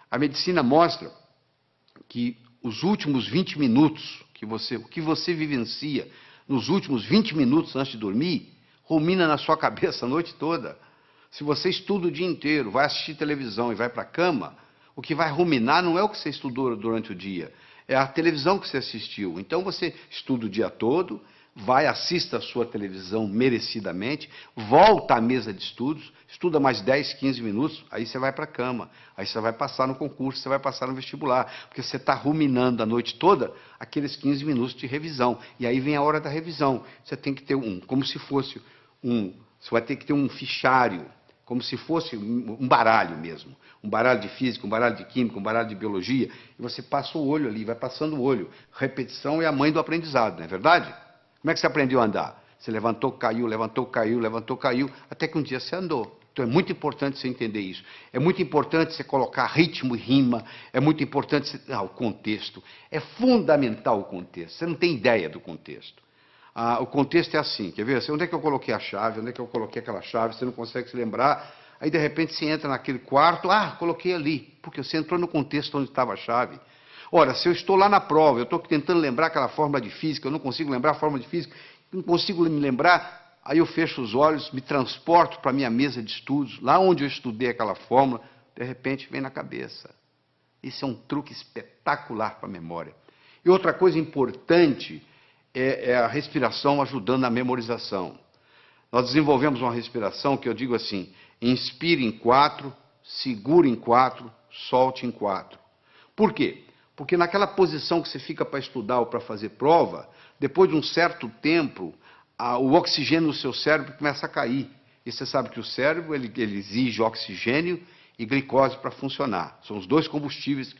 A medicina mostra que os últimos 20 minutos, o que você vivencia nos últimos 20 minutos antes de dormir, rumina na sua cabeça a noite toda. Se você estuda o dia inteiro, vai assistir televisão e vai para a cama, o que vai ruminar não é o que você estudou durante o dia, é a televisão que você assistiu. Então você estuda o dia todo, vai, assista a sua televisão merecidamente, volta à mesa de estudos, estuda mais 10, 15 minutos, aí você vai para a cama, aí você vai passar no concurso, você vai passar no vestibular, porque você está ruminando a noite toda aqueles 15 minutos de revisão, e aí vem a hora da revisão, você tem que ter como se fosse você vai ter que ter um fichário, como se fosse um baralho mesmo, um baralho de física, um baralho de química, um baralho de biologia, e você passa o olho ali, vai passando o olho. Repetição é a mãe do aprendizado, não é verdade? Como é que você aprendeu a andar? Você levantou, caiu, levantou, caiu, levantou, caiu, até que um dia você andou. Então é muito importante você entender isso. É muito importante você colocar ritmo e rima, é muito importante você... o contexto. É fundamental o contexto, você não tem ideia do contexto. O contexto é assim, quer ver? Onde é que eu coloquei a chave? Onde é que eu coloquei aquela chave? Você não consegue se lembrar. Aí, de repente, você entra naquele quarto, coloquei ali, porque você entrou no contexto onde estava a chave. Ora, se eu estou lá na prova, eu estou tentando lembrar aquela fórmula de física, eu não consigo lembrar a fórmula de física, não consigo me lembrar, aí eu fecho os olhos, me transporto para a minha mesa de estudos, lá onde eu estudei aquela fórmula, de repente vem na cabeça. Isso é um truque espetacular para a memória. E outra coisa importante é a respiração ajudando na memorização. Nós desenvolvemos uma respiração que eu digo assim, inspire em 4, segure em 4, solte em 4. Por quê? Porque naquela posição que você fica para estudar ou para fazer prova, depois de um certo tempo, o oxigênio no seu cérebro começa a cair. E você sabe que o cérebro ele exige oxigênio e glicose para funcionar. São os dois combustíveis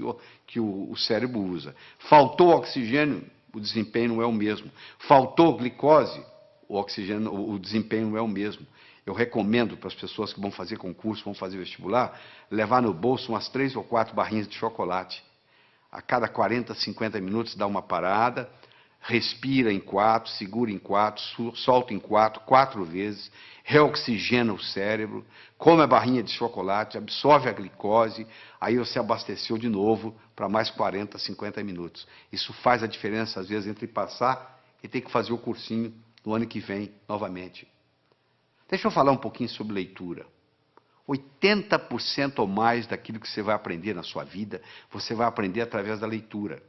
que o cérebro usa. Faltou oxigênio, o desempenho não é o mesmo. Faltou glicose, o desempenho não é o mesmo. Eu recomendo para as pessoas que vão fazer concurso, vão fazer vestibular, levar no bolso umas 3 ou 4 barrinhas de chocolate. A cada 40, 50 minutos dá uma parada, respira em 4, segura em 4, solta em 4, 4 vezes, reoxigena o cérebro, come a barrinha de chocolate, absorve a glicose, aí você abasteceu de novo para mais 40, 50 minutos. Isso faz a diferença, às vezes, entre passar e ter que fazer o cursinho no ano que vem, novamente. Deixa eu falar um pouquinho sobre leitura. 80% ou mais daquilo que você vai aprender na sua vida, você vai aprender através da leitura.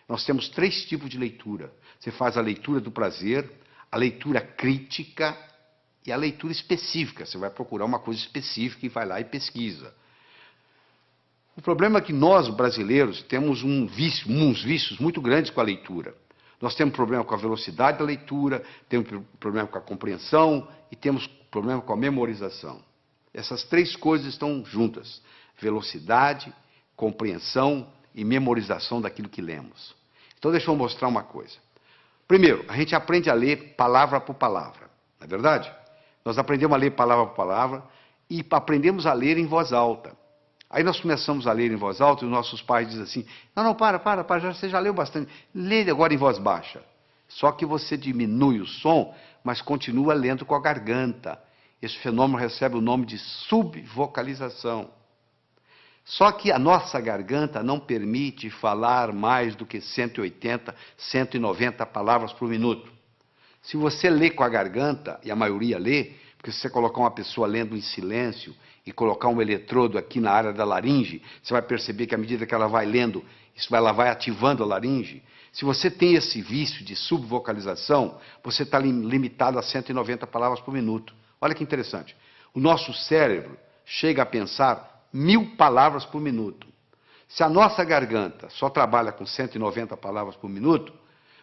Nós temos 3 tipos de leitura. Você faz a leitura do prazer, a leitura crítica e a leitura específica. Você vai procurar uma coisa específica e vai lá e pesquisa. O problema é que nós, brasileiros, temos uns vícios muito grandes com a leitura. Nós temos problema com a velocidade da leitura, temos problema com a compreensão e temos problema com a memorização. Essas 3 coisas estão juntas: velocidade, compreensão e memorização daquilo que lemos. Então, deixa eu mostrar uma coisa. Primeiro, a gente aprende a ler palavra por palavra, não é verdade? Nós aprendemos a ler palavra por palavra e aprendemos a ler em voz alta. Aí nós começamos a ler em voz alta e os nossos pais dizem assim, não, para, você já leu bastante, lê agora em voz baixa. Só que você diminui o som, mas continua lendo com a garganta. Esse fenômeno recebe o nome de subvocalização. Só que a nossa garganta não permite falar mais do que 180, 190 palavras por minuto. Se você lê com a garganta, e a maioria lê, porque se você colocar uma pessoa lendo em silêncio e colocar um eletrodo aqui na área da laringe, você vai perceber que à medida que ela vai lendo, ela vai ativando a laringe. Se você tem esse vício de subvocalização, você está limitado a 190 palavras por minuto. Olha que interessante. O nosso cérebro chega a pensar 1000 palavras por minuto. Se a nossa garganta só trabalha com 190 palavras por minuto,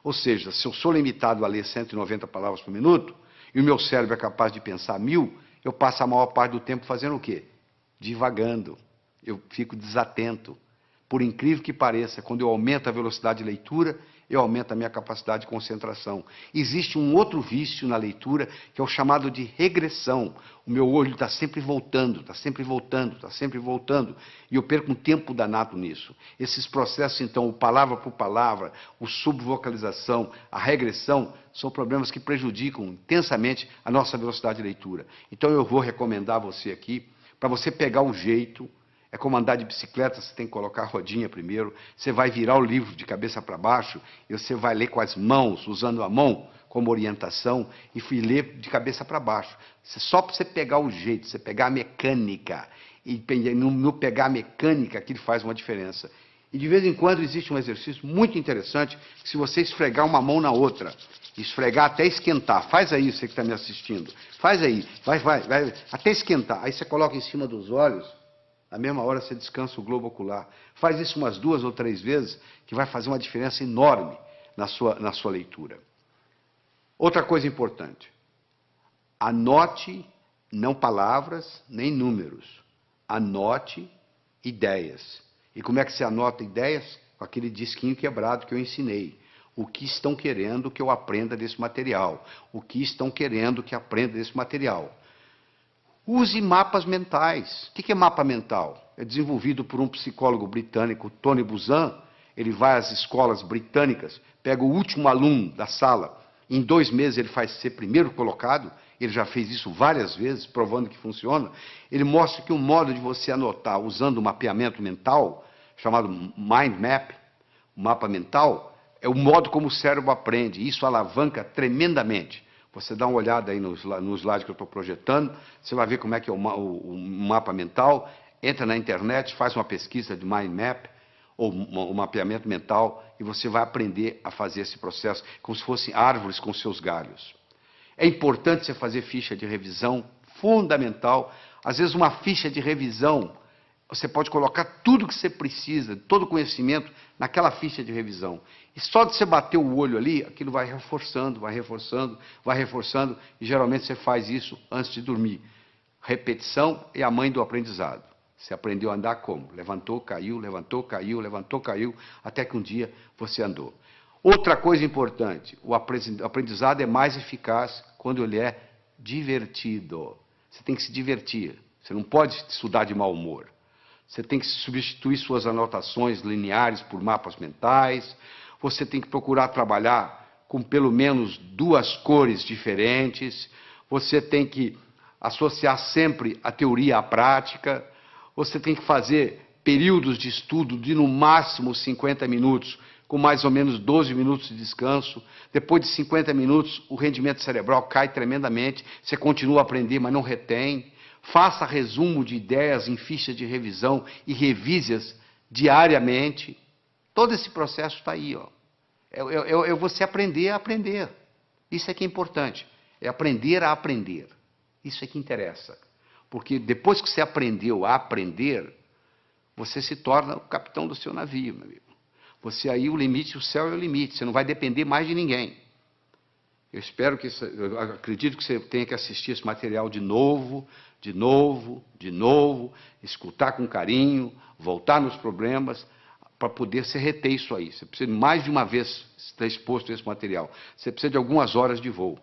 ou seja, se eu sou limitado a ler 190 palavras por minuto, e o meu cérebro é capaz de pensar 1000, eu passo a maior parte do tempo fazendo o quê? Divagando. Eu fico desatento. Por incrível que pareça, quando eu aumento a velocidade de leitura, eu aumento a minha capacidade de concentração. Existe um outro vício na leitura, que é o chamado de regressão. O meu olho está sempre voltando, está sempre voltando, está sempre voltando, e eu perco um tempo danado nisso. Esses processos, então, o palavra por palavra, o subvocalização, a regressão, são problemas que prejudicam intensamente a nossa velocidade de leitura. Então, eu vou recomendar a você aqui, para você pegar o jeito. É como andar de bicicleta, você tem que colocar a rodinha primeiro, você vai virar o livro de cabeça para baixo, e você vai ler com as mãos, usando a mão como orientação, e ler de cabeça para baixo. Só para você pegar o jeito, você pegar a mecânica, e no pegar a mecânica, aquilo faz uma diferença. E de vez em quando existe um exercício muito interessante, que se você esfregar uma mão na outra, Esfregar até esquentar. Faz aí, você que está me assistindo. Faz aí. Vai, até esquentar. Aí você coloca em cima dos olhos. Na mesma hora você descansa o globo ocular. Faz isso umas 2 ou 3 vezes, que vai fazer uma diferença enorme na sua leitura. Outra coisa importante. Anote não palavras nem números. Anote ideias. E como é que você anota ideias? Com aquele disquinho quebrado que eu ensinei. O que estão querendo que eu aprenda desse material? O que estão querendo que aprenda desse material? Use mapas mentais. O que é mapa mental? É desenvolvido por um psicólogo britânico, Tony Buzan. Ele vai às escolas britânicas, pega o último aluno da sala, em 2 meses ele faz ser primeiro colocado, ele já fez isso várias vezes, provando que funciona. Ele mostra que um modo de você anotar usando um mapeamento mental, chamado Mind Map, o mapa mental, é o modo como o cérebro aprende. Isso alavanca tremendamente. Você dá uma olhada aí no slide que eu estou projetando, você vai ver como é que é o mapa mental, entra na internet, faz uma pesquisa de Mind Map, ou um mapeamento mental, e você vai aprender a fazer esse processo como se fossem árvores com seus galhos. É importante você fazer ficha de revisão, fundamental. Às vezes uma ficha de revisão, você pode colocar tudo que você precisa, todo o conhecimento, naquela ficha de revisão. E só de você bater o olho ali, aquilo vai reforçando, vai reforçando, vai reforçando, e geralmente você faz isso antes de dormir. Repetição é a mãe do aprendizado. Você aprendeu a andar como? Levantou, caiu, levantou, caiu, levantou, caiu, até que um dia você andou. Outra coisa importante, o aprendizado é mais eficaz quando ele é divertido. Você tem que se divertir. Você não pode estudar de mau humor. Você tem que substituir suas anotações lineares por mapas mentais. Você tem que procurar trabalhar com pelo menos 2 cores diferentes. Você tem que associar sempre a teoria à prática. Você tem que fazer períodos de estudo de no máximo 50 minutos, com mais ou menos 12 minutos de descanso. Depois de 50 minutos, o rendimento cerebral cai tremendamente. Você continua a aprender, mas não retém. Faça resumo de ideias em fichas de revisão e revise-as diariamente. Todo esse processo está aí, ó. É você aprender a aprender. Isso é que é importante. É aprender a aprender. Isso é que interessa. Porque depois que você aprendeu a aprender, você se torna o capitão do seu navio, meu amigo. Você aí, o limite, o céu é o limite. Você não vai depender mais de ninguém. Eu acredito que você tenha que assistir esse material de novo, escutar com carinho, voltar nos problemas, para poder se reter isso aí. Você precisa mais de uma vez estar exposto a esse material. Você precisa de algumas horas de voo.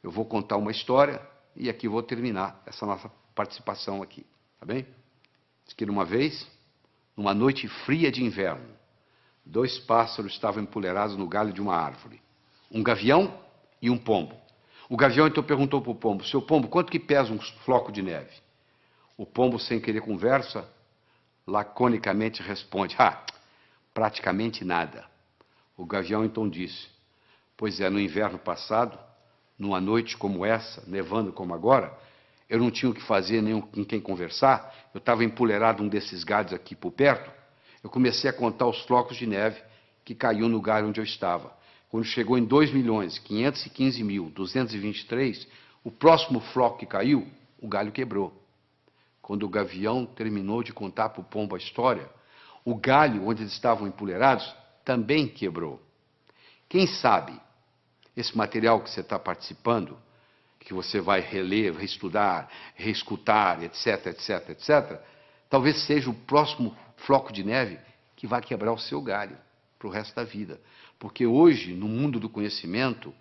Eu vou contar uma história e aqui vou terminar essa nossa participação aqui. Tá bem? Diz que uma vez, numa noite fria de inverno, 2 pássaros estavam empoleirados no galho de uma árvore. Um gavião e um pombo. O gavião então perguntou para o pombo: seu pombo, quanto que pesa um floco de neve? O pombo, sem querer conversa, laconicamente responde: praticamente nada. O gavião então disse: pois é, no inverno passado, numa noite como essa, nevando como agora, eu não tinha o que fazer, nem com quem conversar, eu estava empoleirado num desses galhos aqui por perto, eu comecei a contar os flocos de neve que caiu no galho onde eu estava. Quando chegou em 2.515.223, o próximo floco que caiu, o galho quebrou. Quando o gavião terminou de contar para o pombo a história, o galho onde eles estavam empoleirados também quebrou. Quem sabe esse material que você está participando, que você vai reler, reestudar, reescutar, etc., etc., etc., talvez seja o próximo floco de neve que vai quebrar o seu galho para o resto da vida. Porque hoje, no mundo do conhecimento,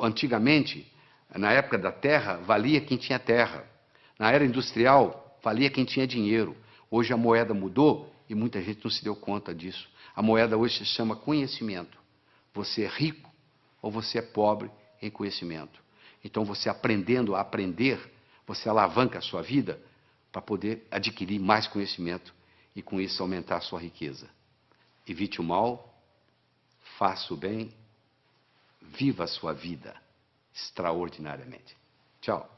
antigamente, na época da terra, valia quem tinha terra. Na era industrial, valia quem tinha dinheiro. Hoje a moeda mudou e muita gente não se deu conta disso. A moeda hoje se chama conhecimento. Você é rico ou você é pobre em conhecimento. Então, você aprendendo a aprender, você alavanca a sua vida para poder adquirir mais conhecimento e, com isso, aumentar a sua riqueza. Evite o mal, faça o bem, viva a sua vida extraordinariamente. Tchau.